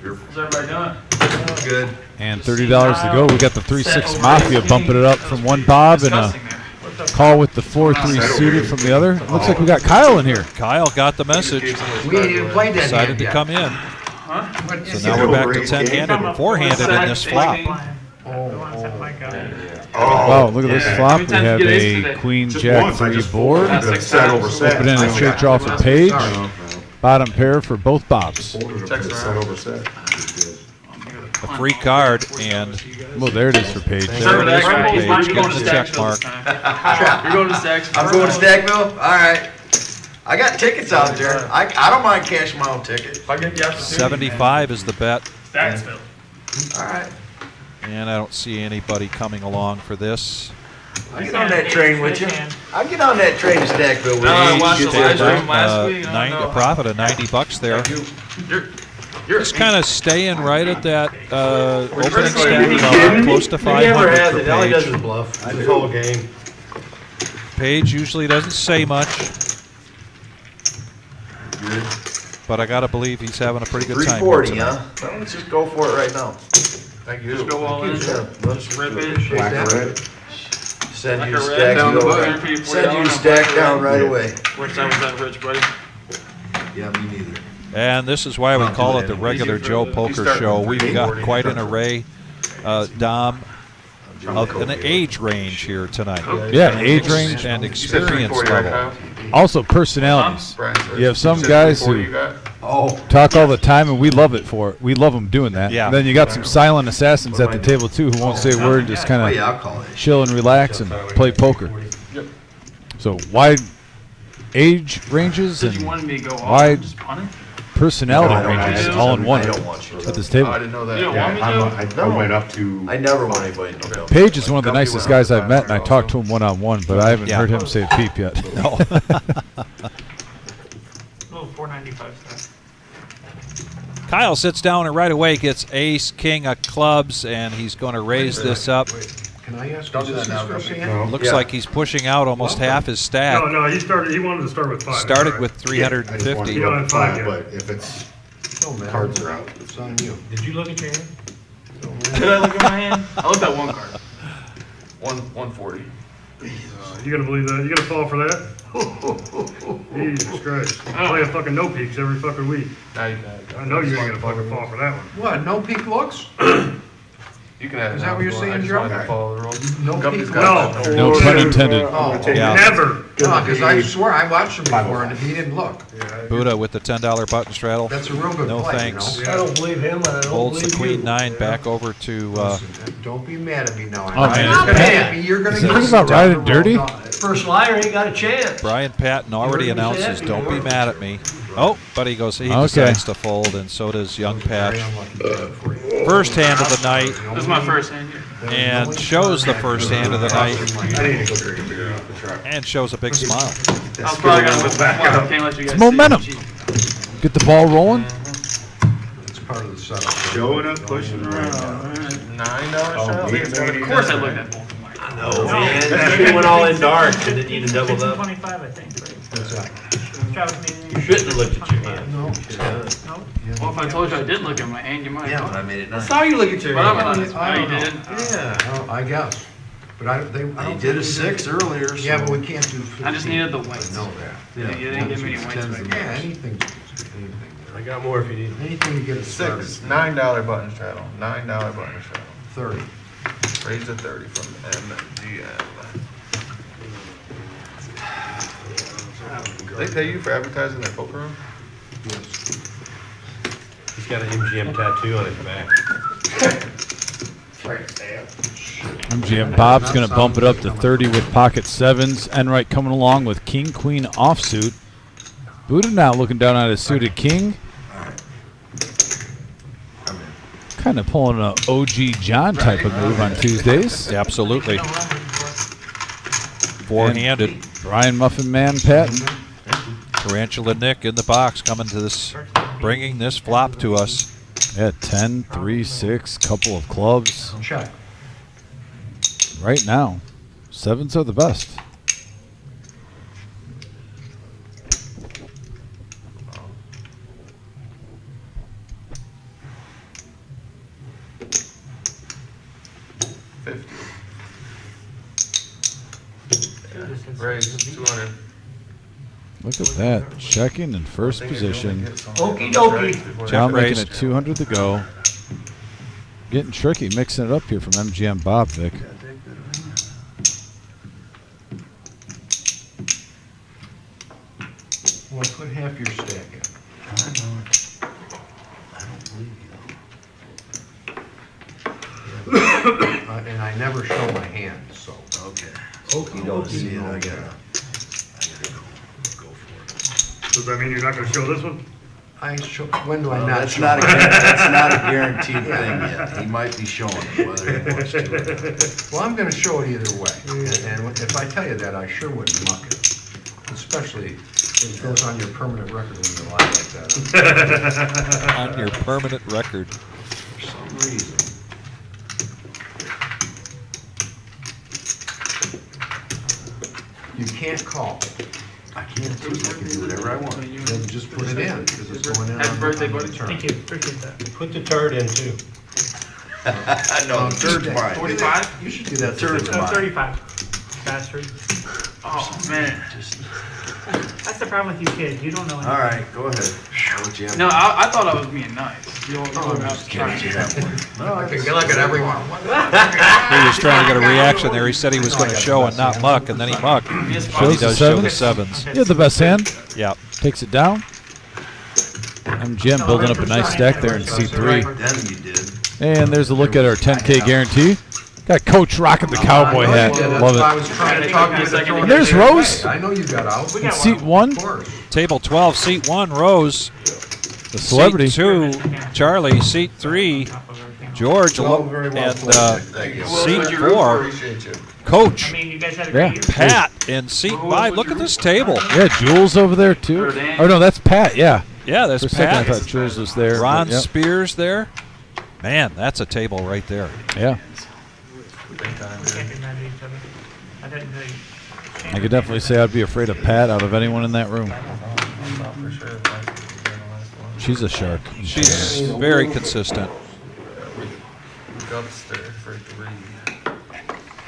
How's everybody doing? Good. And $30 to go. We got the 3-6 Mafia bumping it up from one Bob and a call with the 4-3 suited from the other. Looks like we got Kyle in here. Kyle got the message, We ain't even played that decided hand to yet. come in. What So now we're back to 10-handed, 4-handed in this flop. The ones that might go. Wow, look at this flop. We have a Queen Jack 3 board. Set over set. Open in a straight draw for Page. Bottom pair for both Bobs. Checks Set around. over set. A free card, and Well, there it is for Page. there it is for Right, Page, you're going getting to the check Stacksville mark. this time. You're going to Stacksville. I'm going to Stackville? All right. I got tickets out there. I don't mind cashing my own ticket. If I get the opportunity. 75 is the bet, Stacksville. All right. and I don't see anybody coming along for this. I'll get on that train with you. I'll get on that train to Stackville with No, I you. watched the live stream last Uh, week. I don't know. A profit of $90 there. You're Just kind of staying right at that opening Are stack you level, kidding me? close to He never 500 has for it. All he does is Page. bluff. This whole game. Page usually doesn't say much, but I gotta believe he's having a pretty good time here 340, tonight. huh? Well, let's just go for it right now. Thank you. Just go all in. Just rip it. Black or red. Send Like you a to red down the Stackville. button. Send you to Stack down right away. Which time was that, Rich, buddy? Yeah, me neither. And this is why we call it the regular Joe Poker Show. We've got quite an array, Dom, of an age range here tonight. Yeah, age range. And experience level. Also personalities. You have some guys who talk all the time, and we love it for it. We love them doing that. Yeah. Then you got some silent assassins at the table too, who won't say a word, just kind Oh, yeah, I'll of call it. chill and relax and play poker. So wide age ranges Said you and wanted me to go off. wide Just punt it? personality No, ranges I all in one I don't want you to. at this table. I didn't know that. You don't want me to? I went up to. I never want anybody to know. Paige is one of the Dumpy nicest went guys up I've met, and I $500 talked to him one-on-one, but I haven't Yeah. heard him say a peep yet. No. Oh, 495 stuff. Kyle sits down and right away gets ace, king of clubs, and he's going to raise this up. Can I ask, Don't is do this that his now, first Grumpy. hand? Looks like he's pushing out almost half his stack. No, he wanted to start with 5. Started Right. with 350. You don't have 5 yet. But if it's, No, man. cards are out. It's on you. Did you look at your hand? Did I look at my hand? I looked at one card. 140. You gonna believe that? You gonna fall for that? Jesus Christ. I'm playing fucking no peaks every fucking week. Now you can. I know you ain't gonna fucking fall for that one. What, no peek looks? You can have it. Is that now what you're if you want. saying, I just Joe? wanted to follow the rules. No Guppy's peek got looks? that. No pun intended. Oh, Yeah. Never. because I swear, I watched him before and he didn't look. Buddha with the $10 button straddle. That's a real good No play, thanks. you know? I don't believe him, and I don't Holds the believe you. queen 9 back over to Listen, don't be mad at me now. Oh, man. I'm not mad at me, you're gonna Is that get thing about down riding the road. dirty? No, First liar ain't got a chance. Brian Patton already You're gonna be announces, happy, don't be you're- mad at me. Oh, but he goes, he Okay. decides to fold, and so does young Patch. Very unlucky card for you. First hand of the night, This is my first hand here. and shows the first hand of the night, and shows a big smile. I was probably gonna move back up. Can't let you guys It's momentum. see. Get the ball rolling. It's part of the setup. Showing up, pushing around. $9 shot. Of course I looked at both of mine. No, man. She went all in dark and it even doubled up. 25, I think. Right? What's that? Travis You made shouldn't have looked at your hand. No. Well, if I told you I did look at my hand, you might Yeah, have but I made it I nice. saw you look at your But hand. I'm- No, you didn't. Yeah. Oh, I guess. But I don't They think did a we 6 earlier, so. Yeah, but we can't do 15. I just needed the I wins. know that. Yeah. You didn't give me any wins. Yeah, anything. I got more if you need. Anything to get us started. $9 button straddle. $9 button straddle. 30. Raise to 30 from MGM. They pay you for advertising their poker room? Yes. He's got an MGM tattoo on his back. MGM Bob's going to bump it up to 30 with pocket 7s. Enright coming along with king, queen offsuit. Buddha now looking down at his suited king. Kind of pulling an OG John type of move on Tuesdays. Absolutely. Four-handed. Brian Muffin Man Patton. Tarantula Nick in the box coming to this, bringing this flop to us. Yeah, 10, 3, 6, couple of clubs. Check. Right now, 7s are the best. Raise 200. Look at that. Checking in first position. Okie dokie. Now making raise. it 200 to go. Getting tricky, mixing it up here from MGM Bob, Vic. Well, put half your stack in. And I never show my hand, so. Okay. Okie I wanna dokie. see it. I gotta go for it. Does that mean you're not gonna show this one? I show, when do I Well, not that's show? not a that's not a guaranteed thing yet. He might be showing it whether he wants to. Well, I'm gonna show it either way. And if I tell you that, I sure wouldn't muck it. Especially if it goes on your permanent record when you lie like that. On your permanent record. For some reason. You can't call. I can't choose. I can do whatever I want. Then just put it in, because it's going in Happy on birthday, the buddy. turn. Thank you, appreciate that. Put the turd in too. No, the turd's mine. 45? You should do that. Turd's mine. 35. Bastard. Oh, man. That's the problem with you kids. You don't know anything. All right, go ahead. I'll let you have No, I thought I was being nice. Oh, I'm just kidding. No, I can look at everyone. He was trying to get a reaction there. He said he was going to show and not muck, and then he mucked. He Shows the does show the sevens. sevens. You have the best hand. Yeah. Takes it down. MGM building up a nice stack there in C3. Then you did. And there's a look at our 10K guarantee. Got Coach rocking the cowboy hat. Love I it. was trying to talk you into throwing And there's it. Rose. I know you got out. In seat 1. Of course. Table 12, seat 1, Rose. The celebrity. Seat 2, Charlie. Seat 3, George. And seat 4, Appreciate you. Coach. I mean, you guys had a great year. Pat in seat 5. Look at this table. Yeah, Jules over there too. Oh no, that's Pat. Yeah. Yeah, that's For a second, I Pat. thought Jules was there. Ron but, yep. Spears there. Man, that's a table right there. Yeah. We can't be mad at each other. I didn't really I could definitely say I'd be afraid of Pat out of anyone in that room. For sure. The last one. She's a shark. She's very consistent. Upstairs for 3.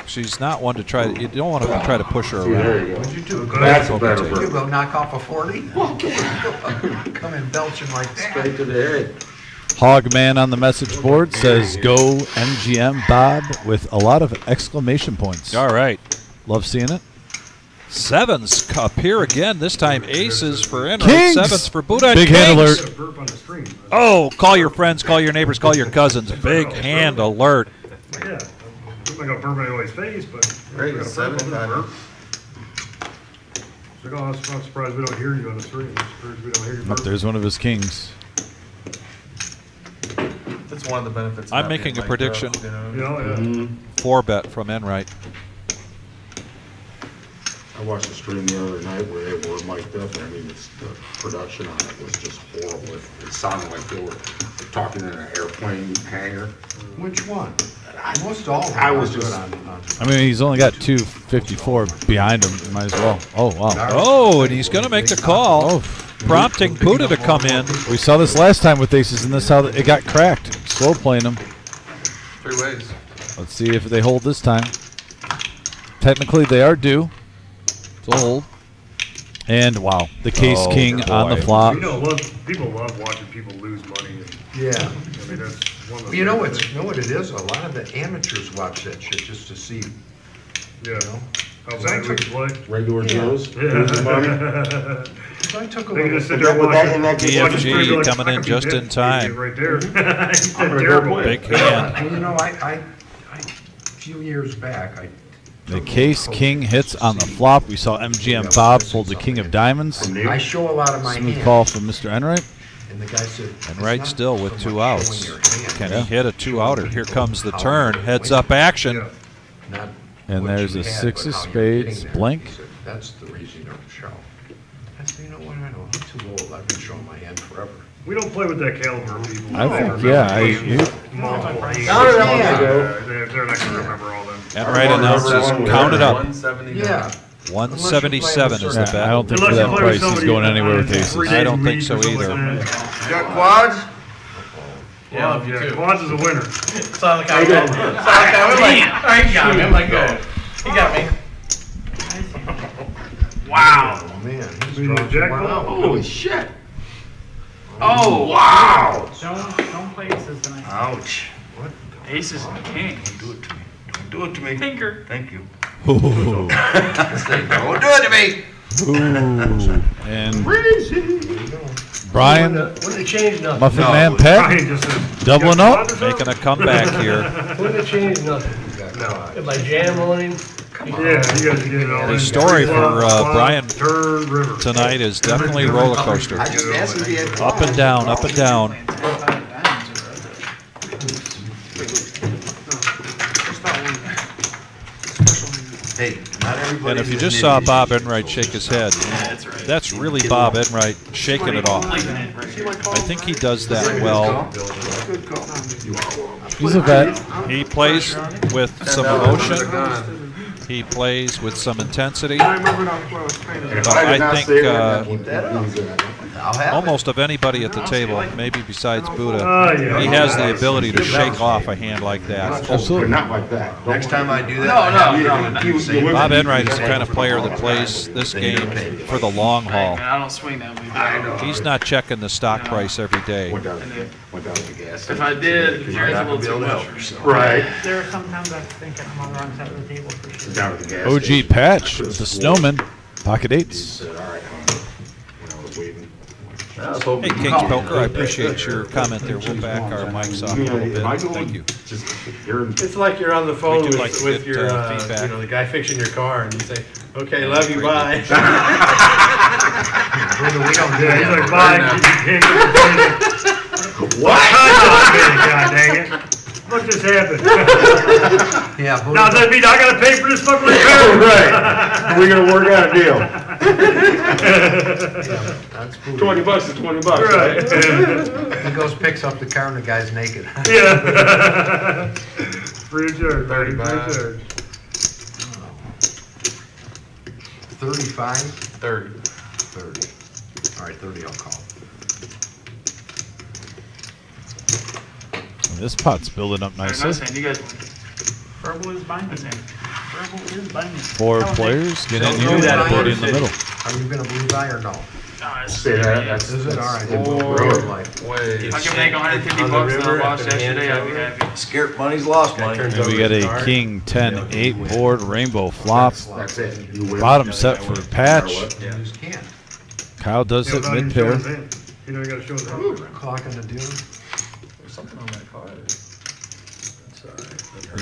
She's not one to try. You don't want to try to push her See, there around. you go. What'd you do? That's a better Did you bird. go knock off a 40? Come in belching like that. Straight to the head. Hogman on the message board says, "Go MGM Bob," with a lot of exclamation points. All right. Love seeing it. Sevens up here again. This time aces for Enright. Kings! Sevens for Buddha. Big hand Kings. alert. Got a burp on the stream. Oh, call your friends, call your neighbors, call your cousins. Big hand alert. Yeah. I'm not gonna burp anybody's face, but. Great, I got a 7 burp on times. the burp. It's like, oh, I'm surprised we don't hear you on the stream. I'm surprised we don't hear you Up burp. there's one of his kings. That's one of the benefits. of I'm not making being a prediction. mic'd up, You know, yeah. 4-bet from Enright. I watched the stream the other night where they were mic'd up, and I mean, the production on it was just horrible. It sounded like they were talking in an airplane hangar. Which one? Most all of them I was are good just- on. I mean, he's only got 254 behind him. Might as well. Oh wow. Oh, and he's going to make the call, Oh, prompting Buddha to come in. we saw this last time with aces, and this how it got cracked. Slow playing them. 3 ways. Let's see if they hold this time. Technically, they are due. It's a hold. And wow, the case Oh, king on the boy. flop. People love watching people lose money. And, Yeah. I mean, that's one of the. You know favorite what's, things. you know what it is? A lot of the amateurs watch that shit just to see, Yeah. know? How bad we can play. Regular Yeah. Joes, losing money. Yeah. because I took a They can little. just sit there and But that- watch. and that- DFG coming in just in time. Right there. He's I'm gonna go terrible. play. Big hand. And you know, a few years back, I. The case king hits on the flop. We saw MGM Bob fold the king of diamonds. I show a lot of my Smooth hand. call from Mr. Enright. And the guy said. Enright "It's still not with so 2 much outs. showing your hand, Can Yeah. he hit a 2-outer? Here comes the turn. Heads up action. not And what there's you a had, six but of how you're spades, getting there." blank. He said, "That's the reason you don't show." I said, "You know what? I don't. I'm too old. I've been showing my hand forever." We don't play with that caliber of people. I think, yeah, They're not gonna remember all them. Enright announces, count it up. 170. Yeah. 177 is the I bet. don't think for Unless you that play with price he's somebody going anywhere with on aces. 3 I days don't a think week so or something either. like that. Got quads? Yeah, Quads is a winner. Saw the comment. Saw the comment. Like, all right, got me. I'm like, good. He got me. Wow. Oh, man. He's We need drawn a jack some ball? wild- Holy shit. Oh, Wow! Don't play aces tonight. Ouch. What? Aces and king. Do it to me. Don't do it to me. Tinker. Thank you. Ooh. Don't do it to me! Ooh. And There you go. Brian, Wouldn't have changed nothing. Muffin No, Man Brian Pet, just said, doubling "You got up. quads or something?" Making a comeback here. Wouldn't have changed nothing. No. If I jam on him, Yeah, you guys are getting all The in. story for Brian Turn river. tonight is definitely roller coaster. I just asked if he had Up and down, up and down. Hey, not everybody. And if you just saw Bob Enright shake his head, that's really Bob Enright shaking it off. I think he does that well. Good call. He's a vet. He plays with some emotion. He plays with some intensity. But I think almost of anybody at the table, maybe besides Buddha, he has the ability to shake off a hand like that. Absolutely. Not like that. Next time I do that, no. Bob Enright is the kind of player that plays this game for the long haul. I don't swing that way. He's not checking the stock price every day. Went down to the gas. If I did, You're not gonna be able to help yourself. Right. There are sometimes I'm thinking I'm on the wrong side of the table for sure. Down to the gas. OG Patch with the snowman, pocket eights. Said, all right, honey. When I was waiting. Hey, King's Poker, I appreciate your comment there. We'll back our mics off a little bit. Thank you. It's like you're on the phone We do with, like to with get, your, feedback. the guy fixing your car, and you say, "Okay, love you, Great bye." We don't do Yeah, he's that. like, bye. You can't get the thing. What? God dang it. What just happened? Yeah, Buddha. Now does that mean I gotta pay for this fucking repair? Right. Are we gonna work out a deal? That's Buddha. $20 is $20, Right. right? He goes, picks up the car, and the guy's naked. Yeah. Free of charge, buddy. Free of 35. charge. 35? 30. 30. All right, 30 I'll call. This pot's building up nicely. You guys win. Verbal is binding. Verbal is binding. 4 players get in Don't here, do that, put it in the middle. Are you gonna blue die or no? Say that, that's. Is it? All right. that's- Really like. Wait. If I can make 150 bucks and I lost yesterday, I'd be happy. Scared money's lost money. And we got a king 10-8 board rainbow flop. That's it. You win. Bottom set for Patch. You just can't. Kyle does Yeah, hit without even mid showing pair. his hand. You know you gotta show his hand. Clock on the dune. There's something on that card.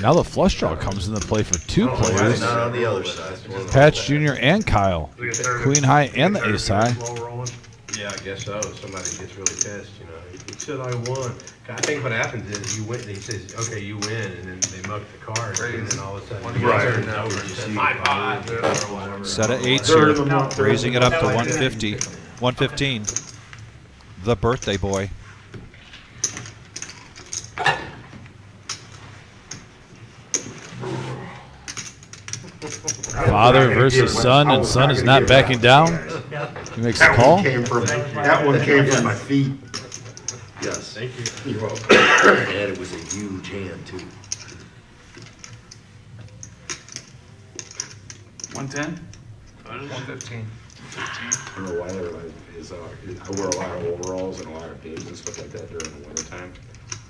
Now the flush draw comes into play for 2 players. Not on the other side. Patch Jr. and Kyle. We get 30. Queen high and the We get ace high. 30 slow rolling. Yeah, I guess so. Somebody gets really pissed, you know. He said I won. I think what happens is you win. He says, "Okay, you win," and then they muck the cards, and then all of a sudden, Right. turns over and says, "My pot," or whatever. Set of 8s Third here, of them up, third raising of it them up to up. 150, 115. The birthday boy. Father versus son, and son is not backing down. He makes a That call. one came from, that one came from my feet. Yes. Thank you. You're welcome. And it was a huge hand, too. 110? 115. I don't know why they're like, I wear a lot of overalls and a lot of bibs and stuff like that during the wintertime.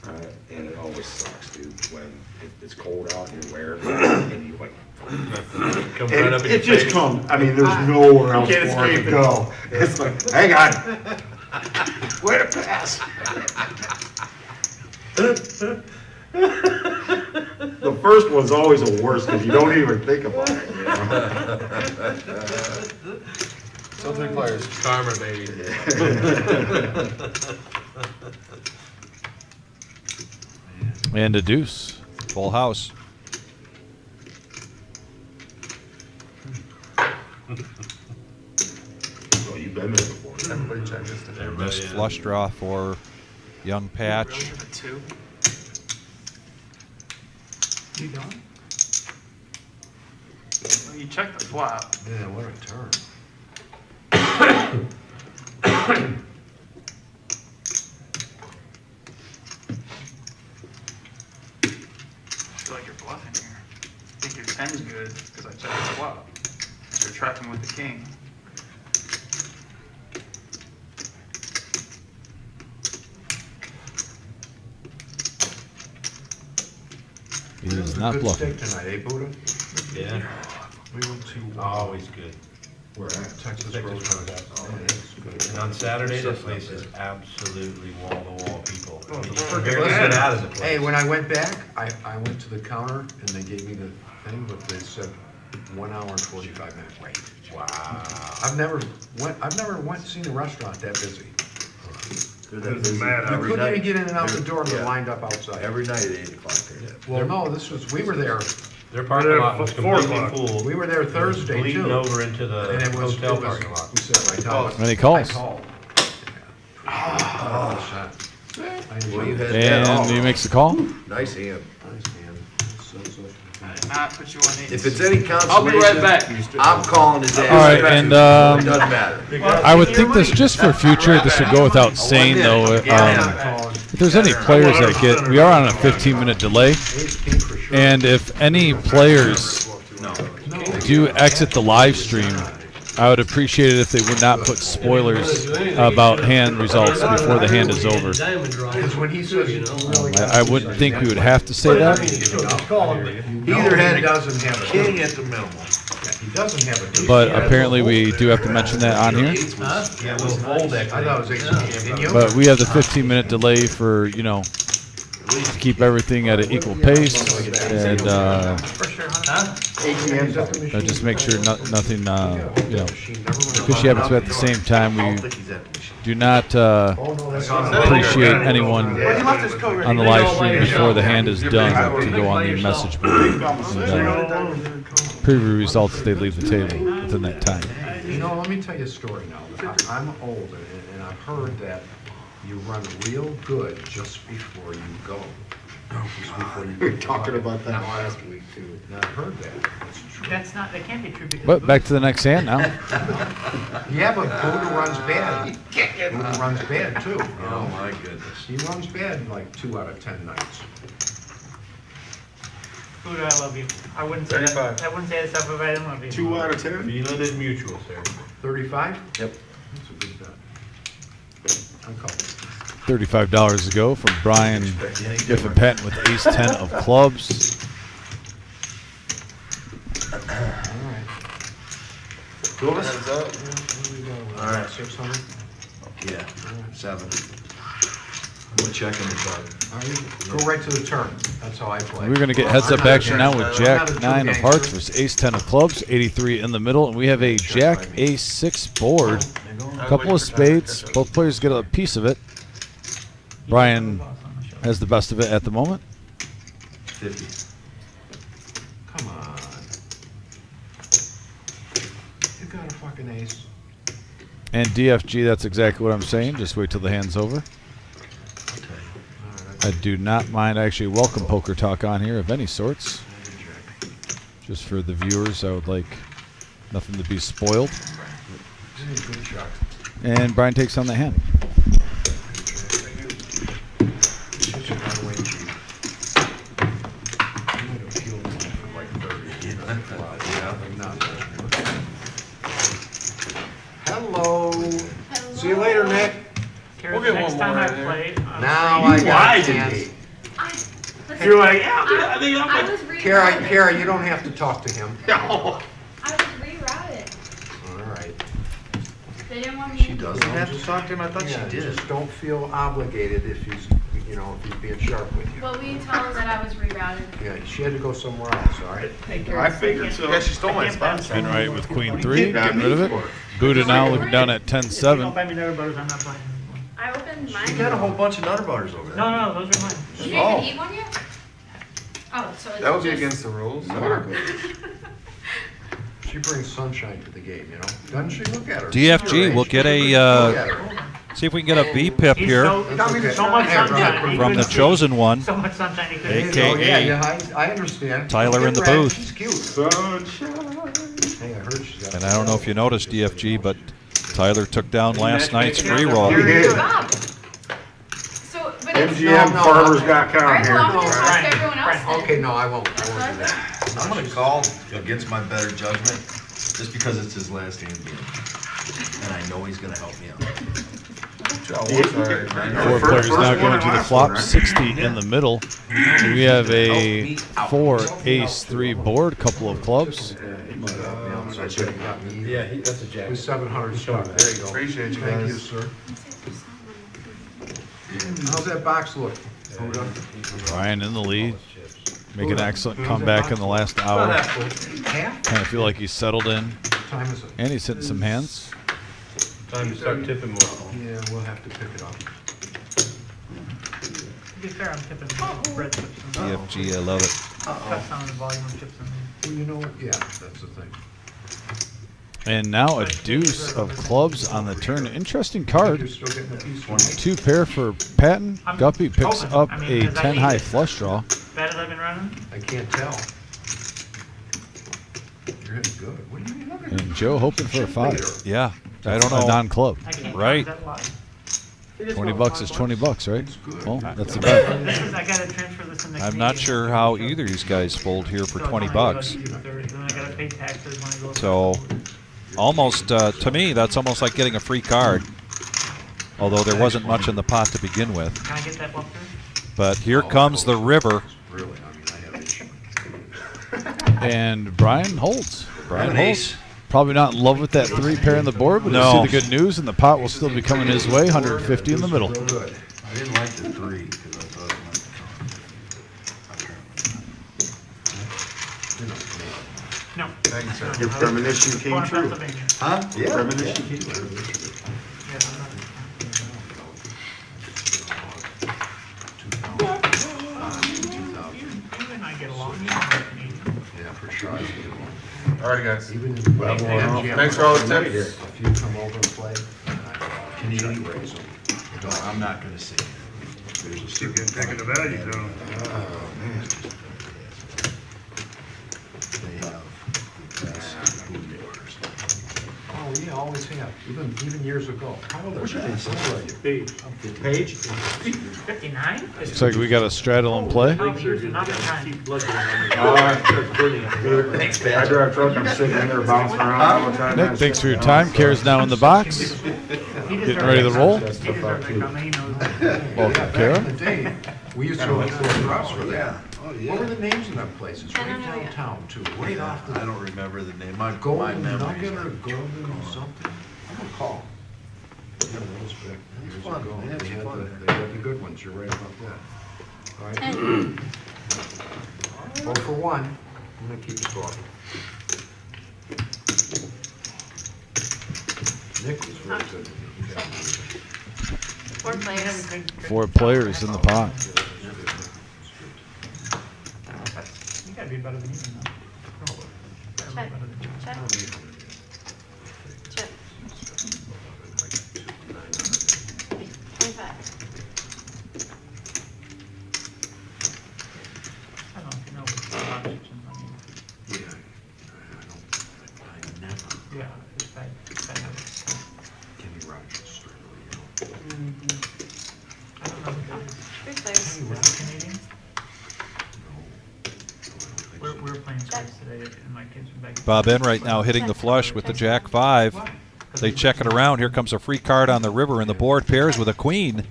Right? And it always sucks, dude, when it's cold out and you're wearing it and you like. Comes right And up in your it just face. comes, I mean, there's nowhere else for can't it escape to it. go. It's like, hang on. Way to pass. The first one's always the worst because you don't even think about it, you know? So 3 players. Karma, baby. And a deuce. Full house. Oh, you've been there before. Everybody check this today. Missed flush draw for young Patch. Really? The 2? You done? Well, you checked the flop. Yeah, what a turn. I feel like you're bluffing here. I think your 10's good because I checked the flop. So you're trapping with the king. He is not Good bluffing. steak tonight, eh, Buddha? Yeah. We went to, Always good. where at? Texas Texas Roadhouse. Roadhouse. Oh, that's good. And on Saturday, this Stuff place up is there. absolutely wall-to-wall people. I mean, you Listen, can barely get out of the place. Hey, when I went back, I went to the counter and they gave me the thing, but they said 1 hour and 45 minute wait. Wow. I've never seen a restaurant that busy. Doesn't matter. You Every couldn't even night. get in and out the door, they're Yeah. lined up outside. Every night at 8 o'clock there. Well, no, we were there, Their parking lot was 4 completely o'clock. full. we were there Thursday Bleeding too. over into the And it was, hotel parking lot. we said right now. Any calls? I called. Oh, Well, you had that all. And he makes the call. Nice hand. Nice, man. I did not put you on 8. If it's any consolation. I'll be right back. I'm calling his ass. All right, and It doesn't matter. I would think this just for future. This would go without saying, though. If there's any players that get, we are on a 15-minute delay, and if any players do exit the live stream, I would appreciate it if they would not put spoilers about hand results before the hand is over. Because when he says, I wouldn't think we would have to say that, He either had he doesn't have a king at the minimum. He doesn't have a deuce. but apparently we do have to mention that on here. Yeah, we'll fold that. I thought it was 18. Didn't you? But we have the 15-minute delay for, to keep everything at an equal pace. And For sure, 100%. Just make sure nothing, you know, fishy happens. But at the same time, we do not appreciate anyone on the live stream before the hand is done to go on the message board and preview results if they leave the table within that time. You know, let me tell you a story now. I'm old, and I've heard that you run real good just before you go. Just before you You're talking about that last week, too. Now, I've heard that. That's true. That can't be true because. But back to the next hand now. Yeah, but Buddha runs bad. Buddha runs bad, too. You know? Oh, my goodness. He runs bad like 2 out of 10 nights. Buddha, I love you. I wouldn't say that. I wouldn't say that stuff if I didn't love you. 2 out of 10? Feeling is mutual, sir. 35? Yep. That's a good bet. I'm calling. $35 to go from Brian Giffen Patton with ace 10 of clubs. All right. Cool. Heads up. All right. 600? Yeah, 7. I'm gonna check in the bug. All right, go right to the turn. That's how I play. We're going to get heads up action now with Jack 9 of hearts versus ace 10 of clubs, 83 in the middle, and we have a Jack ace 6 board. A couple of spades. Both players get a piece of it. Brian has the best of it at the moment. 50. Come on. You got a fucking ace. And DFG, that's exactly what I'm saying. Just wait till the hand's over. I do not mind. I actually welcome poker talk on here of any sorts. Just for the viewers, I would like nothing to be spoiled. Good shot. And Brian takes on the hand. Hello. See you later, Nick. We'll get next time I play. Now I got a chance. You're like, yeah, I was rerouted. Kara, you don't have to talk to him. I was rerouted. All right. They didn't want me. She doesn't have to talk to him. I thought Yeah, she did. just don't feel obligated if he's, you know, if he's being sharp with you. Well, we tell them that I was rerouted. Yeah, she had to go somewhere else, all right? I figured so. Yeah, she stole my spot. And right with Queen 3, getting rid of it. Buddha now looking down at If you 10-7. don't buy me Nutter Butters, I'm not buying anymore. I opened mine. You got a whole bunch of Nutter Butters over there. No, those are mine. You didn't even eat one yet? Oh, so it's That would be just- against the rules. She brings sunshine to the game, you know? Doesn't she? Look at her. DFG, we'll get a, Look at her. see if we can get a VPIP He's here so much sunshine. from the chosen one, So much sunshine he couldn't AKA Oh, yeah, I understand. Tyler in the Get red, booth. She's cute. Hey, I heard she's got. And I don't know if you noticed, DFG, but Tyler took down last night's free roll. Bob. So, but it's MGM Farmers got All right, count well, I'm here. gonna trust everyone else then. Okay, no, I won't do that. I'm gonna call against my better judgment, just because it's his last hand game. And I know he's gonna help me out. Four players now going to the flop, 60 in the middle. We have a 4 ace 3 board, couple of clubs. Yeah, that's a jack. With 700 stuff. There you go. Appreciate you Thank you, guys. sir. How's that box look? Brian in the lead. Make an excellent comeback in the last hour. Half? Kind of feel like he's settled in. What time is it? And he's hitting some hands. Time to start tipping more. Yeah, we'll have to pick it up. To be fair, I'm tipping bread chips. DFG, I love it. Cuts down the volume of chips in there. Well, you know, yeah, that's the thing. And now a deuce of clubs on the turn. Interesting card. You're still getting a piece from me? 2 pair for Patton. Guppy picks hoping. up I mean, a 'cause I 10 need high it. flush draw. Bad as I've been running. I can't tell. You're hitting good. What do you mean? Look at And Joe hoping for a 5. Yeah, I don't A know. non-club. I can't Right. that lot. $20 is $20, right? good. Well, that's the bet. This is, I gotta transfer this in the I'm not Canadian. sure how either of these guys fold here for So it's only $20. about 2/3, then I gotta pay taxes when I go. So, almost, to me, that's almost like getting a free card. Although there wasn't much in the pot to begin with. Can I get that bumper? But here comes the river. Really, I mean, I have issues. And Brian holds. Brian holds. Probably not in love with that 3 pair on the board, but No. you see the good news, and the pot will still be coming his way, 150 in the middle. Real good. I didn't like the 3, because I thought it might come. You know, Thank you, sir. Your premonition came Born in true. Pennsylvania. Huh? Your Yeah. premonition came true. You and I get along. Yeah, for sure. I see it. All right, guys. Even if Thanks for all the tips. If you come over and play, can you raise them? No, I'm not gonna say. There's a Keep getting certain. taken the value zone. Oh, man. They have the best food orders. Oh, yeah, always have, even years ago. How old are you? How old are you? Page? 59? Looks like we got a straddle in play. Oh, here's another time. Thanks, man. I drive truck, I'm sitting in there bouncing around all the time. Nick, thanks for your time. Kara's now in the box. Getting ready to roll. He deserves to come, he knows that. Welcome, Back Kara. in the day, we used to go to the house for that. Oh, What were the names of them places? I Right don't know yet. downtown too, right off the I don't remember the name. My Golden memory's Nugget or not- Golden something. I'm gonna call. Yeah, that was back years fun. ago. Yeah, They it's had fun. they had the good ones, you're right about that. All right. 10. 0 for 1. I'm gonna keep score. Nick was very good. 4 players. 4 players in the pot. You gotta be better than you, man. Check. Check. Check. 25. I don't know if you know what options, I mean, Yeah. I never. yeah, it's bad, Kenny Rogers, I don't know. 3 players. Is he Canadian? We were playing twice today, and my kids were back. Bob Enright now hitting the flush with the Jack 5. They check it around. Here comes a free card on the river, and the board pairs with a queen.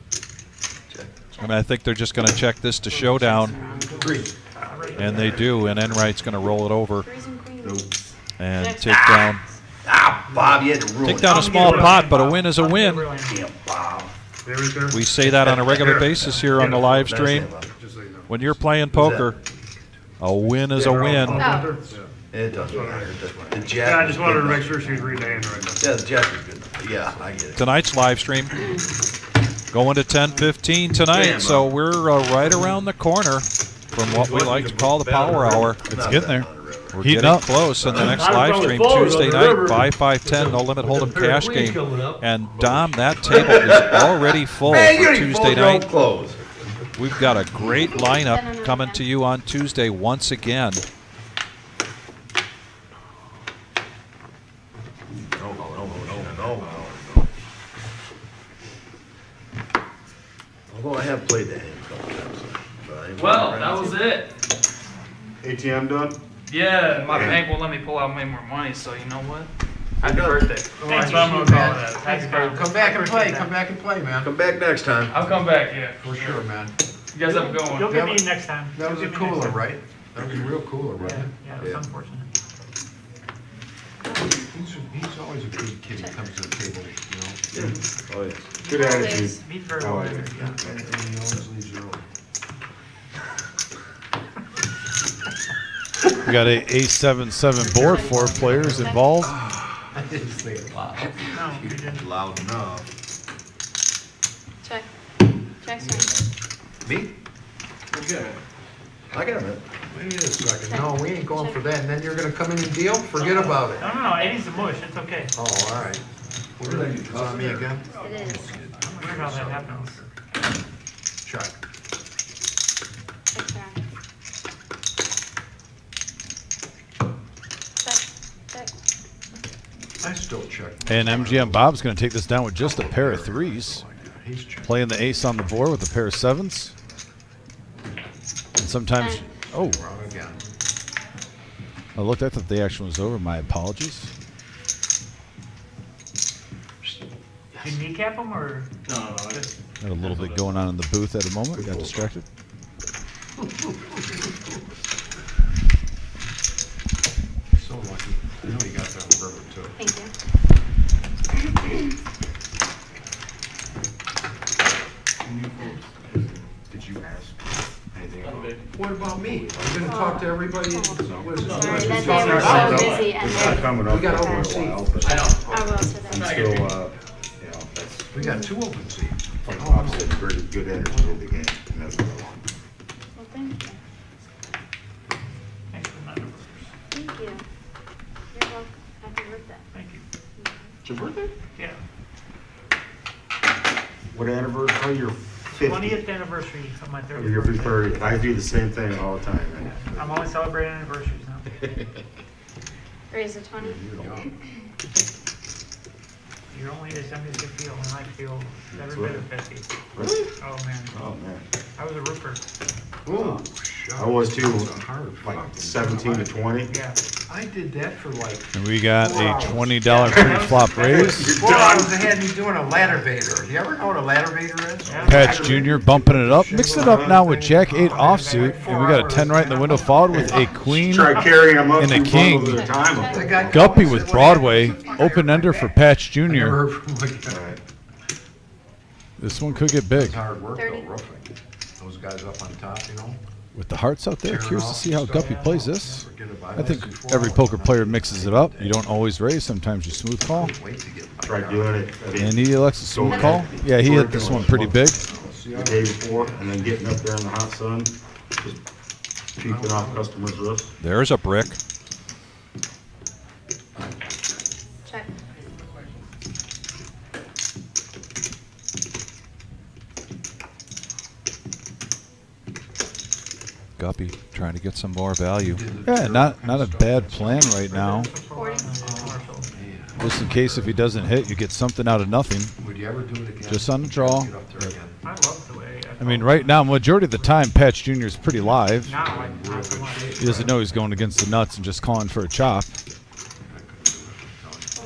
I mean, I think they're just going to check this to showdown. And they do, and Enright's going to roll it over and take down. Ah, Bob, you had to ruin Take down a small pot, but a win is a win. Yeah, Bob. We say that on a regular basis here on the live stream. When you're playing poker, a win is a win. Oh. It doesn't matter. The Jack Yeah, I was just wanted to good make enough. sure she was reading the hand right. Yeah, the Jack is good enough. Yeah, I get it. Tonight's live stream going to 10:15 tonight, so we're right around the corner from what we like to call the power hour. It's getting there. We're Heating getting up. close, and the next I'm live from the stream Falls Tuesday on the night, river. 5-5-10, no limit hold'em Pair of cash queens game. coming up. And Dom, that table is already full Man, you for already Tuesday pulled your own night. clothes. We've got a great lineup coming to you on Tuesday once again. No. Although I have played that hand a couple times. but I ain't Well, played that was it. ATM done? Yeah, my bank won't let me pull out way more money, so you know what? Happy birthday. That's what I'm gonna call it. Happy birthday. Come back and play, come back and play, man. Come back next time. I'll come back, yeah. For sure, man. You guys have a good one. You'll get me next time. That was a You'll get me next cooler, time. right? That was a real cooler, Yeah, wasn't yeah, it was unfortunate. it? He's always a good kid, he comes to the table, you know? Oh, yeah. Good attitude. Meet very Oh, well. yeah. And he always leaves early. We got a A7-7 board, 4 players involved. I didn't say it loud. No, you didn't. Loud enough. Check. Check's fine. Me? I got it. Wait a second, no, we ain't going for that, and then you're gonna come in and deal? Forget about it. No, 80's the mush, it's okay. Oh, all right. It's on me again? It is. I wonder how that happens. Check. Check's fine. Check. Check. I still check. And MGM Bob's going to take this down with just a pair of 3s. He's checking. Playing the ace on the board with a pair of 7s. And sometimes, oh, Wrong again. I looked, I thought the action was over. My apologies. Did you kneecap him or? No. Got a little bit going on in the booth at the moment. Got distracted. So lucky. I know you got that river too. Thank you. Did you ask anything about What about me? I'm gonna talk to everybody. What is it? Sorry, We that talk day was about- so busy and It's not then coming up We got for open a seats. while, but I will I'm today. still, you know, that's, We got 2 open seats. like Bob said, pretty good energy in the game, and that's what I want. Well, thank you. Thanks for the numbers. Thank you. You're welcome. Happy birthday. Thank you. It's your birthday? Yeah. What anniversary, oh, you're 50. 20th anniversary of my 30th You're birthday. 30. I do the same thing all the time, man. I'm only celebrating anniversaries now. Raise a 20. You're only as young as you feel, and I feel every bit of 50. Really? Oh, man. Oh, man. I was a roofer. Oh, I was too, That's a hard like fucking 17 to 20. Yeah. I did that for like And we got 4 a hours. $20 pre-flop raise. 4 hours ahead me doing a ladder vader. You ever know what a ladder vader is? Patch Jr. bumping it up. Mix it up now with Jack 8 offsuit. And we got a 10 right in the window, followed with a queen Try carrying them up and a 2 king. bundles at a time. The guy Guppy called me, with said, Broadway. Open ender for Patch I never Jr. heard from him again. This one could get big. It's hard work though, 30. roofing. Those guys up on top, you know? With the hearts out there, Tearing curious to off see how stuff. Guppy plays this. Forget about I it. think This is 4 every hours. poker player mixes it up. You don't always raise. Sometimes you smooth call. Wait to get my Tried car. doing it. I mean, And he elects a smooth call. Yeah, he hit this one pretty big. the day before, and then getting up there in the hot sun, just peeking off customers' roofs. There's a brick. Check. Guppy trying to get some more value. Yeah, not a bad plan right now. 40. Just in case if he doesn't hit, you get something out of nothing. Would you ever do it again? Just on the draw. Get up there again. I love the way. I mean, right now, majority of the time, Patch Jr. is pretty live. Now, not so much. He doesn't know he's going against the nuts and just calling for a chop.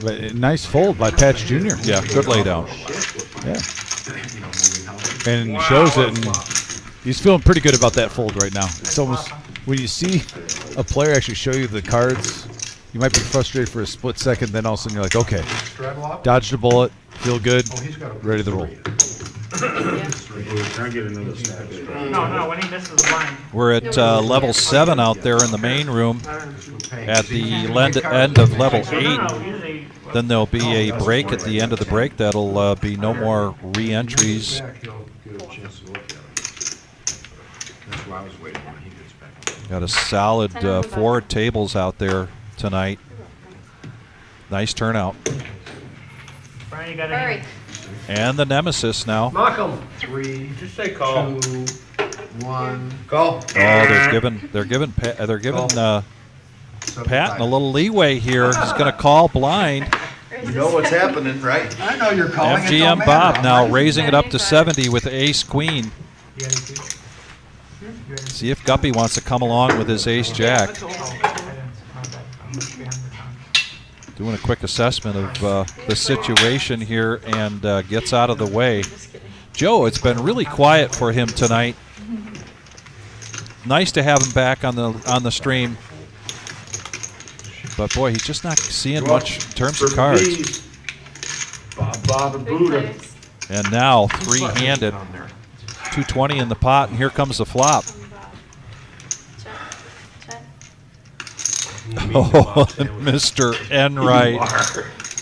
But a nice fold by Patch Jr. Yeah, good laydown. Yeah. And he shows it, and he's feeling pretty good about that fold right now. It's almost, when you see a player actually show you the cards, you might be frustrated for a split second, then all of a sudden you're like, okay, Straddle up? dodged a bullet, feel good, Oh, he's got a ready to roll. Can I get another stack? No, when he misses the line. We're at level 7 out there in the main room. At the end of level 8, Usually, then there'll be a break at the end of the break. That'll be no more re-entries. Back, he'll get a chance to look at it. That's why I was waiting when he gets back. Got a solid 4 tables out there tonight. Nice turnout. Brian, you got Hurry. any? And the nemesis now. Knock 'em. 3, Just say call. 2, 1. Call. Oh, they're giving Patton a little leeway here. He's going to call blind. You know what's happening, right? I know you're calling. it don't MGM matter. Bob I'm now right. raising it up to 70 with ace queen. You got any? You got any? See if Guppy wants to come along with his ace jack. Oh, I didn't. My bad. I'm behind the time. Doing a quick assessment of the situation here and gets out of the way. Joe, it's been really quiet for him tonight. Nice to have him back on the stream. But boy, he's just not seeing much in terms of cards. Bob and Three Buddha. players. And now three-handed, 220 in the pot, and here comes the flop. Check. Check. Oh, Mr. Enright.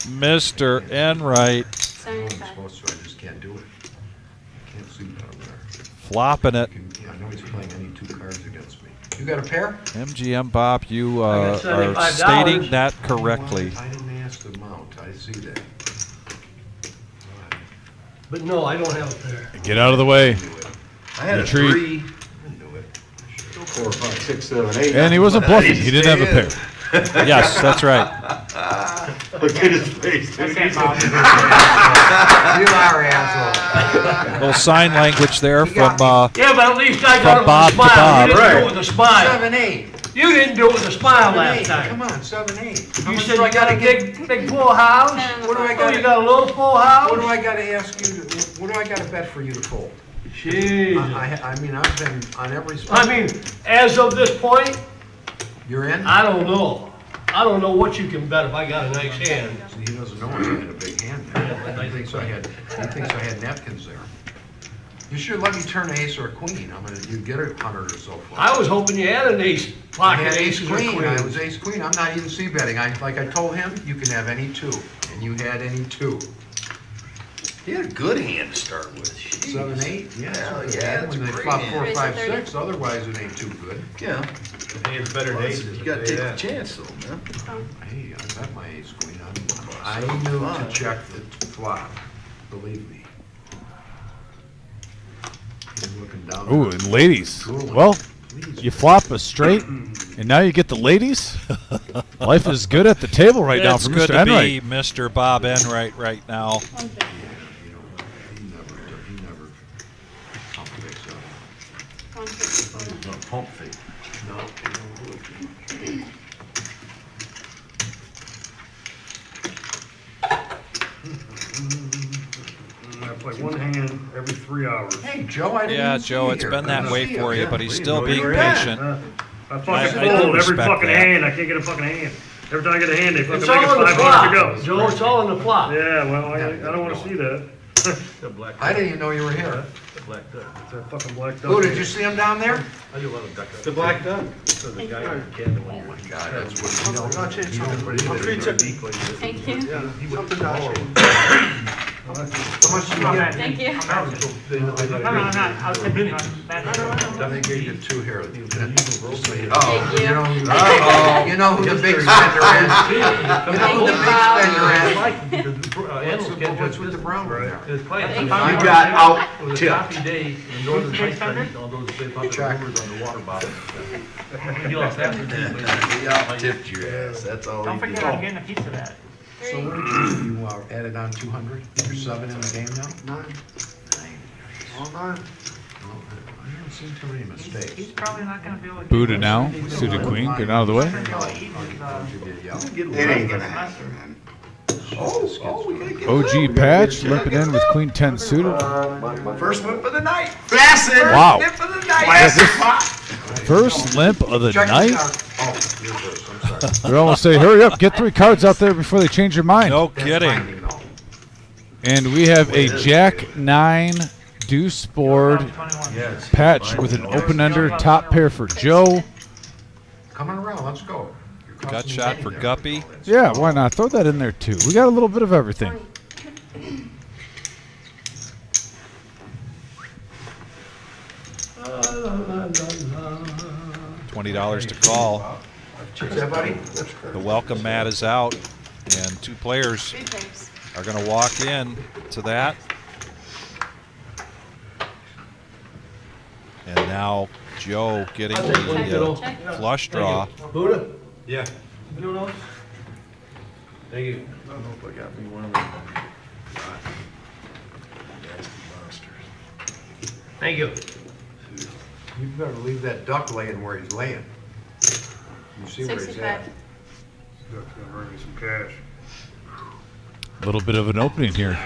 Mr. Enright 75. Supposed to, I just can't do it. Can't see that over there. flopping it. Yeah, I know he's playing any 2 cards against me. You got a pair? MGM Bob, you I got are $75. stating that correctly. I didn't ask the amount. I see that. But no, I don't have a pair. Get out of the way. I had Retreat. a 3. I knew it. 4, 5, 6, 7, 8. And he wasn't bluffing. He didn't have a pair. Yes, that's right. Look at his face, dude. That's Bob. You are asshole. Little sign language there from Yeah, but at least I From got it Bob with a to smile. Bob. You didn't do it with a smile. 7, 8. You didn't do it with a smile 7, 8. last time. Come on, 7, 8. How You much said do I you got a gotta big full house. What do I Oh, got? you got a little full house? What do I gotta ask you? What do I gotta bet for you to fold? Jesus. I mean, I've been on every spot. I mean, as of this point, You're in? I don't know. I don't know what you can bet if I got a nice hand. See, he doesn't know I had a big hand there. He thinks I had napkins there. You should let me turn an ace or a queen. You get 100 or so. I was hoping you had an ace, I pocket had ace aces or queen. I was queens. ace queen. I'm not even c-betting. Like I told him, you can have any two, and you had any two. He had a good hand to start with. Jeez. 7, 8. Yeah, Hell that's yeah, good. that's When a they great flop hand. 4, Raise 5, to 30. 6. Otherwise, it ain't too good. Yeah. The hand's better than aces. You gotta take Yeah. the chance though, man. Hey, I got my ace queen. I knew to check the flop. Believe me. He's looking down. Ooh, and ladies. Well, you flop a straight, and now you get the ladies. Life is good at the table right now It's for good Mr. to Enright. be Mr. Bob Enright right now. He never pump fakes up. No, pump fake. No, he don't do it. I play one hand every 3 hours. Hey, Joe, I didn't Yeah, even see Joe, you it's here. been that Good to way see you. for you, Yeah, but he's please, still where being you at? patient. I fucking I do fold every respect fucking that. hand. I can't get a fucking hand. Every time I get a hand, they fucking It's make it all in the 500 to flop, go. Joe, it's all in the flop. Yeah, well, I don't want to see that. The black I didn't even know you were here. The black duck. It's a fucking black duck. Who, did you see him down there? I do love a duck. The black duck. So the guy in Canada. Oh my God, that's what he don't believe I'm it. sure he took Thank you. He went to all of them. How much did you get? Thank you. No, I'll tip you on that. They gave you 2 here. Thank you. You know who the big spender is? You know who the big spender is? What's with the brown one there? Thank You you. got out It was a tip. happy day in northern Heights. All those big popular numbers on the water bottle. You lost that. He out tipped your ass. That's all Don't he did. forget, I'm getting a piece of that. So what did you added on 200? You're 7 in the game now? 9. All 9. I don't see too many He's mistakes. probably not gonna be able to. Buddha now, suited queen, get out of the way. It ain't gonna happen, man. Oh, we gotta get OG Patch limping in with queen 10 suited. first whip of the night. Flaccid! Wow. Whip of the night. First limp of the Check night. this out. Oh, you're first. I'm sorry. They're almost say, hurry up, get 3 cards out there before they change your mind. No That's kidding. timing, though. And we have a Jack 9 deuce board Yes. patch with an open ender top pair for Joe. Coming around, let's go. You're Gut costing me shot money for there. Guppy. Yeah, why not? Throw that in there too. We got a little bit of everything. $20 to call. What's that, buddy? The welcome mat is out, and 2 players Three pairs. are going to walk in to that. And now Joe getting the Check. flush draw. Buddha? Yeah. You know those? Thank you. I don't know if I got me one of them. Nasty monsters. Thank you. You better leave that duck laying where he's laying. You see where he's 65. at. Duck's gonna bring me some cash. A little bit of an opening here.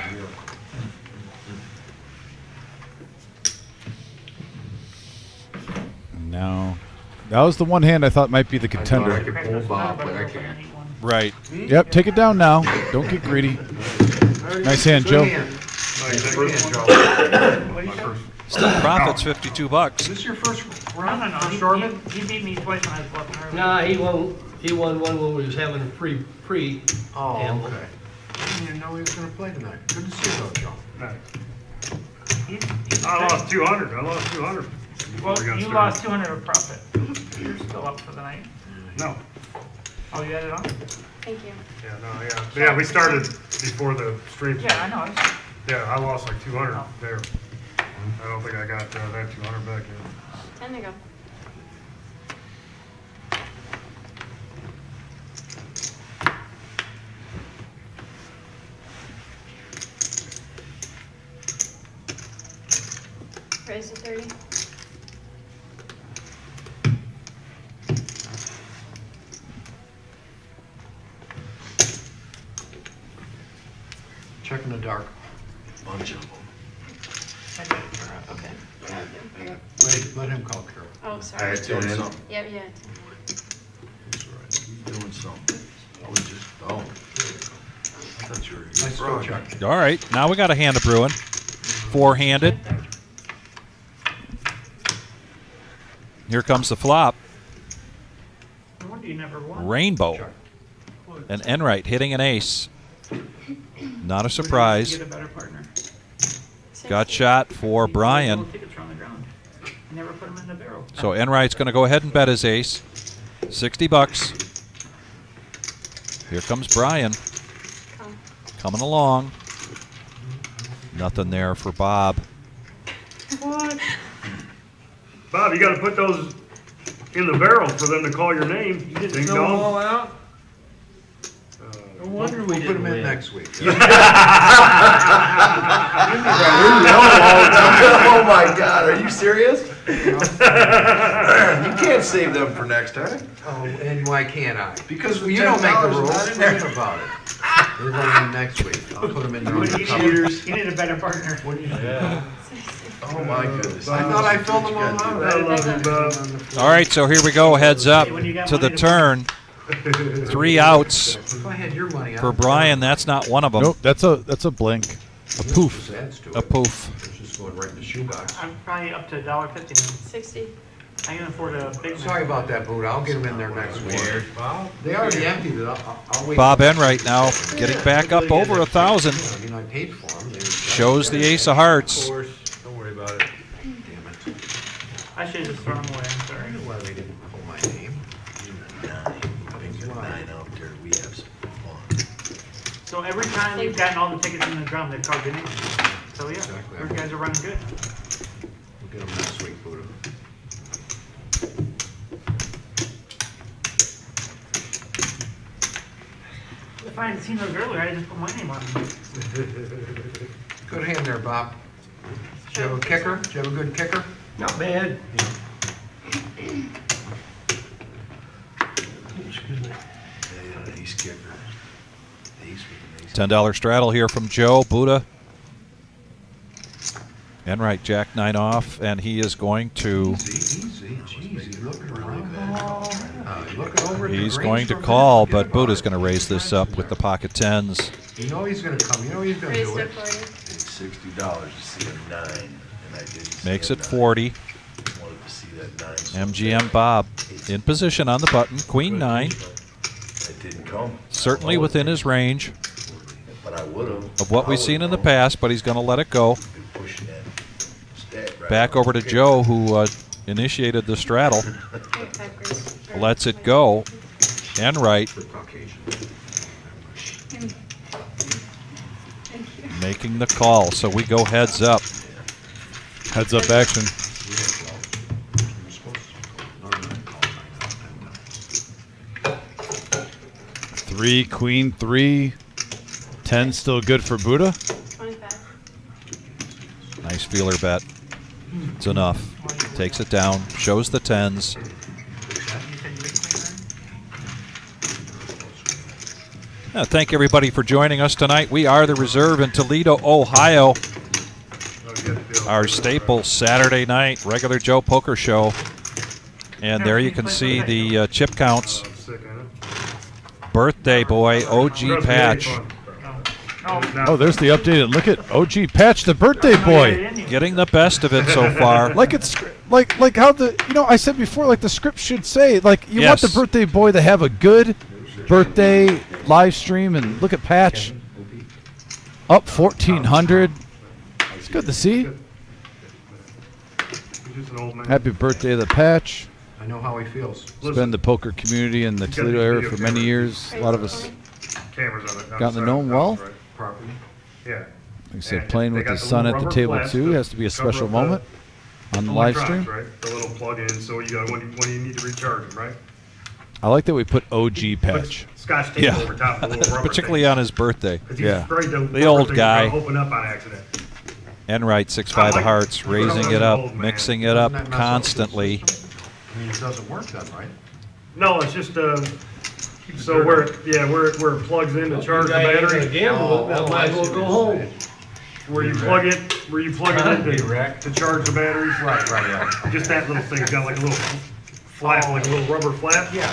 Now, that was the one hand I thought might be the I contender. could pull Bob, but I can't. Right. Yep, take it down now. Don't get greedy. Nice hand, Good Joe. hand. Nice hand, Joe. Still profits $52. Is this your first No, round? no, no. First tournament? He beat me twice when I was bluffing earlier. Nah, he won one when we was having a pre. Oh, Gamble. okay. I didn't even know he was gonna play tonight. Good to see you though, Joe. I lost 200. I lost 200. Well, before we got you started. lost 200 of profit. You're still up for the night. No. Oh, you had it on? Thank you. Yeah, no, yeah. Yeah, we started before the stream. Yeah, I know. It's- Yeah, I lost like 200 Oh. there. I don't think I got that 200 back yet. 10 to go. Raise to 30. Check in the dark. Bunch of them. Okay. Let him call Carol. Oh, sorry. I had 10 in. Yep, yeah. That's all right. He's doing something. I was just, oh. I thought you were. Nice go check. All right, now we got a hand of brewing. 4-handed. Here comes the flop. No wonder you never won. Rainbow. And Enright hitting an ace. Not a surprise. Get a better partner. Got shot for Brian. Tickets are on the ground. You never put them in the barrel. So Enright's going to go ahead and bet his ace. $60. Here comes Brian. Coming along. Nothing there for Bob. What? Bob, you got to put those in the barrel for them to call your name. You didn't Ding fill them dong. all out? No wonder we We'll put them in win. next week. Oh my God, are you serious? You can't save them for next time. Oh, and why can't I? Because you don't make the $10 rules. not in there. Think about it. We're going in next week. I'll put them in there. Cheaters. You need a better partner. Yeah. Oh my goodness. I thought I filled them all out. I love you, Bob. All right, so here we go. Heads up to the turn. 3 outs If I had your money, for Brian. That's not one of them. Nope, that's a blink. A poof. A poof. It's just going right in the shoebox. I'm probably up to $1.50 now. 60. I can afford a big. Sorry about that, Buddha. I'll get them in there next week. They already emptied it. I'll wait. Bob Enright now getting back up over 1,000. I mean, I paid for them. Shows the ace of hearts. Of course, don't worry about it. Damn it. I should have just thrown them away. I'm sorry. I know why they didn't put my name. 9 out there. We have some fun. So every time you've gotten all the tickets in the drum, they've called your name. So yeah, Exactly. you guys are running good. We'll get them next week, Buddha. If I hadn't seen those earlier, I'd just put my name on them. Good hand there, Bob. Do you have a kicker? Do you have a good kicker? Not bad. Excuse me. Ace kicker. Ace with an ace. $10 straddle here from Joe Buddha. Enright jack 9 off, and he is going to. Easy. Jeez, he's looking around. Looking over at the He's greens going to for a call, minute. but Forget Buddha's about going to raise this up with the pocket tens. You know he's going to come. You know he's going to Raised do it it. for you. Paid $60 to see a 9, and I didn't see Makes a it 9. 40. Wanted to see that 9. so MGM Bob in position on the button. Queen 9. It didn't come. Certainly within his range But I would have. of what we've seen in the past, but he's going to let it go. Pushing that stat right Back over to Joe, who initiated the straddle. Lets it go. Enright making the call, so we go heads up. Heads up action. 3, queen 3. 10 still good for Buddha. 25. Nice feeler bet. It's enough. Takes it down. Shows the tens. Thank everybody for joining us tonight. We are the Reserve in Toledo, Ohio. Our staple Saturday night regular Joe Poker Show. And there you can see the chip counts. Birthday boy, OG Patch. Oh, there's the updated. Look at OG Patch, the birthday boy. Getting the best of it so far. Like it's like how the I said before, like the script should say, like you want Yes. the birthday boy to have a good birthday live stream, and look at Patch up 1,400. It's good to see. Happy birthday to the Patch. I know how he feels. It's been the poker community in the Toledo area for many years. A lot of us Cameras on it. gotten to know him well. Property. Yeah. Like I said, And playing they with got his the son little at the rubber table flaps too to has to be a cover special up the moment on the live stream. electronics, right? The little plug-in, so you got when you need to recharge them, right? I like that we put OG Patch. Scotch tape over top of the little rubber particularly thing. on his birthday. 'Cause he's Yeah. afraid the The rubber old thing's guy. gonna open up on accident. Enright 6-5 of hearts, raising it up, mixing it up Doesn't that mess up the constantly. system? I mean, it doesn't work then, right? No, it's just so where it plugs in to charge the battery. Might as well go home. Where you plug it in to charge the batteries. Right, yeah. Just that little thing's got like a little flap, like a little rubber flap. Yeah.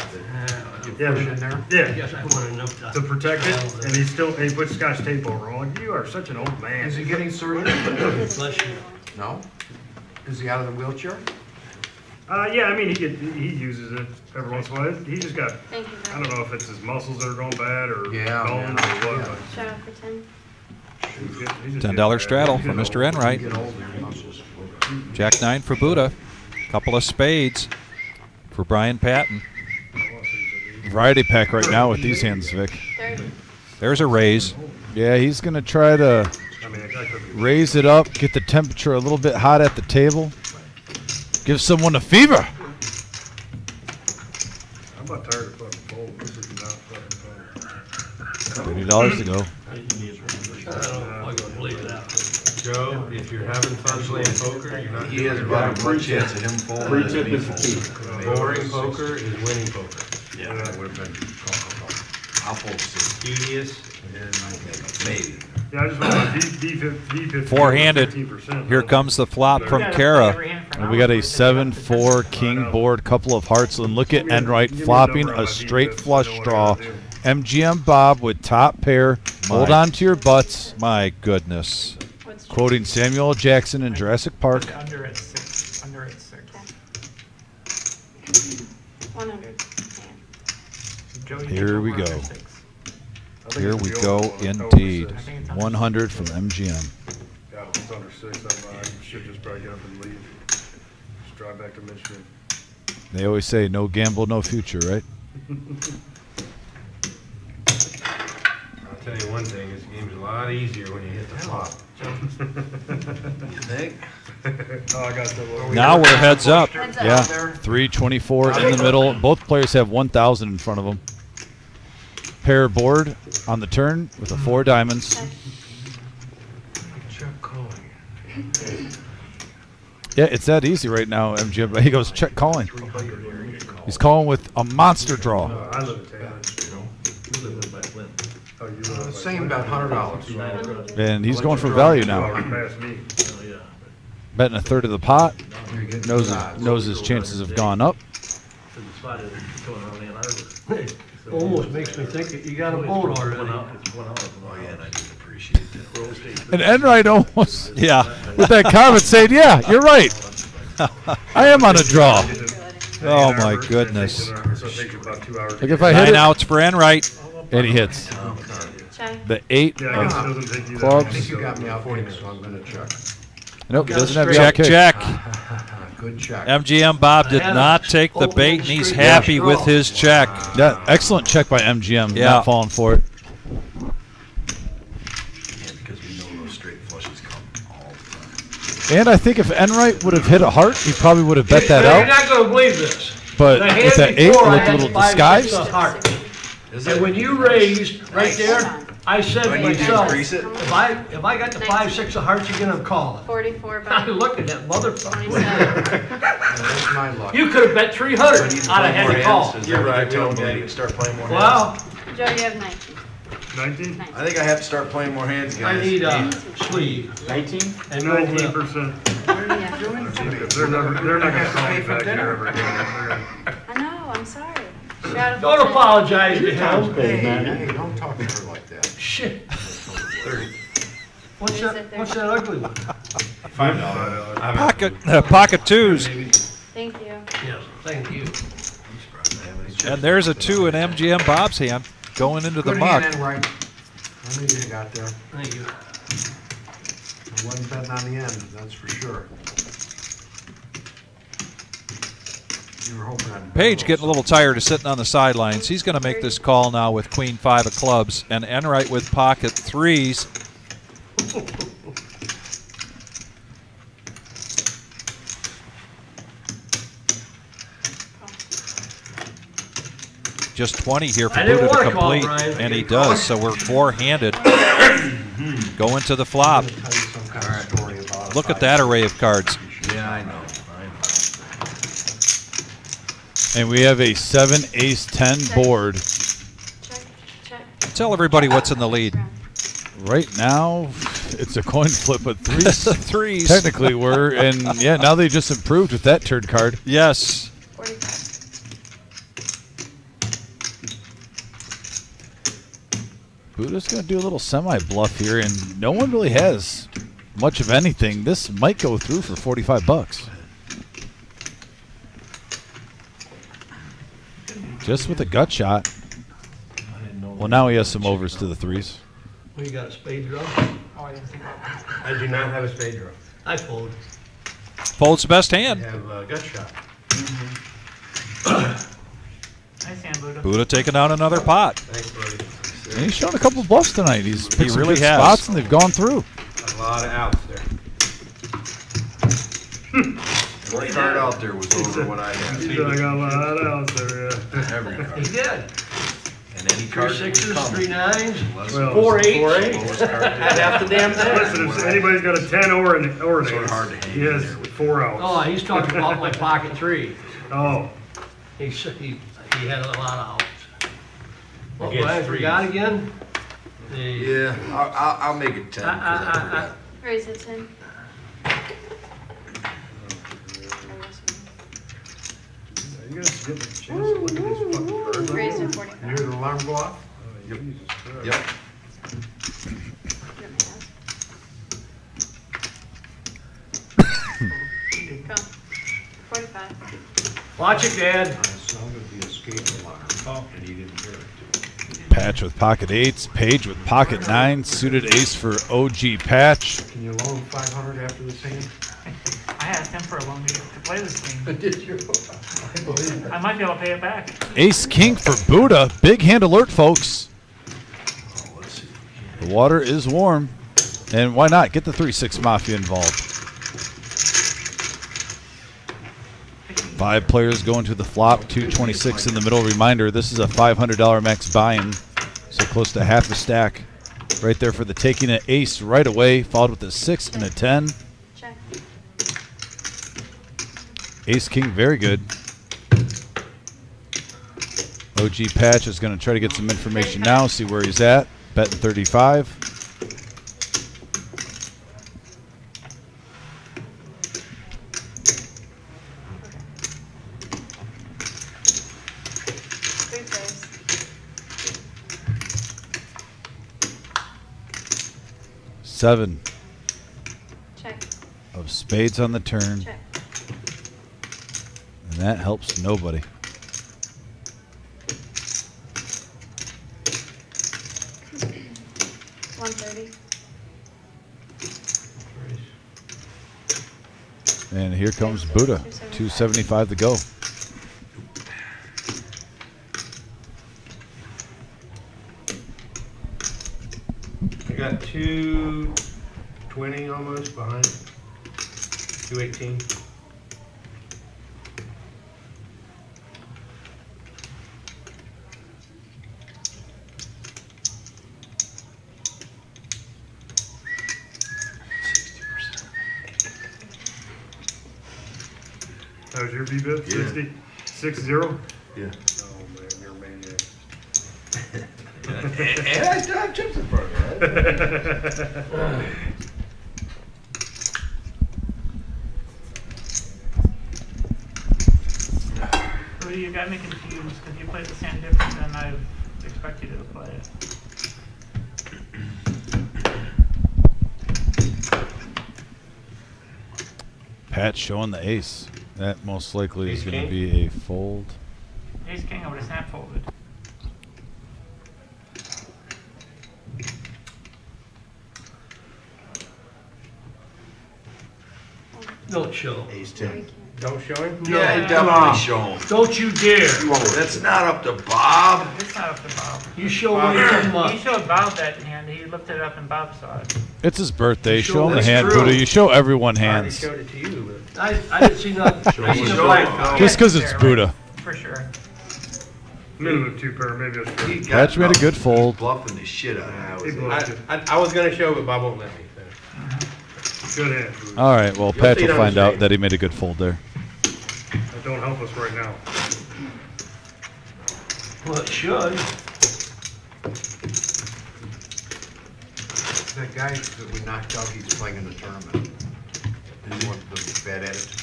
Yeah, Push in there. yeah, Guess I put enough to protect it, and he puts Scotch tape over. I'm like, you are such an old man. Is he getting surgery? Bless you. No? Is he out of the wheelchair? Yeah, I mean, he uses it every once in a while. He just got, Thank you. I don't know if it's his muscles that are going bad or Yeah, bones man. or what. Yeah. Shout out for 10. But $10 straddle for Mr. Enright. Jack 9 for Buddha. Couple of spades for Brian Patton. Variety pack right now with these hands, Vic. 30. There's a raise. Yeah, he's going to try to raise it up, get the temperature a little bit hot at the table. Give someone a fever. I'm about tired of fucking fold. This is not fucking fun. $30 to go. Joe, if you're having fun playing poker, you're not. He has about a good chance of him folding. Free than tip me is the folding. key. Boring poker is winning poker. Yeah, that would have been. I'll fold 60. Tedious Maybe. Yeah, I just want to D50. Four-handed. 15%. Here comes the flop from Kara. And we got a 7-4 king board, couple of hearts, and look at Enright flopping a straight flush draw. MGM Bob with top pair. Hold on to your butts. My goodness. Quoting Samuel L. Jackson in Jurassic Park. Under at 6. Under at 6. 100. Joey, Here we go. I think Here it's we the go over indeed. 6. 100 from MGM. Yeah, if it's under 6, I should just probably get up and leave. Just drive back to Michigan. They always say no gamble, no future, right? I'll tell you one thing, this game's a lot easier when you hit the flop. You think? Oh, I got the Now we're heads up. Heads up. Yeah, 324 in the middle. Both players have 1,000 in front of them. Pair board on the turn with a 4 diamonds. Check calling. Yeah, it's that easy right now, MGM. He goes, check calling. He's calling with a monster draw. I live in Taylor. Oh, you live Same, about $100. And he's going for value now. past me. Betting a third of the pot. Knows his chances have gone up. Almost makes me think that you got a boat already. Oh, yeah, and I do appreciate that. And Enright almost, Yeah. with that comment, saying, yeah, you're right. I am on a draw. Oh, my goodness. So it takes you about 2 hours. Like if I hit 9 it, outs for Enright. and he hits. Check. The 8 Yeah, I guess it of doesn't take you I think clubs. you got me out 40, so I'm gonna check. Nope, he doesn't have Check, the outkick. check. Good check. MGM Bob did not take the bait, and he's happy with his check. Yeah, excellent check by MGM. Yeah. Not falling for it. Yeah, because we know those straight flushes come all the time. And I think if Enright would have hit a heart, he probably would have bet that You're out. not gonna believe this. But The with hand that 8, it before, I looked a had little 5, 6 disguised. of hearts. Is And it? when you raised right there, I said Do to I need to myself, increase it? if I got the 5, 6 of hearts again, I'm calling. 44 I by looked at that motherfucker. 27. That's my luck. You could have bet 300 out of had to call. You're right, we don't need to start playing more hands. Well, Joe, you have 19. 19? I think I have to start playing more hands, I guys. need a sleeve 19? and no lip. 19%. Yeah. They're not gonna call me back here ever again. I know, I'm sorry. Shout out Don't for 10. apologize to him. Hey, don't talk to her like that. Shit. 30. What's that ugly one? $5. Pocket twos. Thank you. Yes, thank you. And there's a 2 in MGM Bob's hand going into the Good muck. hand, Enright. I knew you got there. Thank you. I wasn't betting on the end, that's for sure. You were hoping I'd. Page getting a little tired of sitting on the sidelines. He's going to make this call now with Queen 5 of clubs and Enright with pocket 3s. Just 20 here for I didn't Buddha to wanna call, complete, Brian. and he does. So we're 4-handed. Going to the flop. I'm gonna tell you some kind of story about Look at that array of cards. Yeah, I know. And we have a 7 ace 10 board. Check, check. Tell everybody what's in the lead. Right now, it's a coin flip, but 3s Threes. technically were. And yeah, now they just improved with that turd card. Yes. 45. Buddha's going to do a little semi-bluff here, and no one really has much of anything. This might go through for $45. Just with a gut shot. Well, now he has some overs to the threes. We got a spade draw. Oh, I didn't think about that. I do not have a spade draw. I fold. Fold's the best hand. I have a gut shot. Nice hand, Buddha. Buddha taking down another pot. Thanks, buddy. And he's shown a couple bluffs tonight. He's picked some really good has. spots, and they've gone through. A lot of outs there. One card out there was over what I had. He said I got a lot out there, yeah. Every card. He did. And any 3 card that was sixes, coming. 3 nines, Well, 4 eights. Lowest card Had half the damn thing. Listen, if anybody's got a 10 or an Sort of ace, hard to hang he has in there with. 4 outs. Oh, he's talking about my pocket 3. Oh, He had a lot of outs. Well, Against I threes. forgot again. The Yeah, I'll make it 10. 'cause I forgot. Raise it 10. you guys give me a chance to look at these fucking cards. Raise it You 45. hear the alarm go off? Yep. Jesus Christ. Yep. Go. 45. Watch it, Dad. It sounded the escape alarm, and he didn't hear it. Patch with pocket 8s. Page with pocket 9s. Suited ace for OG Patch. Can you loan 500 after this hand? I asked him for a loan to play this game. Did you? I believe it. I might be able to pay it back. Ace King for Buddha. Big hand alert, folks. The water is warm. And why not? Get the 3-6 Mafia involved. 5 players going to the flop. 226 in the middle. Reminder, this is a $500 max buy-in. So close to half a stack. Right there for the taking an ace right away. Followed with a 6 and a 10. Check. Ace King, very good. OG Patch is going to try to get some information now, see where he's at. Betting 35. Three plays. Seven Check. of spades on the turn. Check. And that helps nobody. $130. And here comes Buddha. 275 to go. I got 220 almost behind. 218. That was your V-bit? Yeah. 60? 60? Yeah. Oh, man, you're a maniac. And I still have chips in front of me. Rudy, you got me confused because you played the same different than I expect you to play it. Patch showing the ace. That most likely is Ace going to king? be a fold. Ace King, I would have snap folded. Don't show. Ace 10. Don't show him? Yeah, he definitely show him. Don't you dare. That's not up to Bob. It's not up to Bob. You show when you come He up. showed Bob that hand. He lifted it up and Bob saw it. It's his birthday. Sure, Show him the that's hand, true. Buddha. You show everyone I already hands. showed it to you. I didn't see nothing. I seen a Show blank. him. Just because it's Buddha. For sure. Minimum 2 pair, maybe a He straight. got Patch made a good nothing. fold. He's bluffing the shit out of He it. bluffed it. I was going to show, but Bob won't let me. So. Good hand. Buddha. All right, well, You'll Patch see it will on the find out screen. that he made a good fold there. That don't help us right now. Well, it should. That guy that we knocked out, he's playing in the tournament. He wants the bad attitude.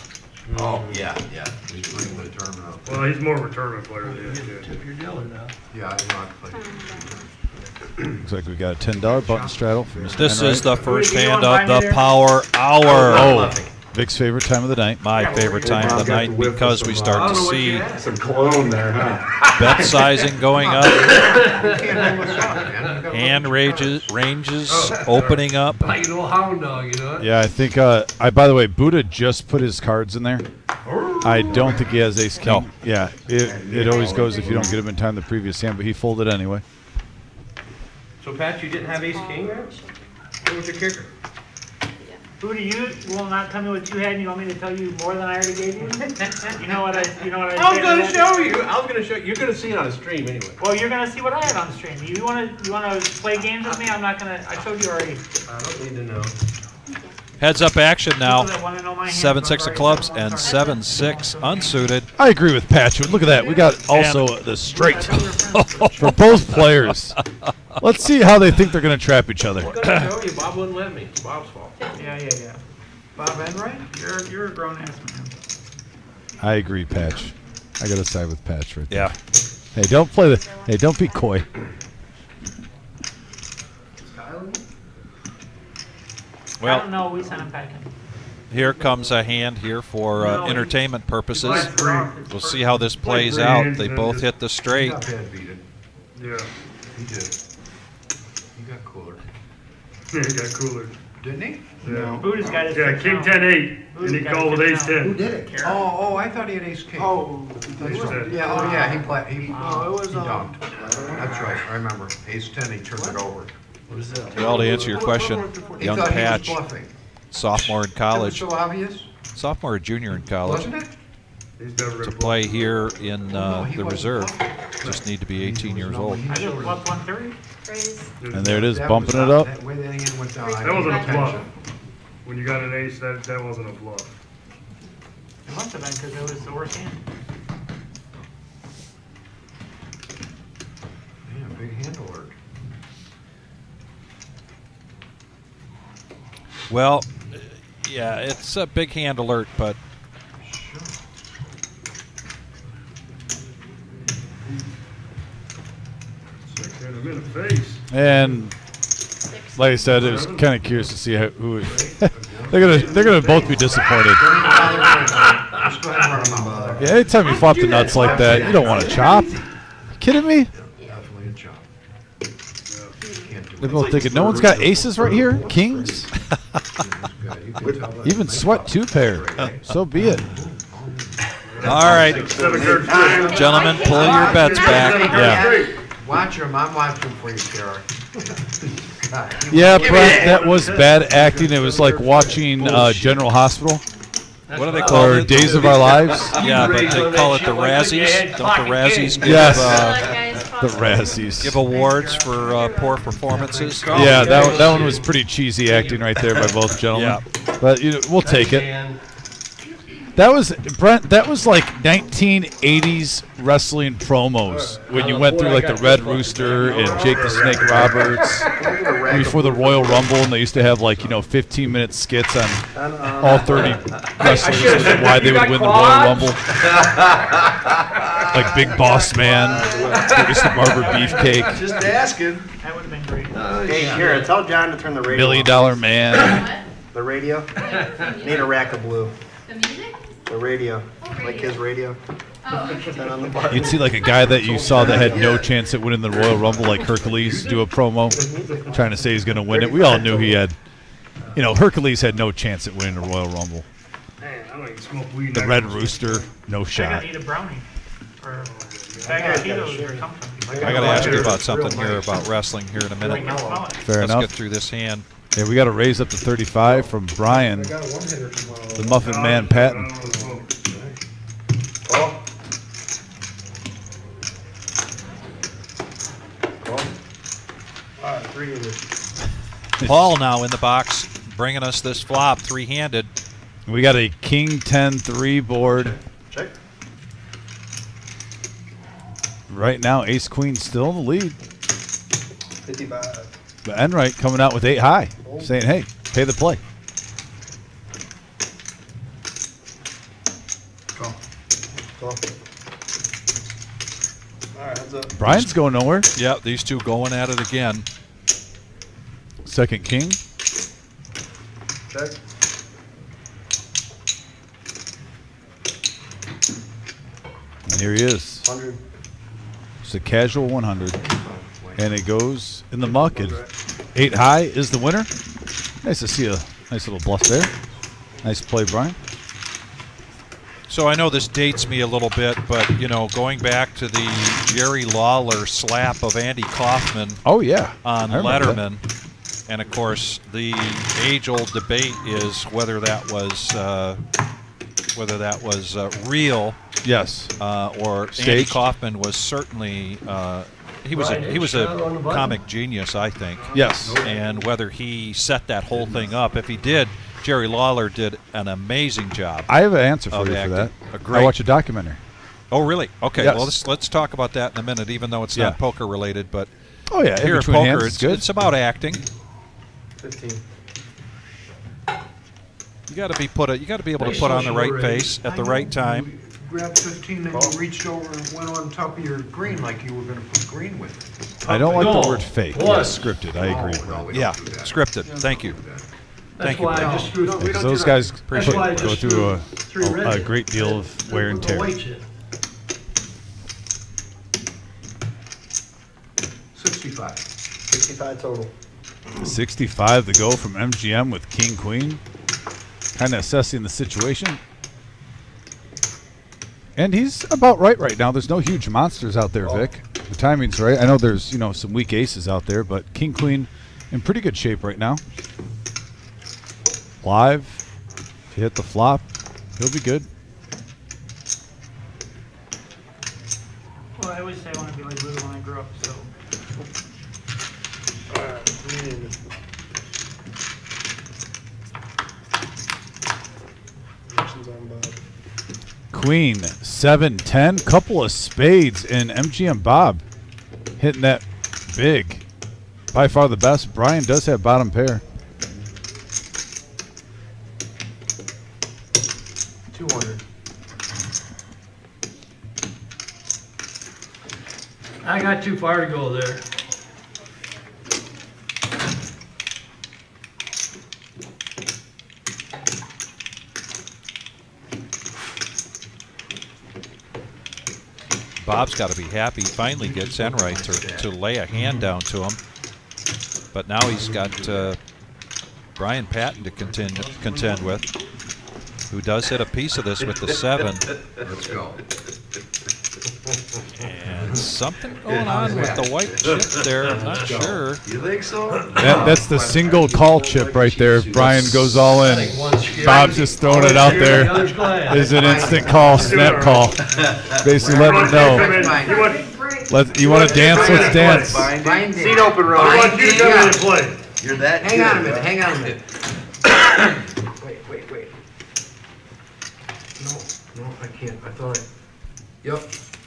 Oh, yeah, yeah. He's playing in the tournament. Well, he's more of a tournament player than he is. Yeah. Tip your dealer now. Yeah, I know I played. Looks like we got a $10 button straddle from Mr. This is Enright. the first You hand want of mine the there? Power Hour. Oh, Vic's favorite time of the night. My favorite time of the night because we start to see some cologne there, huh? bet sizing going up, You can't hold us up, man. You gotta look hand at your ranges cards. opening up. Like an old hound dog, you know? Yeah, I think. By the way, Buddha just put his cards in there. I don't think he has ace king. No. Yeah, it always goes if you don't get him in time the previous hand, but he folded anyway. So Pat, you didn't have ace king, right? What was your kicker? Buddha, you will not tell me what you had, and you want me to tell you more than I already gave you? You know what I I was say gonna to that? show you. I was gonna show you. You're gonna see it on the stream anyway. Well, you're gonna see what I had on the stream. You wanna play games with me? I'm not gonna. I showed you already. I don't need to know. Heads up action now. People that wanna know my hands, 7-6 I'm of clubs sorry. and 7-6 unsuited. I agree with Patch. Look at that. We got also the straight for both players. Let's see how they think they're going to trap each other. I was gonna show you. Bob wouldn't let me. It's Bob's fault. Yeah. Bob Enright, you're a grown ass man. I agree, Patch. I got to side with Patch right there. Yeah. Hey, don't play the. Hey, don't be coy. I Well, don't know. We sent him back in. here comes a hand here for entertainment purposes. We'll see how this plays three out. hands They and both just- hit the He straight. got bad beaten. Yeah. He did. He got cooler. Yeah, he got cooler. Didn't he? Yeah. Buddha's got his Yeah, fixed king now. 10-8, Buddha's and he got called his with fixed ace now. 10. Who did it, Karen? Oh, I thought he had ace king. Oh, That's was right. that? Yeah, oh yeah, he was, dunked. That's right, I remember. Ace 10, he turned it over. What is that? Well, to answer your question, He young thought he was Patch, bluffing. sophomore in That was college, so obvious, sophomore or junior in college, wasn't it? He's never to gonna play here in No, he the wasn't reserve. bluffing. Just need to be 18 years old. I just left 130. Raise. And there it is, That bumping was it up. That way that hand went down. I That wasn't a paid bluff. attention. When you got an ace, that wasn't a bluff. It must have been because it was the worst hand. Yeah, big hand alert. Well, yeah, it's a big hand alert, but Hit him in the face. And like I said, it was kind of curious to see who. they're gonna both be disappointed. Let's go ahead and run him out. Yeah, anytime you flop the nuts like that, you don't want to chop. You kidding me? Definitely a chop. Can't do They're it. both thinking, no one's got aces right here? Kings? You can tell that. Even sweat two pair. So be it. all right, Seven cards straight. gentlemen, pull your bets back. Yeah. Watch him, I'm watching for you, Kara. God, he Yeah, won't- Brett, that was bad acting. It was like watching General Hospital What do they call or it? Days of Our Lives. Yeah, but they call it the Razzies. Don't the Razzies give, Yes. Guys, The Razzies. give awards for poor performances? Yeah, that one was pretty cheesy acting right there by both gentlemen. But we'll take it. And That was Brent. That was like 1980s wrestling promos when you went through like the Red Rooster and Jake the Snake Roberts before the Royal Rumble, and they used to have like 15-minute skits on all 30 wrestlers and why they would win the Royal Rumble. Like Big Boss Man, Curtis the Barber Beefcake, Just asking. That would have been great. Hey, Kara, tell John to turn the radio $1 Million off. Man. The radio? Need a rack of blue. The music? The radio. Like his radio. Turn on the button. You'd see like a guy that you saw that had no chance at winning the Royal Rumble, like Hercules, do a promo trying to say he's going to win it. We all knew he had, Hercules had no chance at winning the Royal Rumble. Man, I don't even smoke weed. The Red Rooster, no I shot. gotta eat a brownie. Or a bag of Cheetos or something. I got to ask you about something here about wrestling here in a minute. Fair Let's enough. get through this hand. Yeah, we got to raise up to 35 from Brian, the Muffin Man Patton. Paul now in the box, bringing us this flop, three-handed. We got a King 10-3 board. Check. Right now, Ace Queen still in the lead. 55. But Enright coming out with 8 high, saying, hey, pay the play. Call. All right, heads up. Brian's going nowhere. Yeah, these two going at it again. Second King. Check. And here he is. 100. It's a casual 100. And it goes in the muck. And 8 high is the winner. Nice to see a nice little bluff there. Nice play, Brian. So I know this dates me a little bit, but, you know, going back to the Jerry Lawler slap of Andy Kaufman Oh, yeah. on I remember Letterman. And, of course, the age-old debate is whether that was real. Yes. Or Andy Staged. Kaufman was certainly he was a comic genius, I think. Yes. And whether he set that whole thing up, if he did, Jerry Lawler did an amazing job. I have an answer for of you for acting. that. A great. I watched a documentary. Oh, really? Okay. Yes. Well, let's talk about that in a minute, even though it's not poker related. But Oh, yeah. In here at between hands, poker, it's good. it's about acting. 15. You got to be able to put on the right face at the right time. Grabbed 15 and you reached over and went on top of your green like you were going to put green with it. I don't like No. the word fake. What? Yes, scripted. I agree. No, we don't Yeah, do that. scripted. Thank you. That's Thank you, why I Brian. just threw. No, we Because don't those do guys That's why I go just through threw 3 a reds. great deal of wear and Put the tear. weights in. 65. 65 total. 65 to go from MGM with King Queen. Kind of assessing the situation. And he's about right now. There's no huge monsters out there, Vic. The timing's right. I know there's, some weak aces out there, but King Queen in pretty good shape right now. Live. If you hit the flop, he'll be good. Well, I always say I want to be like Lou when I grow up, so. Queen, 7-10, couple of spades, and MGM Bob hitting that big. By far the best. Brian does have bottom pair. 200. I got too far to go there. Bob's got to be happy. He finally gets Enright to lay a hand down to him. But now he's got Brian Patton to contend with, who does hit a piece of this with the 7. Let's go. And something going on with the white chip there. I'm not sure. You think so? That's the single call chip right there. Brian goes all in. Bob's just throwing it out there. Is an instant call, snap call. Basically letting him know. You want to dance? Let's dance. Brian Seat open, Ron. I want you to come in and play. You're that Hang good. on a minute, hang on a minute. Wait. No, I can't. I thought Yep,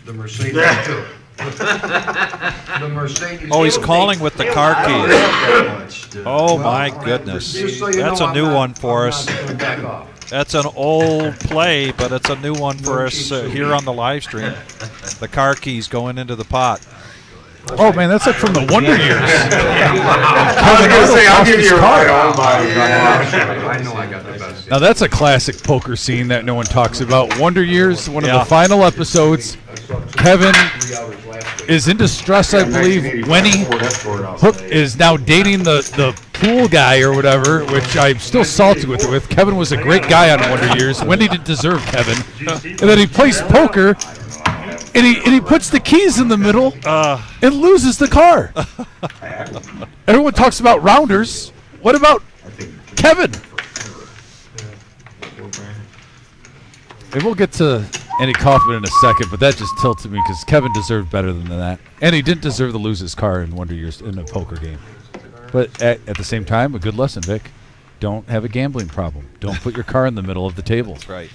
the Mercedes too. The Mercedes. Oh, he's calling with the car keys. Oh, my Well, goodness. just so you That's know, a I'm new not- one for I'm us. not gonna back off. That's an old play, but it's a new one for us here on the live stream. The car keys going into the pot. Oh, man, that's like from the Wonder Years. I was gonna say, I'll give you a ride on by. I know I got the best. Now, that's a classic poker scene that no one talks about. Wonder Years, one of the final episodes. Kevin is in distress, I believe. Wendy Hook is now dating the pool guy or whatever, which I'm still salty with. Kevin was a great guy on Wonder Years. Wendy didn't deserve Kevin. And then he plays poker, and he puts the keys in the middle and loses the car. Everyone talks about rounders. What about Kevin? And we'll get to Andy Kaufman in a second, but that just tilted me because Kevin deserved better than that. And he didn't deserve to lose his car in Wonder Years in a poker game. But at the same time, a good lesson, Vic. Don't have a gambling problem. Don't put your car in the middle of the table. That's right.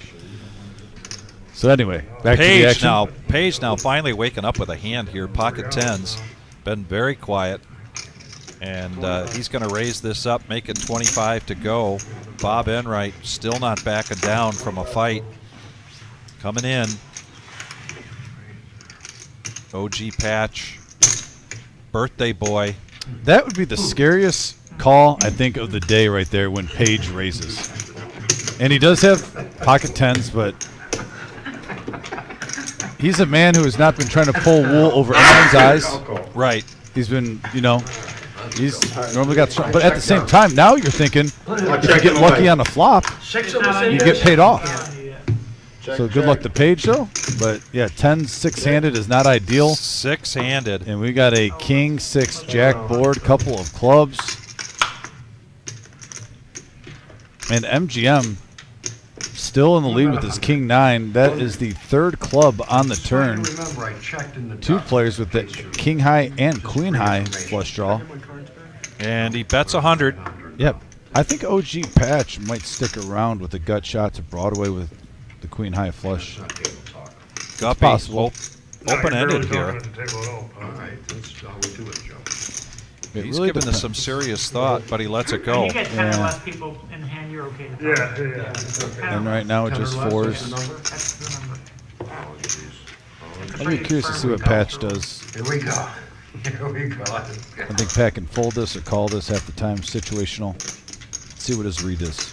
So anyway, back to the action. Page now finally waking up with a hand here. Pocket tens. Been very quiet. And he's going to raise this up, make it 25 to go. Bob Enright still not backing down from a fight. Coming in. OG Patch. Birthday boy. That would be the scariest call, I think, of the day right there when Page raises. And he does have pocket tens, but he's a man who has not been trying to pull wool over anyone's eyes. Right. He's been, he's normally got strong. But at the same time, now you're thinking, if you get lucky on a flop, 6 of us in you here. get paid off. So good luck to Paige, though. But, yeah, 10 6-handed is not ideal. 6-handed. And we got a king 6 jack board, couple of clubs. And MGM still in the lead with his king 9. That is the 3rd club on the turn. Remember, I checked in the 2 players with the king high and queen high flush draw. And he bets 100. Yep. I think OG Patch might stick around with the gut shot to Broadway with the queen high flush. Guppy, possible. Open-ended here. All right, that's how we do it, Joe. He's given this some serious thought, but he lets it go. You get 10 or less people in hand, you're okay to talk. Yeah. And right now it's just 4s. That's the number. Oh, jeez. I'd be curious to see what Patch does. Here we go. Here we go. I think Pat can fold this or call this half the time. Situational. Let's see what his read is.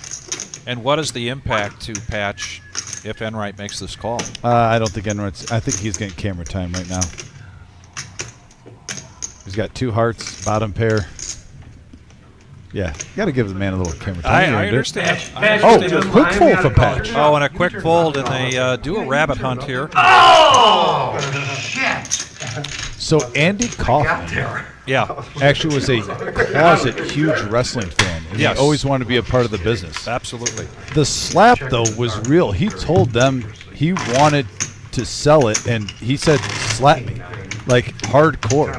And what is the impact to Patch if Enright makes this call? I don't think Enright's. I think he's getting camera time right now. He's got 2 hearts, bottom pair. Yeah, you got to give the man a little camera time. I understand. Quick fold from Patch. Oh, and a quick fold, and they do a rabbit hunt here. Oh, shit. So Andy Kaufman actually was a closet huge wrestling fan. And Yes. He always wanted to be a part of the business. Absolutely. The slap, though, was real. He told them he wanted to sell it, and he said, slap me. Like hardcore.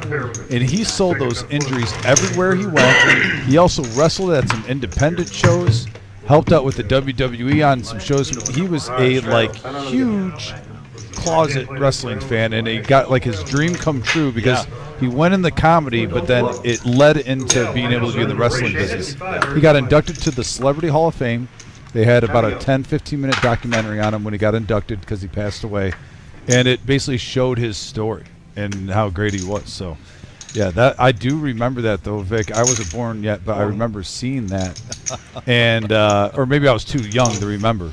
And he sold those injuries everywhere he went. He also wrestled at some independent shows, helped out with the WWE on some shows. He was a huge closet wrestling fan, and he got his dream come true because he went in the comedy, but then it led into being able to be in the wrestling business. He got inducted to the Celebrity Hall of Fame. They had about a 10-15 minute documentary on him when he got inducted because he passed away, and it basically showed his story and how great he was. So, yeah, that I do remember that though, Vic. I wasn't born yet, but I remember seeing that, and or maybe I was too young to remember.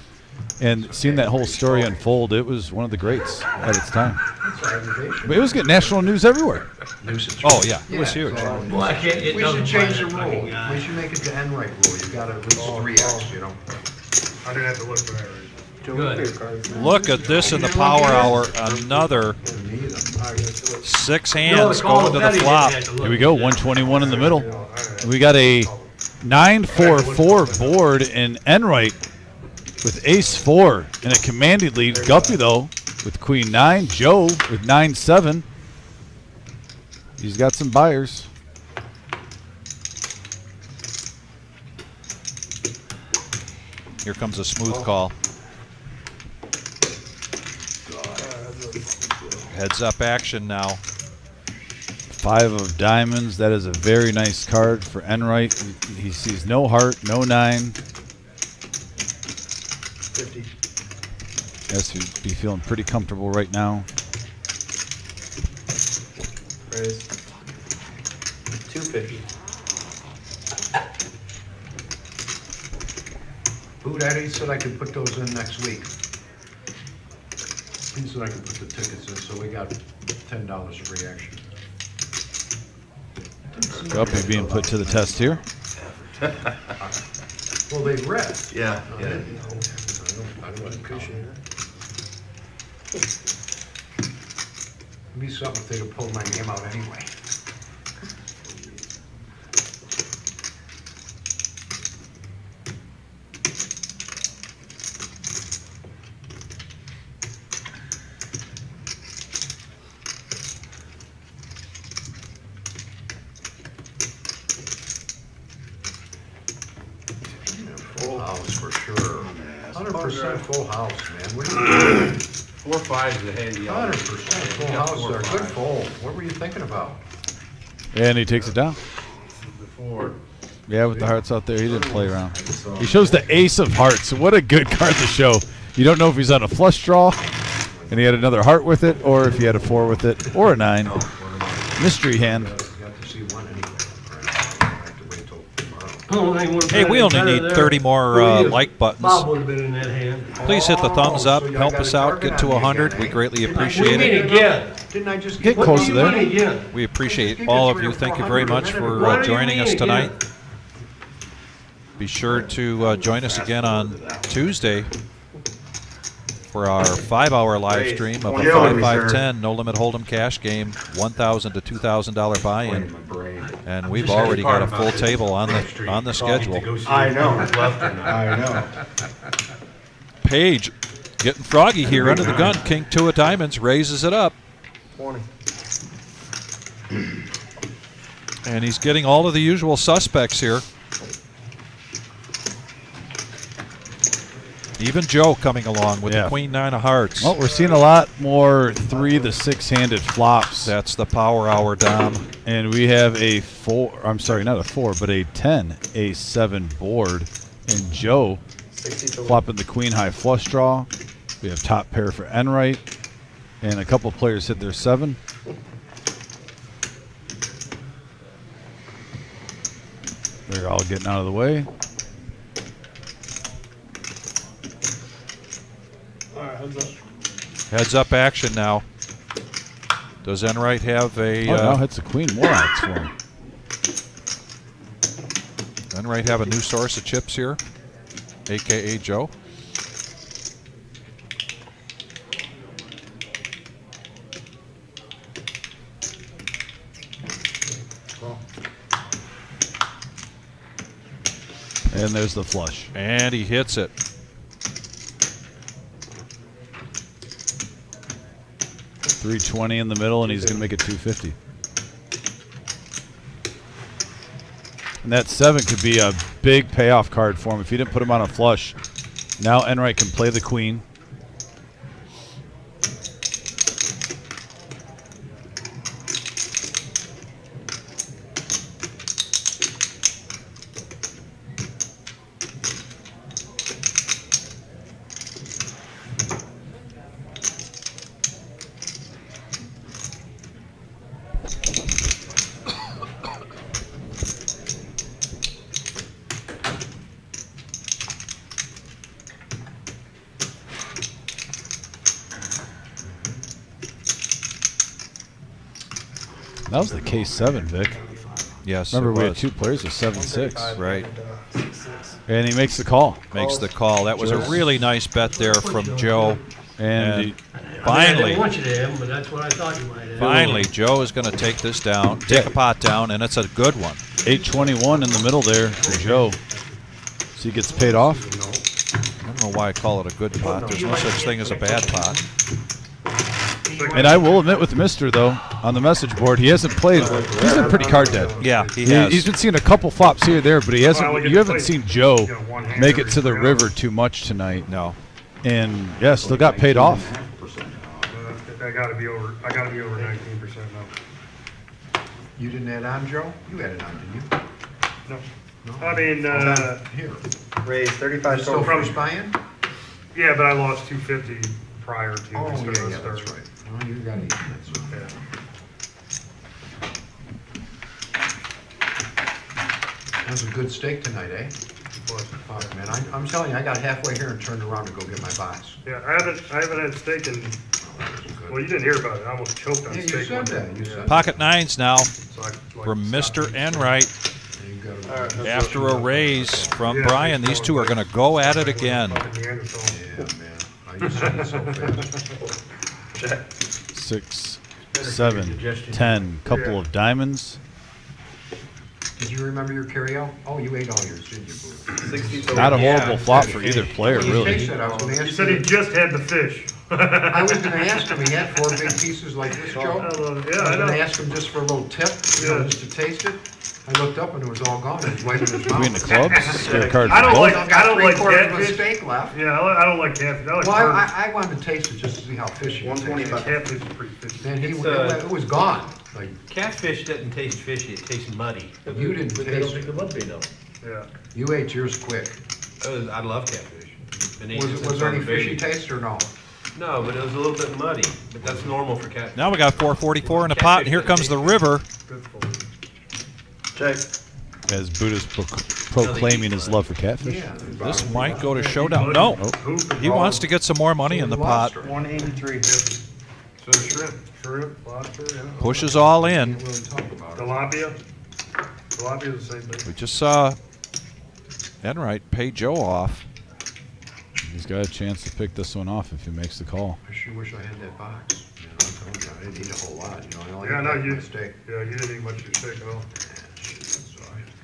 And seeing that whole story unfold, it was one of the greats at its time. But it was getting national news everywhere. Oh yeah, it was huge. Well, I can't get We should change the rule. We should make it the Enright rule. You got at least 3x, you know. I didn't have to look for that reason. Look at this in the power hour. Another 6 hands going to the flop. Here we go, 121 in the middle. We got a 9-4-4 board in Enright with ace-4 and a commanded lead. Guppy, though, with queen 9. Joe with 9-7. He's got some buyers. Here comes a smooth call. Heads up action now. 5 of diamonds. That is a very nice card for Enright. He sees no heart, no 9. 50. Has to be feeling pretty comfortable right now. Raise. 250. Who Daddy said I could put those in next week. He said I could put the tickets in, so we got $10 free action. Guppy being put to the test here. Well, they read. Yeah, I yeah. didn't know. I don't appreciate it. It'd be something if they'd have pulled my name out anyway. Full house for sure. 100% full house, man. What are you doing? 4 5 is a handy. 100% full house there. Good fold. What were you thinking about? And he takes it down. Before. Yeah, with the hearts out there, he didn't play around. He shows the ace of hearts. What a good card to show. You don't know if he's on a flush draw, and he had another heart with it, or if he had a 4 with it, or a 9. Mystery hand. You got to see one anyway. I have to wait till tomorrow. Hey, we only need 30 more like buttons. Bob would have been in that hand. Please hit the thumbs up. so I Help got us a out. target Get to on me 100. again, We eh? greatly What do appreciate you mean it. again? Didn't I just Get what close do to you there. mean Again. We appreciate Just all give of us you. 300 or Thank you very 400 much a minute. for What do you joining us mean tonight. again? Be sure to join us again on Tuesday for our 5-hour live stream of a Killing me, 5-5-10 No Limit Hold'em cash game, $1,000 to $2,000 buy-in, and we've already got a full table on the schedule. I know. I know. Page getting froggy here under the gun. King 2 of diamonds raises it up. 20. And he's getting all of the usual suspects here. Even Joe coming along with the Queen 9 of hearts. Well, we're seeing a lot more 3 to 6-handed flops. That's the power hour, Dom. And we have a 4, I'm sorry, not a 4, but a 10, a 7 board. And Joe flopping the Queen high flush draw. We have top pair for Enright. And a couple players hit their 7. They're all getting out of the way. All right, heads up. Heads up action now. Does Enright have a... now hits the Queen more outs for him. Enright have a new source of chips here, a.k.a. Joe. And there's the flush. And he hits it. $320 in the middle, and he's going to make it $250. And that 7 could be a big payoff card for him. If he didn't put him on a flush, now Enright can play the Queen. That was the K7, Vic. Yes, remember it we had was. 2 players with 7-6. Right. And he makes the call. Makes the call. That was a really nice bet there from Joe. And finally, I didn't want you to have him, but that's what I thought you might have. finally, Joe is going to take this down, take a pot down, and it's a good one. 821 in the middle there for Joe. So he gets paid off. I don't know why I call it a good pot. There's no such thing as a bad pot. And I will admit with Mr. though, on the message board, he hasn't played. He's been pretty card dead. Yeah, he has. He's been seeing a couple flops here or there, but he hasn't. You haven't seen Joe make it to the river too much tonight. No. And yeah, still got paid off. I gotta be over 19% now. You didn't add on, Joe? You added on, didn't you? No. I mean, Here. Raise 35 You still total. first buy-in? yeah, but I lost 250 prior to Oh, the start. yeah, that's right. Oh, you got it. That's right. That was a good steak tonight, eh? Fuck, man, I'm telling you, I got halfway here and turned around to go get my box. Yeah, I haven't had steak in. Well, you didn't hear about it. I almost choked on Yeah, you steak. said one that. day. You said Pocket nines now So I, from Mr. Enright. that. You got it. After a raise from Brian, these two are going to go at it again. Yeah, man. I just said it so fast. 6, 7, 10. Couple of diamonds. Did you remember your carryout? Oh, you ate all yours, didn't you, Boo? 60 Not a horrible flop for either player, Well, you really. tasted it. I was gonna He ask said you. he just had the fish. I was gonna ask him, he had 4 big pieces like this, Joe. I love it. Yeah, I I was gonna know. ask him just for a little tip, you know, Yeah. just to taste it. I looked up and it was all gone, it was right in his mouth. Queen of clubs. Get a card I for don't both. like Three-quarters of a catfish. steak left. Yeah, I don't like catfish. I like Well, bird. I wanted to taste it just to see how fishy it 125. tasted. Catfish is pretty fishy. Then It's, it was gone, like, Catfish doesn't taste fishy, it tastes muddy. you didn't taste it. Yeah. You ate yours quick. I love catfish. Been eating it Was since there I any was a baby. fishy taste or no? No, but it was a little bit muddy, but that's normal for catfish. Now we got 444 in the pot, and here comes the river. Good for you. Check. As Buddha's proclaiming his love for catfish. This might go to showdown. No, he wants to get some more money in the pot. 183. So shrimp, lobster, yeah. Pushes all in. Tilapia. Tilapia's the same thing. We just saw Enright pay Joe off. He's got a chance to pick this one off if he makes the call. I sure wish I had that box. You know, I told you, I didn't eat a whole lot, you know, I only Yeah, no, ate you. my steak. Yeah, you didn't eat much of your steak at all.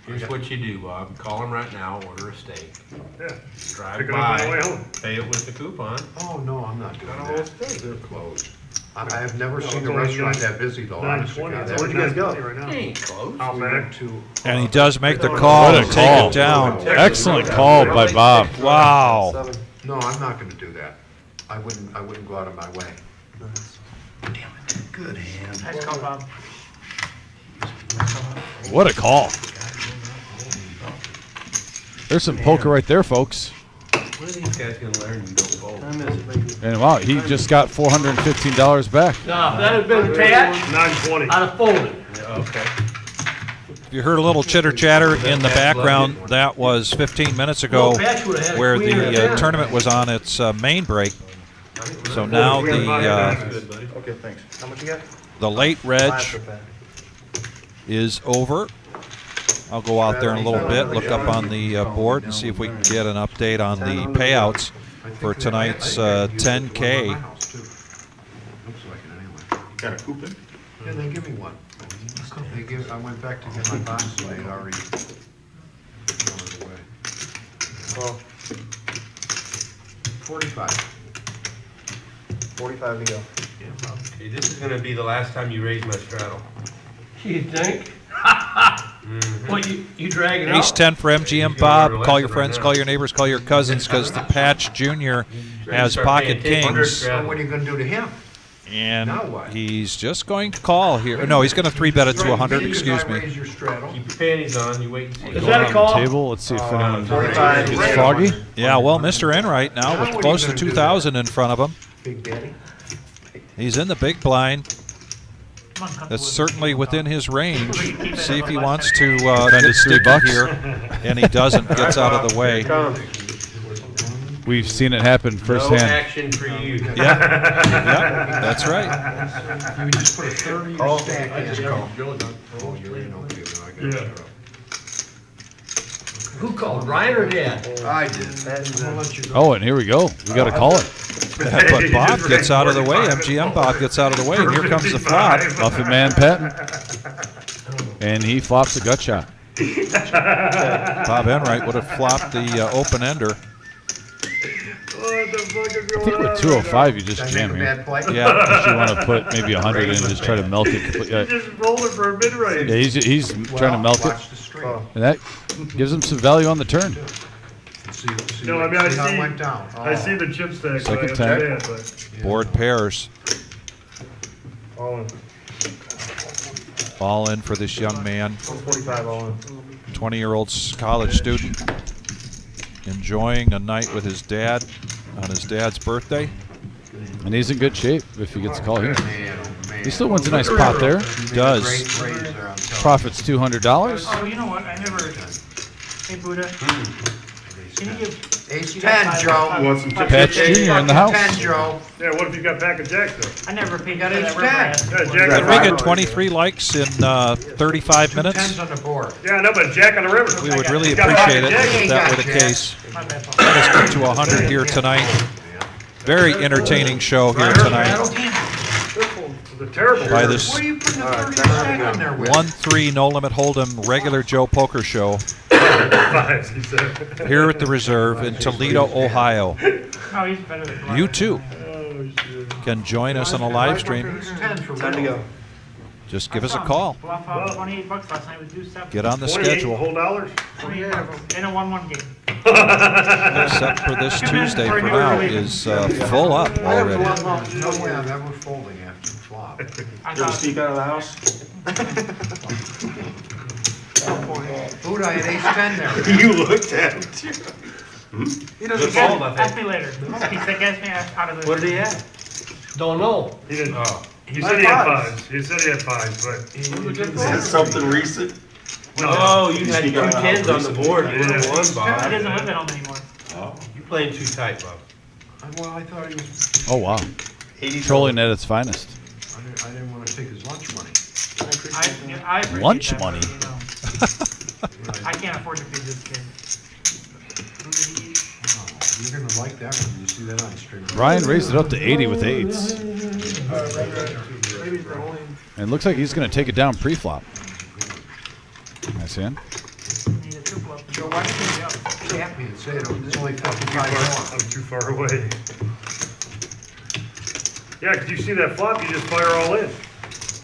Here's what you do, Bob. Call him right now, order a steak. Yeah. Drive Pick it up on the way by, home. pay it with the coupon. Oh, no, I'm not doing Got a whole that. steak. They're closed. I have never No, seen it's a only restaurant 9 that busy though, honest to 9:20. God. Where'd you guys go? Right now. He ain't close. Out We back. went to, And he does make the call What a and take call. it down. Excellent call by Bob. Wow. no, I'm not gonna do that. I wouldn't go out of my way. Good hand. Nice call, Bob. What a call. There's some poker right there, folks. When are these guys gonna learn you don't fold? And wow, he just got $415 back. Now, if that had been Pat, 920. I'd have folded. Yeah, okay. You heard a little chitter chatter in the background. That was 15 minutes ago, Well, Patch would've had a where queen and a the ten. tournament was on its main break. So now Okay, thanks. How much you got? the late reg is over. I'll go out there in a little bit, look up on the board, and see if we can get an update on the payouts for tonight's 10K. Looks like it anyway. Got a coupon? Yeah, they give me one. I went back to get my box and they'd already thrown it away. Well, 45. 45 to go. Hey, this is gonna be the last time you raise my straddle. You think? What, you dragging Ace out? 10 for MGM Bob. Call your friends, call your neighbors, call your cousins, because the Patch Jr. has pocket kings. So what are you gonna do to him? And Now what? he's just going to call here. No, he's going to 3-bet it to 100, excuse me. Raise your straddle. Keep your panties on, you wait and see. Is that a call? Table. Let's see if anyone 45. gets foggy. Yeah, well, Mr. Enright now with close to 2,000 in front of him. Big Daddy. He's in the big blind. Come on, cut That's the wood. certainly within his range. See if he wants to Spend get his sticky $3. here, and he doesn't. Gets out of the way. We've seen it happen No firsthand. action for you. Yep, that's right. You just put a third of your stack in. Oh, you're in, okay, now I got Yeah. it. Who called, Ryan or Dad? I did. I'll let you go. Oh, and here we go. We got to call it. But Bob gets out of the way. MGM Bob gets out of the way, and here comes the flop. Muffin Man Patton. And he flops a gut shot. Bob Enright would have flopped the open-ender. What the fuck is I going think on? with 205, you just Did I jam make a here. bad play? Yeah. If you want to put maybe 100 in and just try to milk it completely. You just rolled it for a mid-range. Yeah, he's trying to milk it. Watch the stream. And that gives him some value on the turn. See No, I mean, I how it see- went down. I see the chip stack. so Second I time. understand, but Board pairs. all in. All in for this young man. 145 all in. 20-year-old college student. Enjoying a night with his dad on his dad's birthday. And he's in good shape if he gets a call here. Man, oh, man. He still wins a nice pot there. He does. Great raise there, I'm telling you. Profits $200. Oh, you know what? I never. Hey, Buddha. Can you give Ace you got 10, Joe. You want some chips? Patch Jr. in the house. 10, Joe. Yeah, what if you got pack of jacks though? I never paid got for that ace river 10. ass. Yeah, jack Did on we the get river. 23 likes in 35 Two minutes? tens on the board. Yeah, no, but jack on the river. We would really You got appreciate it pocket jacks. if that were the case. My bad, Paul. Let us get to 100 here tonight. Very entertaining show here tonight. The terrible. By this What are you putting the 30 stack in there with? 1-3 No Limit Hold'em regular Joe Poker Show Fives, he said. here at the Reserve in Toledo, Ohio. No, he's better than You too Oh, shit. can join us on a live stream. Ace 10 for Time to real. go. Just give us a call. Bluff out $28 last night with deuce seven. Get on the 28 schedule. whole dollars? $28 in a 1-1 game. Except for this Tuesday for now is full up already. No way I'm ever folding after the flop. I You ever thought, sneak out of the house? Buddha, I had ace 10 there. You looked at it. He doesn't Good fold, fold. I ask think. me later. He said, ask me out of the. What did he have? Don't know. He didn't. Oh. He said he had fives. He said he had fives, but Is that something recent? Oh, you had 2 10s on the board. You Yeah. won, He Bob. doesn't live at home anymore. Oh. You playing too tight, Bob. Well, I thought he was, Oh, wow. Trolling at its finest. I didn't want to take his lunch money. I appreciate Lunch that, money. but, you know, I can't afford to feed this kid. Oh, you're gonna like that when you see that on stream. Brian raised it up to 80 with 8s. Maybe it's the only. And it looks like he's going to take it down pre-flop. Nice hand. Joe, why did you tap me and say it? It's only 55 I'm too far away. Yeah, 'cause you see that flop, you just fire all in.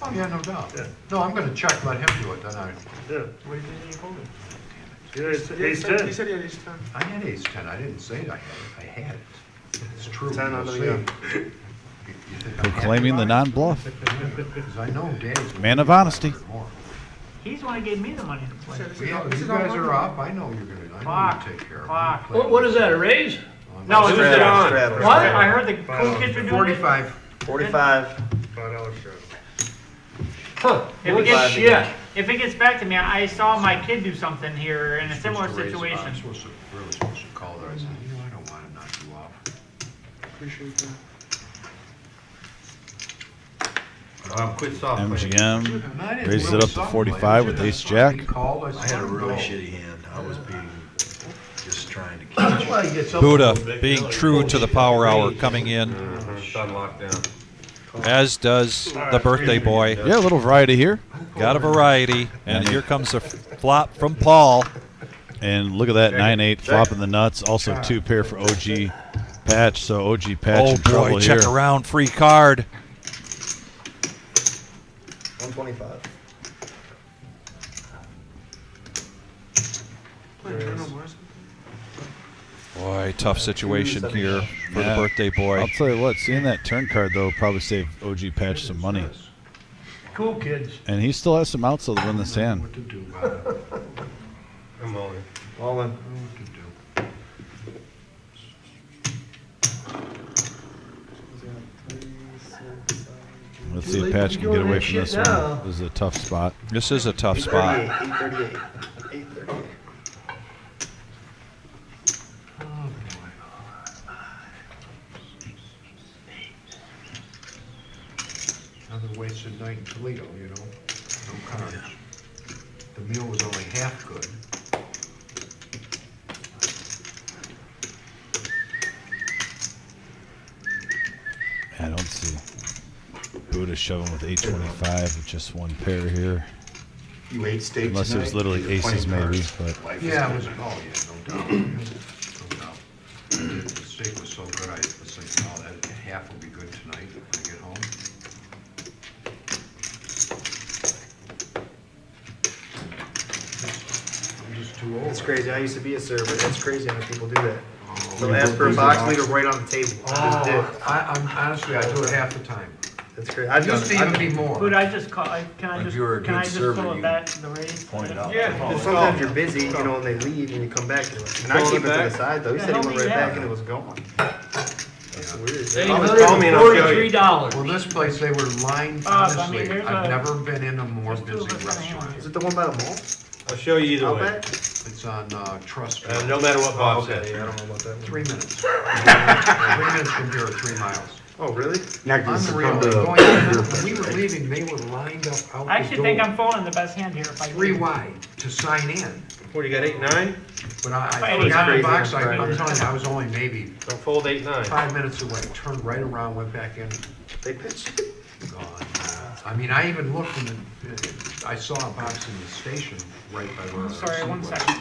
Oh, yeah, no doubt. Yeah. No, I'm gonna check, let him do it, then I. Yeah. What did you hold it? Yeah, it's He ace said 10. he had ace 10. I had ace 10, I didn't say it, I had it. It's true. 10 You'll under see. the gun. You think I'm Proclaiming the happy non-bluff. about it? Because I know Dad's. Man of honesty. He's the one who gave me the money to play. Yeah, you guys are up, I know you're gonna, I know you take care of it. Clock. What is that, a raise? No, it's Who's it on? What? I heard the cool kids were doing it. 45. 45. $5 shot. Huh. If it gets if it gets back to me, I saw my kid do something here in a similar I'm situation. supposed to, really supposed to call her, I said, you know, I don't wanna knock you off. Appreciate that. Quit soft playing. MGM raises it up to 45 with ace jack. I had a really shitty hand. I was being just trying to catch. Well, he gets up Buddha a little bit, being like true to the power hour 48. coming in, Sun locked down. as does the birthday boy. Yeah, a little variety here. Got a variety, and here comes a flop from Paul. And look at that 9-8 flopping the nuts. Also 2 pair for OG Patch. So OG Patch Oh in trouble boy, check here. around, free card. 125. Boy, tough situation here for the Yeah. birthday boy. I'll tell you what, seeing that turn card though probably saved OG Patch some money. Cool kids. And he still has some outs though to win this hand. What to do about it. I'm all in. All in. What to do. Let's see if Patch can get away from this one. This is a tough spot. This is a tough spot. 838. 838. Another wasted night in Toledo, you know, no cards. The meal was only half good. I don't see Buddha shoving with 825 with just 1 pair here. You ate steak Unless it was tonight? literally aces maybe, but Life is Yeah, it good. was, oh yeah, no doubt. No doubt. The steak was so good, I was thinking, oh, that half will be good tonight when I get home. I'm just too old. It's crazy. I used to be a server. That's crazy how people do that. They'll you ask do for a it box box? leader right on the table. Just dip. Oh, I'm honestly, I do it half the time. That's crazy. I've done Used it. to even I've- be more. Could I just call? Can I If just you were a can I good just server, pull it you back the raise? point it out. Yeah. Well, sometimes you're busy, you know, and they leave and you come back to it. And I Pull keep it it to back? the side though. He Yeah, said he help went me right back out. and it was gone. That's weird. Call me and I'll show you. $843. Well, this place, they were lined, I mean, honestly, there's I've a- never been in a more there's two busy of us on hand. restaurant. Is it the one by the mall? I'll show you either way. Outback? It's on Trust. No matter what Bob Okay, says. yeah, I don't know about that one. 3 minutes. 3 minutes from here are 3 miles. Oh, really? Unreal. Going in, when we were leaving, they were lined up out I the actually think door, I'm folding the best hand here if I 3 do. wide to sign in. What, you got 8, 9? But I That forgot the crazy box, on I'm Friday. telling you, I was only maybe Don't fold 8, 9. 5 minutes away, turned right around, went back in, They pitched. gone. I mean, I even looked in I saw a box in the station right by where. our Sorry, seat 1 was. second.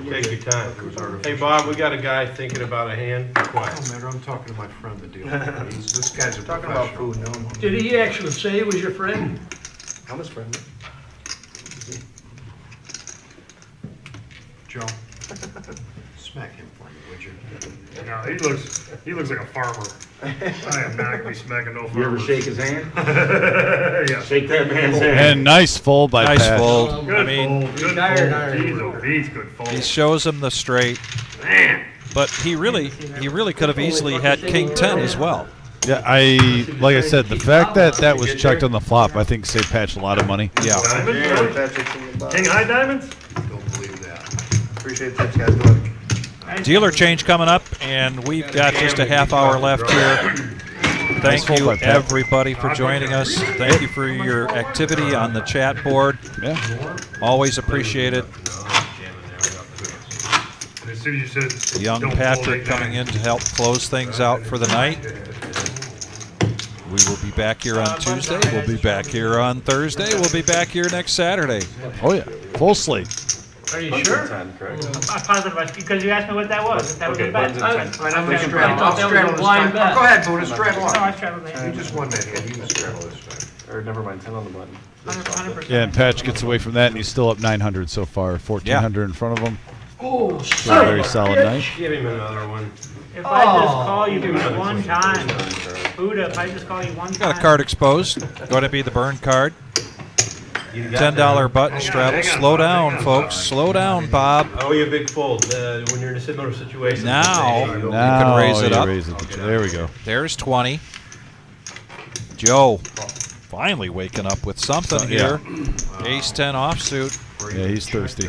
Take your time. It was Hey, artificial. Bob, we got a guy thinking about a hand. No Quiet. matter, I'm talking to my friend, the dealer. This guy's a Talking about professional. food, no. Did he actually say he was your friend? I'm his friend. Joe, smack him for me, would you? No, he looks like a farmer. I am not gonna be smacking no farmers. You ever shake his hand? Yeah. Shake that man's hand. And nice fold by Nice Patch. fold. Good I mean, fold, good Iron, fold. iron. He's a good fold. he shows him the straight, Man. but he really could have easily had King 10 as well. Yeah, like I said, the fact that that was checked on the flop, I think saved Patch a lot of money. Yeah. King high diamonds? Don't believe that. Appreciate the tips, guys. Good luck. Dealer change coming up, and we've got just a half hour left here. Thank you, everybody, for joining us. Thank you for your activity on the chat board. Yeah. Always appreciate it. As soon as you said, Young don't Patrick pull coming in to help close things out for the night. We will be back here on Tuesday. We'll be back here on Thursday. We'll be back here next Saturday. Oh, yeah. Full slate. Are you sure? I'm positive, because you asked me what that was. If that was a bet. I'll straddle this time. Go ahead, Buddha, straddle No, on. I straddled the You just won that hand, you can straddle this time. Or never mind, 10 on the button. 100%. Yeah, and Patch gets away from that, and he's still up 900 so far. 1,400 in front of him. Oh, So a very solid night. Give him another one. If I just call you one time, Buddha, if I just call you one time. Got a card exposed. Going to be the burn card. $10 button straddle. Slow down, folks. Slow down, Bob. Oh, you a big fold when you're in a similar situation. Now you can raise it up. There we go. There's 20. Joe finally waking up with something here. Ace 10 offsuit. Yeah, he's thirsty.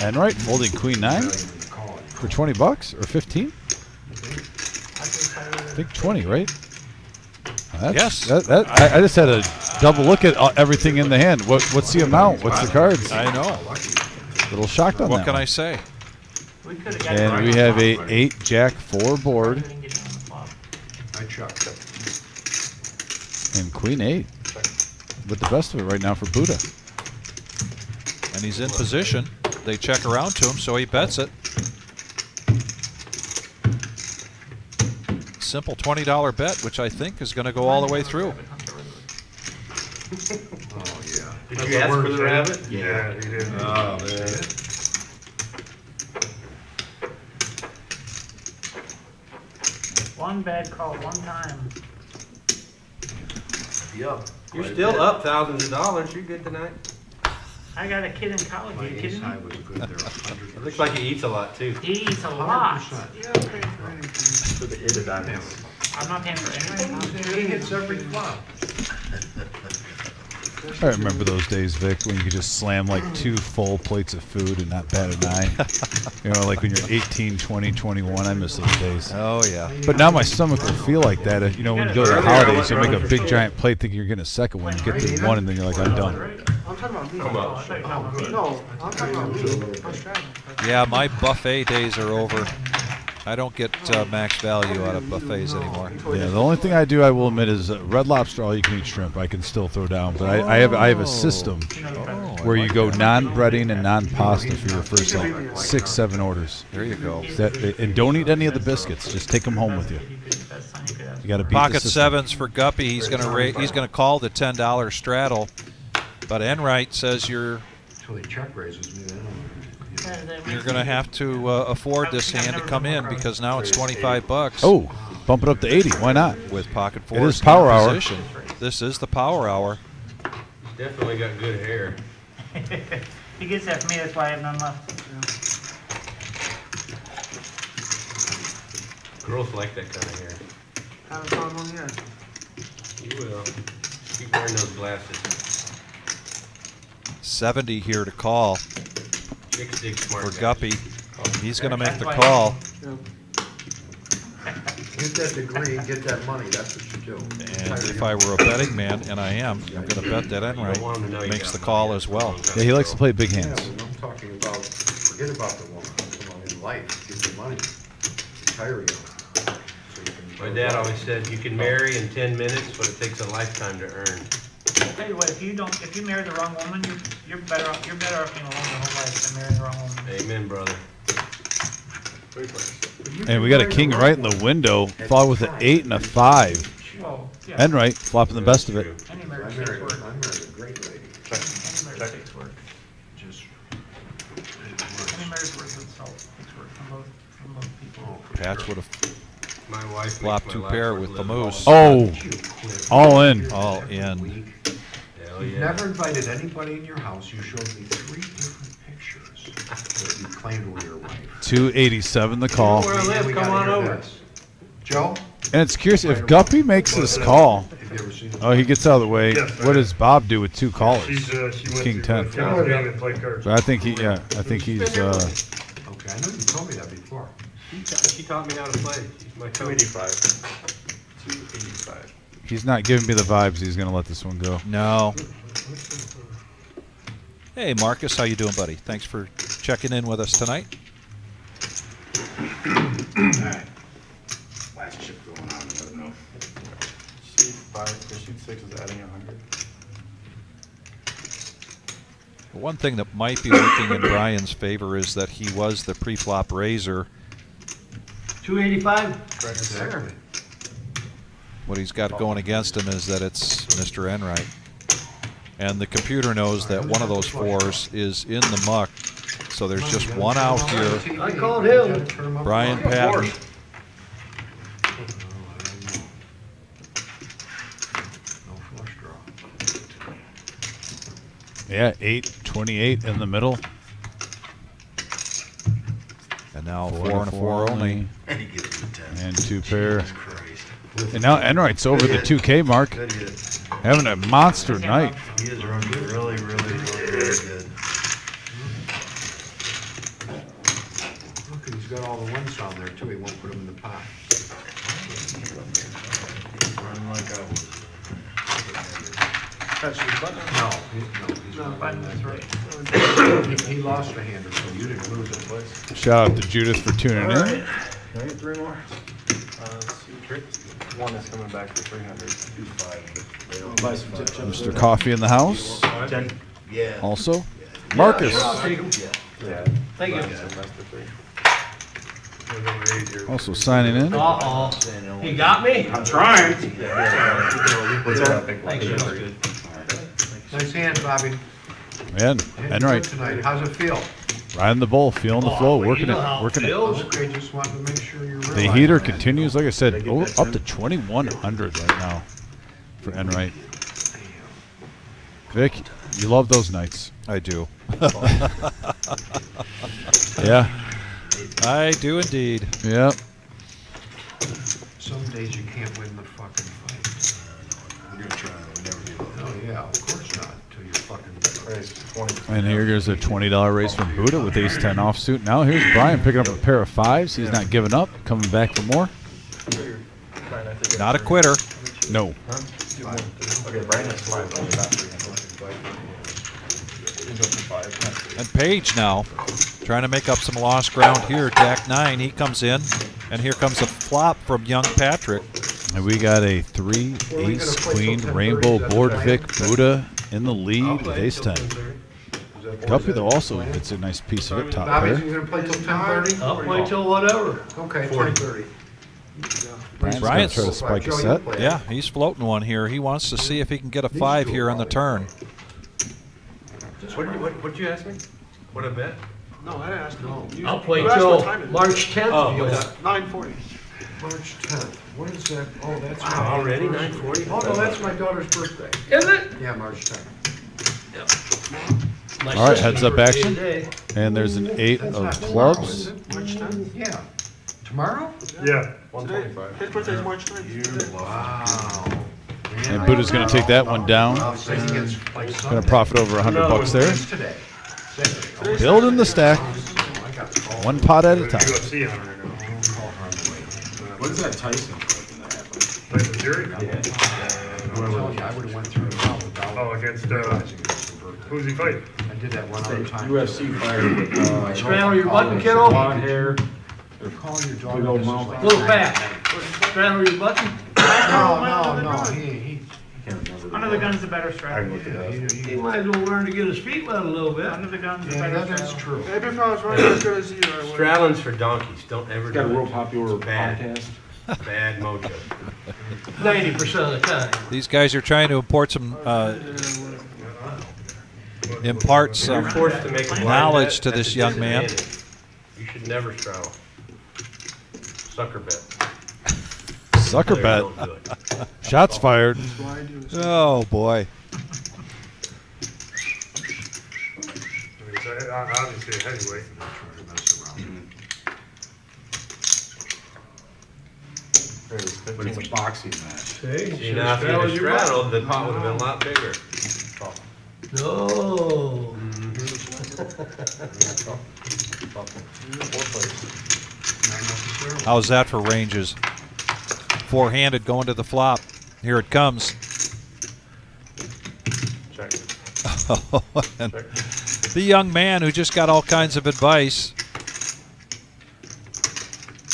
And right, folding Queen 9 for $20 or 15. I think 20, right? Yes. I just had a double look at everything in the hand. What's the amount? What's the cards? I know. A little shocked on that. What can I say? And we have a 8-Jack-4 board. I chucked. And Queen 8 with the best of it right now for Buddha. And he's in position. They check around to him, so he bets it. Simple $20 bet, which I think is going to go all the way through. Oh, yeah. Did you ask for the rabbit? Yeah, he did. Oh, man. One bad call, one time. Yup. You're still up thousands of dollars. You're good tonight. I got a kid in college. Are you kidding me? It looks like he eats a lot, too. He eats a lot. For the hit of diamonds. I'm not paying for anything. He hits every flop. I remember those days, Vic, when you could just slam like 2 full plates of food and not bat an eye. You know, like when you're 18, 20, 21. I miss those days. Oh, yeah. But now my stomach will feel like that. You know, when you go to the holidays, you make a big giant plate thinking you're getting a second one. You get to one, and then you're like, I'm done. I'm talking about me. No, I'm talking about me. I'm straddling. Yeah, my buffet days are over. I don't get max value out of buffets anymore. Yeah, the only thing I will admit is Red Lobster all you can eat shrimp I can still throw down, but I have a system where you go non-breading and non-pasta for your first like 6-7 orders. There you go. And don't eat any of the biscuits. Just take them home with you. You got to beat Pocket the system. sevens for Guppy. He's gonna call the $10 straddle, but Enright says you're So they check raises me then. going to have to afford this hand to come in because now it's $25. Oh, bump it up to 80. Why not? With pocket fours. It is power in hour. position. This is the power hour. He's definitely got good hair. He gets that from me, that's why I have none left. Girls like that kind of hair. Haven't found one yet. You will. Keep wearing those glasses. 70 here to call Chicks dig smart for guys. Guppy. He's going to make the call. Get that degree, get that money, that's what you do. And if I were a betting man, and I am, I'm going to bet that Enright makes the call as well. Yeah, he likes to play big hands. Yeah, I'm talking about, forget about the woman, I'm talking about in life, get your money, retire young. My dad always said you can marry in 10 minutes, but it takes a lifetime to earn. I'll tell you what, if you marry the wrong woman, you're better off being alone your whole life than marrying the wrong woman. Amen, brother. And we got a king right in the window, followed with an 8 and a 5. Well, yeah. Enright flopping the best of it. Any I marriage married, takes work. I married a great lady. Any marriage takes work. Just. Any marriage works with salt takes work from both people. Patch would have My wife flopped makes my 2 life pair worth with the living. moose. Oh, all in. All in. Hell You've yeah. never invited anybody in your house, you showed me 3 different pictures that you claimed were your wife. 287 the call. Where I live, We come gotta on hear over. this. Joe, And it's curious if Guppy makes this call. Have you ever seen it? Oh, he gets out of the way. Yes, What does Bob do with 2 callers? She went King to 10. tennis game and played cards. But I think he's. Okay, I know you told me that before. She taught me how to play. She's my coach. 285. He's not giving me the vibes. He's gonna let this one go. No. Hey, Marcus, how you doing, buddy? Thanks for checking in with us tonight. Alright. Last chip going on, I don't know. Sheet 5 for sheet 6 is adding 100. One thing that might be working in Brian's favor is that he was the pre-flop raiser. 285? Correct, sir. What he's got going against him is that it's Mr. Enright. And the computer knows that one of those 4s is in the muck. So there's just one out here. I called him. Brian Patton. Yeah, 8-28 in the middle. And now 4 and a 4 only. And 2 pair. And now Enright's over the 2K mark. Having a monster night. He is really good. Look, he's got all the ones on there too. He won't put them in the pot. Running like I was. No, he's No, not button, running that's that right. great. He lost a hand or so. You didn't lose it, please. Shout out to Judith for tuning in. Can I get 3 more? One is coming back for 300. Mr. Coffee in the house. 10. Yeah. Also, Marcus. Yeah. Thank you. Also signing in. Uh-oh. He got me? I'm trying. What's that? Thank you. Nice hand, Bobby. Man, Hitting Enright. good tonight. How's it feel? Riding the bull, feeling the flow, well, working you know how it, working it it. feels. Okay, just wanted to make sure you're The realizing heater that. continues, like I said, up to 2,100 right now for Enright. Vic, you love those nights. I do. Yeah. I do indeed. Yep. Some days you can't win the fucking fight. We're gonna try. We never give up. Oh, yeah, of course not, until you're fucking crazy. And here goes a $20 raise from Buddha with ace-10 offsuit. Now here's Brian picking up a pair of 5s. He's not giving up, coming back for more. Not a quitter. No. Okay, Brandon's 5. And Page now trying to make up some lost ground here. Jack 9, he comes in. And here comes a flop from young Patrick. And we got a 3 ace queen rainbow board. Vic Buddha in the lead with ace-10. Guppy though also gets a nice piece of it top Bobby, pair. you gonna play till 10:30? I'll play till whatever. Okay, 10:30. Brian's gonna try to spike a set. Yeah, he's floating one here. He wants to see if he can get a 5 here on the turn. What'd you ask me? What I bet? No, I asked. No. I'll play till March 10th. Oh, if you what's want. 9:40. March 10th. What is that? Oh, that's Wow, my already? anniversary. 9:40? Oh, no, that's my daughter's birthday. Is it? Yeah, March 10th. My All right, sister's heads up birthday action. today. And there's an 8 That's of not tomorrow, clubs. is it? March 10th? Yeah. Tomorrow? Yeah. 125. His birthday's March 9th. Wow. And Buddha's going to take that one down. Well, so he gets like Going Sunday. to profit over $100 there. It's today. Saturday. Building the stack, Oh, I got the call. one pot at a time. UFC on her now. What is that Tyson fight that happened? Like the jury? I'm telling you, I would've went through it all without Oh, against, realizing it was her birthday. Who's he fighting? I did that one other time. UFC fighter with, Straddle your button, kiddo. blonde hair. Call your daughter. Big old Mrs. mouth. Lane. Little fat. Straddle your button. No, he. Under the gun's the better I strap. looked it up. He might as well learn to get his feet wet a little bit. Under the gun's the Yeah, better that's strap. true. Maybe if I was running as good as you, I would. Straddling's for donkeys. Don't ever Got a do real it. popular Bad. podcast. Bad mojo. 90% of the time. These guys are trying to impart some You're forced to make a blind knowledge bet. to That's this a young man. disadvantage. You should never straddle. Sucker bet. Sucker bet. Don't do it. Shots fired. Oh, boy. Obviously a heavyweight. but it's a boxing match. See? See, now if you'd have straddled, the pot would have been a lot bigger. No. How's that for ranges? Four-handed going to the flop. Here it comes. Check. And the young man who just got all kinds of advice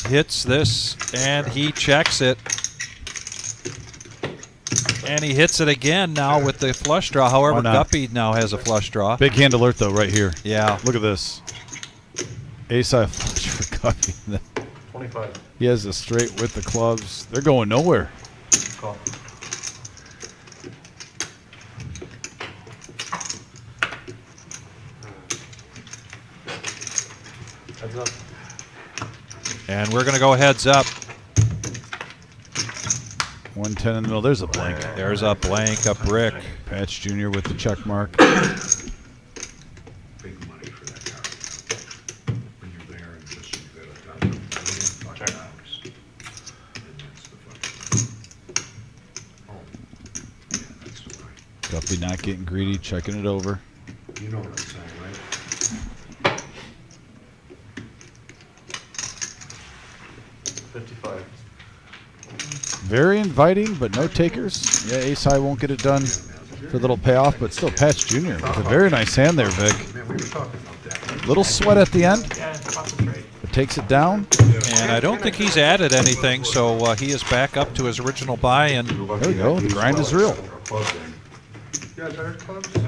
hits this, and he checks it. And he hits it again now with the flush draw. However, Guppy now has a flush draw. Big hand alert, though, right here. Yeah. Look at this. Ace-high flush for Guppy. 25. He has a straight with the clubs. They're going nowhere. Call. Heads up. And we're going to go heads up. 110 in the middle. There's a blank. There's a blank, a brick. Patch Jr. with the check mark. Big money for that card. When you're there and just you got $1 million fucking dollars. And that's the fucking. Oh, yeah, that's the right. Guppy not getting greedy, checking it over. You know what I'm saying, right? 55. Very inviting, but no takers. Yeah, ace-high won't get it done for a little payoff, but still Patch Jr. with a very nice hand there, Vic. Man, we were talking about that. Little sweat at the end, Yeah, concentrate. but takes it down. And I don't think he's added anything, so he is back up to his original buy. And there we go. The grind is real. Yeah, better clubs? Go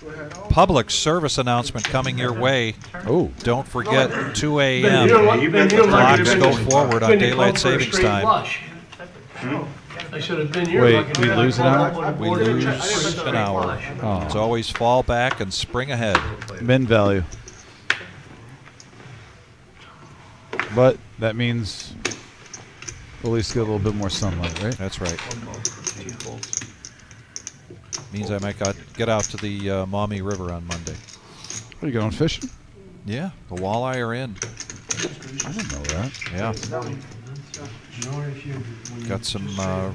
ahead. Public service announcement coming your way. Oh, don't forget 2 Then a.m. you don't like- then you don't like Clocks to go finish- forward on finish daylight club for a savings straight time. flush. I should have been here. Wait, looking we at lose that an hour? club We board and lose check for a straight an hour. flush. Oh. It's always fall back and spring ahead. Min value. But that means we'll at least get a little bit more sunlight, right? That's right. Means I might get out to the Maumee River on Monday. Are you going fishing? Yeah, the walleye are in. I didn't know that. Yeah. Got some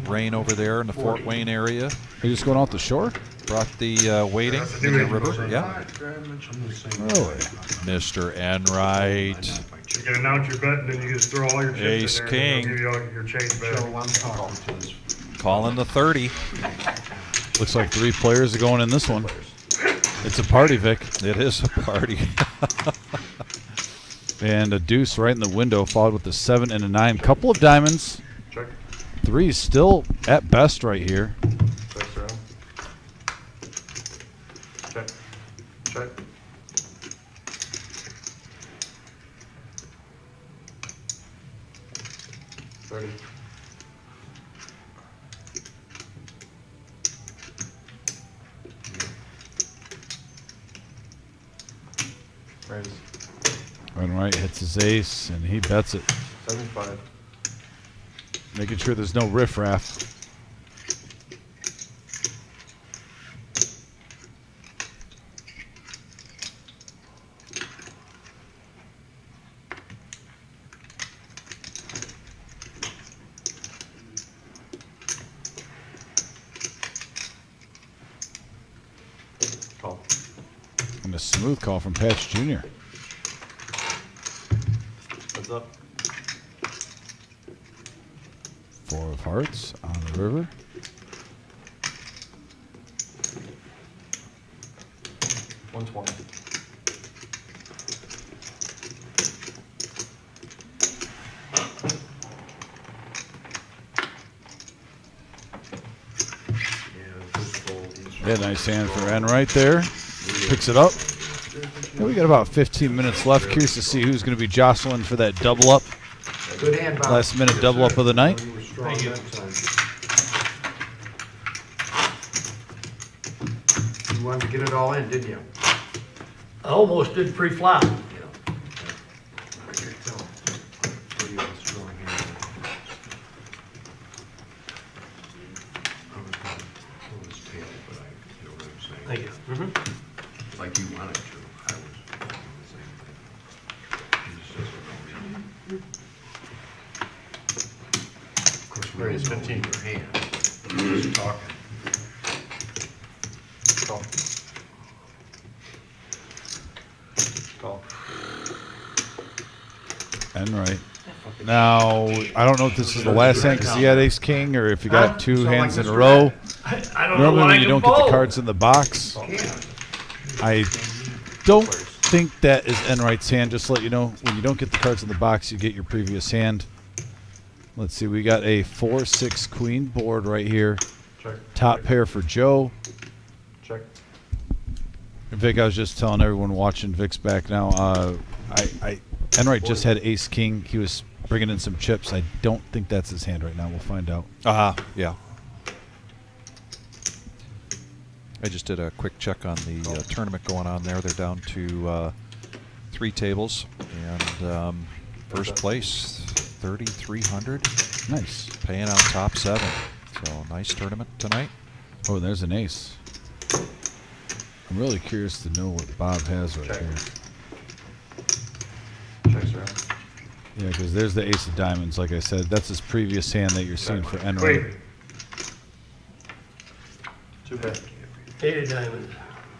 rain over there in the Fort Wayne area. Are you just going off the shore? Brought the wading in the river. Yeah. Really? Mr. Enright. You can announce your bet, and then you just throw all your chips Ace in there. king. And they'll give you all your change back. So I'm talking to this. Calling the 30. Looks like 3 players are going in this one. It's a party, Vic. It is a party. And a deuce right in the window, followed with a 7 and a 9. Couple of diamonds. Check. 3 still at best right here. First round. Check. Check. Ready. Raise. Enright hits his ace, and he bets it. 75. Making sure there's no riffraff. Call. And a smooth call from Patch Jr. Heads up. 4 of hearts on the river. $120. Yeah, nice hand for Enright there. Picks it up. Yeah, we got about 15 minutes left. Curious to see who's going to be jostling for that double up. Good hand, Bob. Last minute double up of the night. Thank you. You wanted to get it all in, didn't you? I almost did pre-flop. Thank you. Like you wanted to. I was doing the same thing. He just doesn't know me. Raise 15 per hand. Just talking. Call. Call. Enright. Now, I don't know if this is the last hand because he had ace king, or if you got two hands in a row. I don't know Normally what I when you can don't get the fold. cards in the box, I don't think that is Enright's hand. Just to let you know, when you don't get the cards in the box, you get your previous hand. Let's see, we got a 4-6 queen board right here. Check. Top pair for Joe. Check. Vic, I was just telling everyone watching Vic's back now. Enright just had ace king. He was bringing in some chips. I don't think that's his hand right now. We'll find out. Yeah. I just did a quick check on the tournament going on there. They're down to 3 tables, and first place, 3,300. Nice. Paying out top 7. So nice tournament tonight. Oh, there's an ace. I'm really curious to know what Bob has right here. Checks around. Yeah, because there's the ace of diamonds. Like I said, that's his previous hand that you're seeing for Enright. Wait. 2 bet. 8 of diamonds.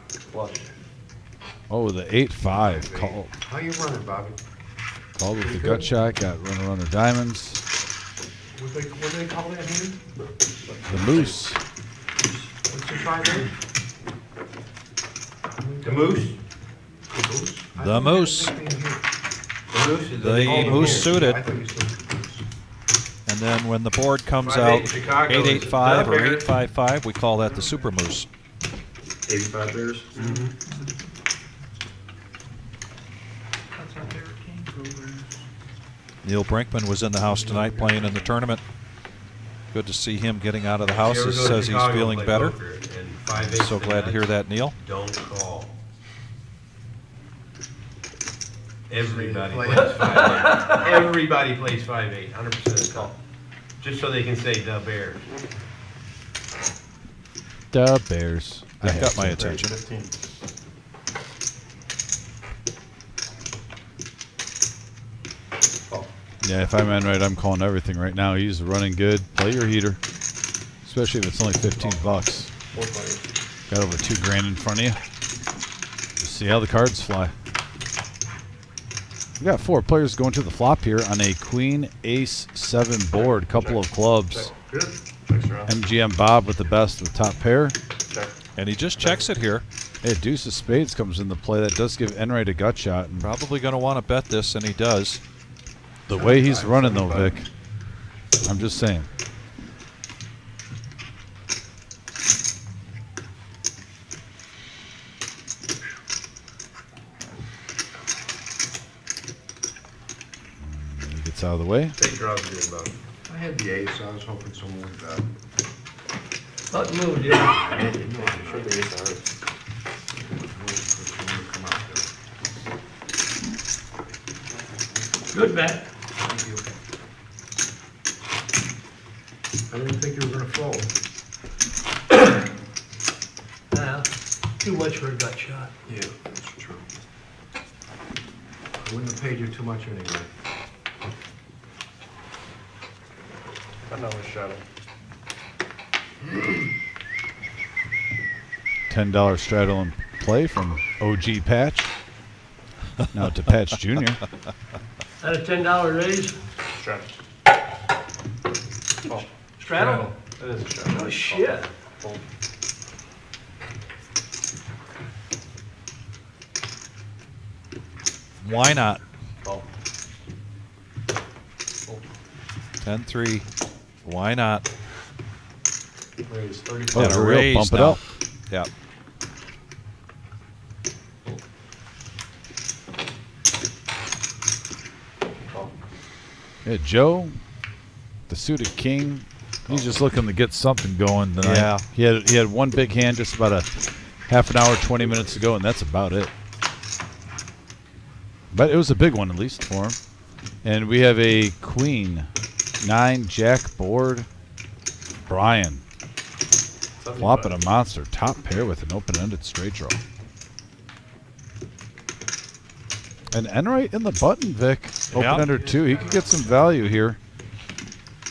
Flush. Oh, the 8-5 called. How you running, Bobby? Called with the gut shot. Got runner diamonds. What do they call that hand? The moose. What's the 5-8? The moose? The moose. The moose is The moose suited. I thought you said moose. And then when the board comes 5-8 out Chicago is 885 or the bear. 855, we call that the super moose. 85 bears? Mm-hmm. That's our favorite king. Neil Brinkman was in the house tonight playing in the tournament. Good to see him getting out of the house. He says he's feeling better. So glad to hear that, Neil. Don't call. Everybody plays 5-8. Everybody plays 5-8, 100% call. Just so they can say the Bears. The Bears. That got my attention. 15. Yeah, if I'm Enright, I'm calling everything right now. He's running good. Play your heater. Especially if it's only 15 bucks. 4 players. Got over $2,000 in front of you. Just see how the cards fly. We got 4 players going to the flop here on a queen, ace, 7 board. Couple of clubs. Good. Checks around. MGM Bob with the best with top pair. Check. And he just checks it here. Hey, deuce of spades comes into play. That does give Enright a gut shot. And Probably going to want to bet this, and he does. the way he's running, though, Vic, I'm just saying. He gets out of the way. Take draws again, Bob. I had the ace, so I was hoping someone would bet. Button moved, yeah. Sure the ace ours. Good bet. I didn't think you were gonna fold. Too much for a gut shot. Yeah, that's true. I wouldn't have paid you too much anyway. I know his shadow. $10 straddle and play from OG Patch. Now to Patch Jr. That a $10 raise? Straddle. Oh, Straddle? That is a straddle. Oh, shit. Fold. Why not? Call. Fold. 10-3. Why not? Raise 35. Oh, And a here we go. raise Bump it now. up. Yeah. Call. Yeah, Joe, the suited king, he's just looking to get something going tonight. Yeah. He had one big hand just about a half an hour, 20 minutes ago, and that's about it. But it was a big one, at least, for him. And we have a queen, 9 jack board. Brian, flopping a monster. Top pair with an open-ended straight draw. And Enright in the button, Vic. Yeah. Open-ender 2. He could get some value here.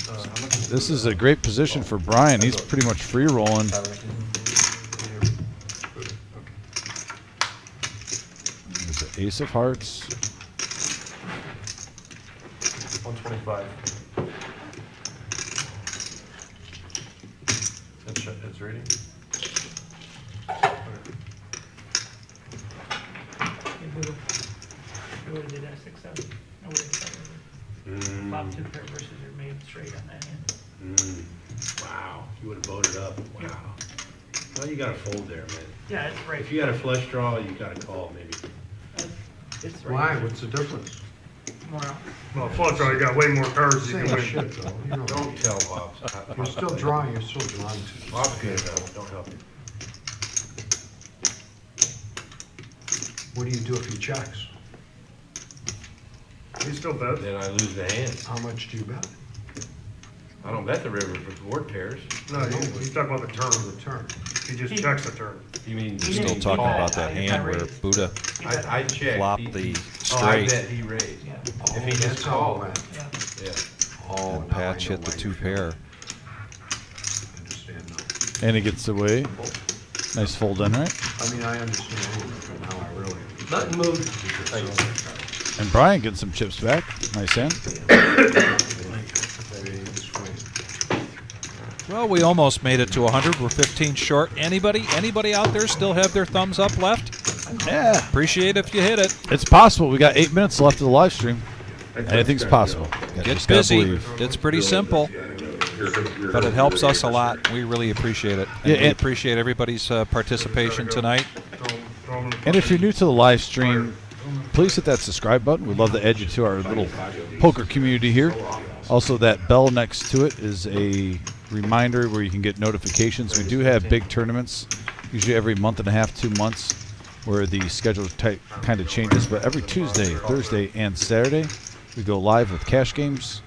How much This is a great position for Brian. He's pretty much free rolling. There's the ace of hearts. 125. That's ready. You would've did that 6-7. I would've accepted. Flop 2 pair versus your made straight on that end. Wow, you would have voted up. Wow. Well, you got to fold there, man. Yeah, it's right. If you had a flush draw, you got to call maybe. It's right. Why? What's the difference? Well, flush draw, you got way more cards you Same can win. shit, though. You know, Don't tell Bob. You're still drawing, you're still drawing. Bob's good though. Don't help you. What do you do if he checks? You still bet. Then I lose the hand. How much do you bet? I don't bet the river for board pairs. No, he's talking about the turn. The turn. He just checks the turn. You mean We're still talking about that hand where Buddha I checked. flopped the Oh, I straight bet he raised. If he Oh, just that's how it called. went. Yeah. Oh, and now I Patch know hit the why 2 you're pair. I understand now. And he gets away. Nice fold in, right? I mean, I understand, but now I really. Button move. And Brian gets some chips back. Nice hand. Well, we almost made it to 100. We're 15 short. Anybody out there still have their thumbs up left? Yeah. Appreciate if you hit it. It's possible. We got 8 minutes left of the live stream. Anything's possible. Get Just gotta busy. believe. It's pretty simple, but it helps us a lot. We really appreciate it. And Yeah, we and- appreciate everybody's participation tonight. And if you're new to the live stream, please hit that subscribe button. We'd love to add you to our little poker community here. Also, that bell next to it is a reminder where you can get notifications. We do have big tournaments, usually every month and a half, 2 months, where the schedule kind of changes. But every Tuesday, Thursday, and Saturday, we go live with cash games,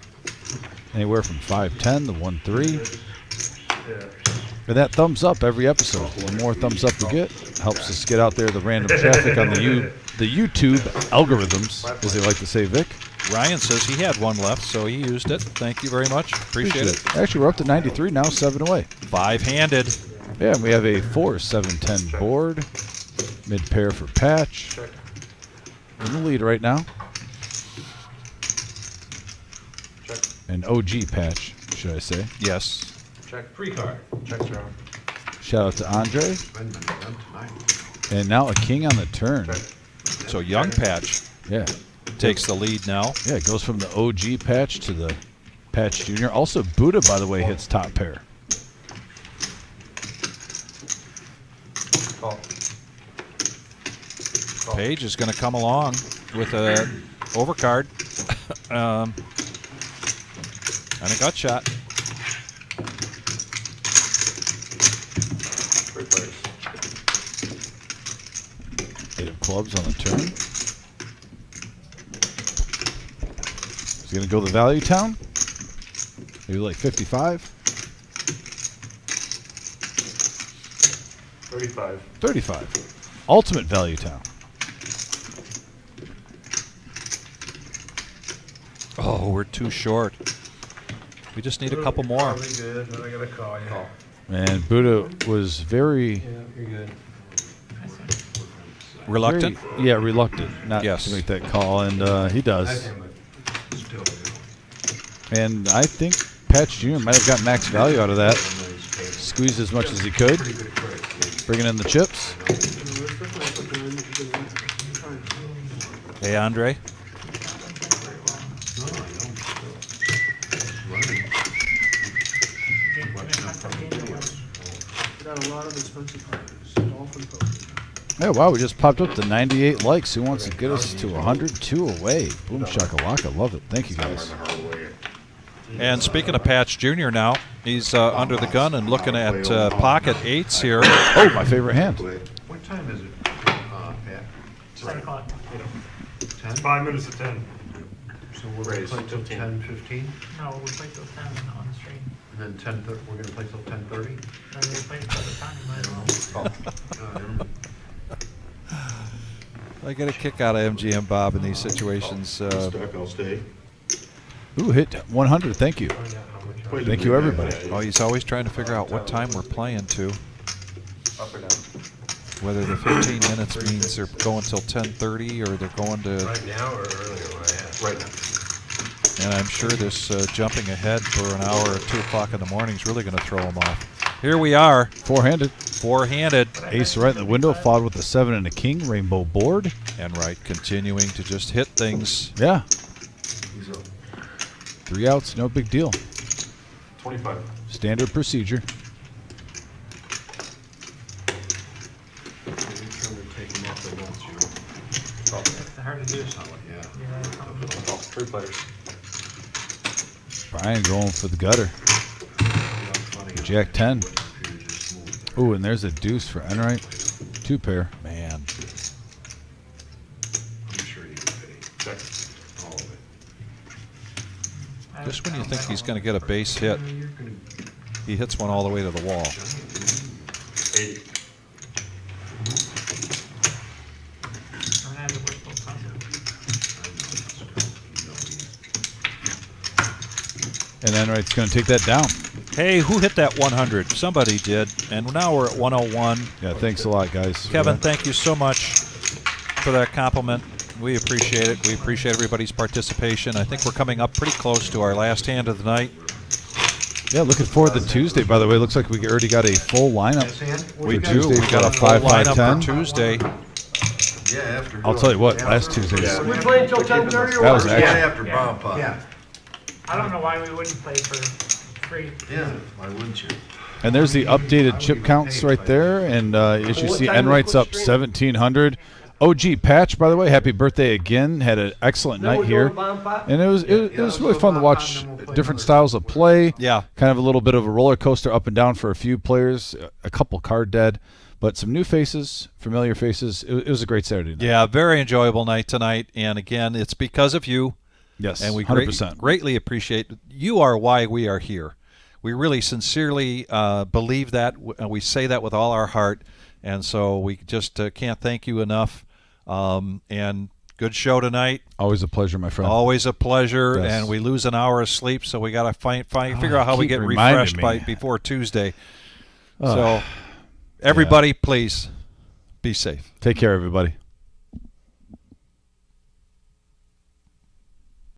anywhere from 5-10 to 1-3. And that thumbs up every episode. The more thumbs up we get, helps us get out there the random traffic on the YouTube algorithms, as they like to say, Vic. Ryan says he had one left, so he used it. Thank you very much. Appreciate it. Actually, we're up to 93 now, 7 away. 5-handed. Yeah, and we have a 4-7-10 board. Mid pair for Patch. In the lead right now. Check. An OG Patch, should I say. Yes. Check. Free card. Check draw. Shout out to Andre. And now a king on the turn. So young Patch Yeah. takes the lead now. Yeah, it goes from the OG Patch to the Patch Junior. Also, Buddha, by the way, hits top pair. Call. Page is going to come along with a overcard and a gut shot. Eight of clubs on the turn. He's going to go the value town. Maybe like 55. 35. 35. Ultimate value town. Oh, we're too short. We just need a couple more. Probably good, but I got to call you. And Buddha was very Yeah, you're good. Reluctant? reluctant not Yes. to make that call, and he does. And I think Patch Jr. might have got max value out of that. Squeezed as much as he could. Bringing in the chips. Hey, Andre. Got a lot of expensive cards, all from poker. Yeah, wow, we just popped up to 98 likes. Who wants to get us to 102 away? Boom shakalaka. Love it. Thank you, guys. And speaking of Patch Jr. now, he's under the gun and looking at pocket eights here. Oh, my favorite hand. What time is it, Pat? 7 o'clock. 10? 5 minutes to 10. So we're going to play till 10:15? No, we'll play till 10 on the stream. And then 10:30, we're going to play till 10:30? Then we'll play till the time, might as well. I get a kick out of MGM Bob in these situations. Stuck, I'll stay. Ooh, hit 100. Thank you. Thank you, everybody. Oh, he's always trying to figure out what time we're playing to. Up or down? Whether the 15 minutes means they're going till 10:30 or they're going to. Right now or earlier when I asked? Right now. And I'm sure this jumping ahead for an hour at 2 o'clock in the morning is really going to throw them off. Here we are. Four-handed. Four-handed. Ace right in the window, followed with a 7 and a king, rainbow board. And right, continuing to just hit things. Yeah. 3 outs, no big deal. 25. Standard procedure. It's hard to do. Three players. Brian going for the gutter. Jack 10. Ooh, and there's a deuce for Enright. 2 pair. Man. I'm sure you would pay. All of it. Just when you think he's going to get a base hit, he hits one all the way to the wall. 80. And Enright's going to take that down. Hey, who hit that 100? Somebody did. And now we're at 101. Yeah, thanks a lot, guys. Kevin, thank you so much for that compliment. We appreciate it. We appreciate everybody's participation. I think we're coming up pretty close to our last hand of the night. Yeah, looking forward to Tuesday, by the way. Looks like we already got a full lineup. We for do. Tuesday. We got a full 5, 5, lineup 10. for Tuesday. Yeah, after. I'll tell you what, last Tuesday. We played till 10:30 or That what? was Yeah, excellent. after bomb pot. Yeah. I don't know why we wouldn't play for free. Yeah, why wouldn't you? And there's the updated chip counts right there. And as you What see, time do we Enright's quit up streaming? 1,700. OG Patch, by the way, happy birthday again. Had an excellent Then night we're here. doing bomb pot? And it was really fun to watch different styles of play. Yeah. Kind of a little bit of a roller coaster up and down for a few players. A couple card dead. But some new faces, familiar faces. It was a great Saturday night. Yeah, very enjoyable night tonight. And again, it's because of you. Yes, And we 100%. greatly appreciate you are why we are here. We really sincerely believe that, and we say that with all our heart. And so we just can't thank you enough. And good show tonight. Always a pleasure, my friend. Always a pleasure. Yes. And we lose an hour of sleep, so we got to figure out how we keep get reminding refreshed me. before Tuesday. So everybody, please be safe. Take care, everybody.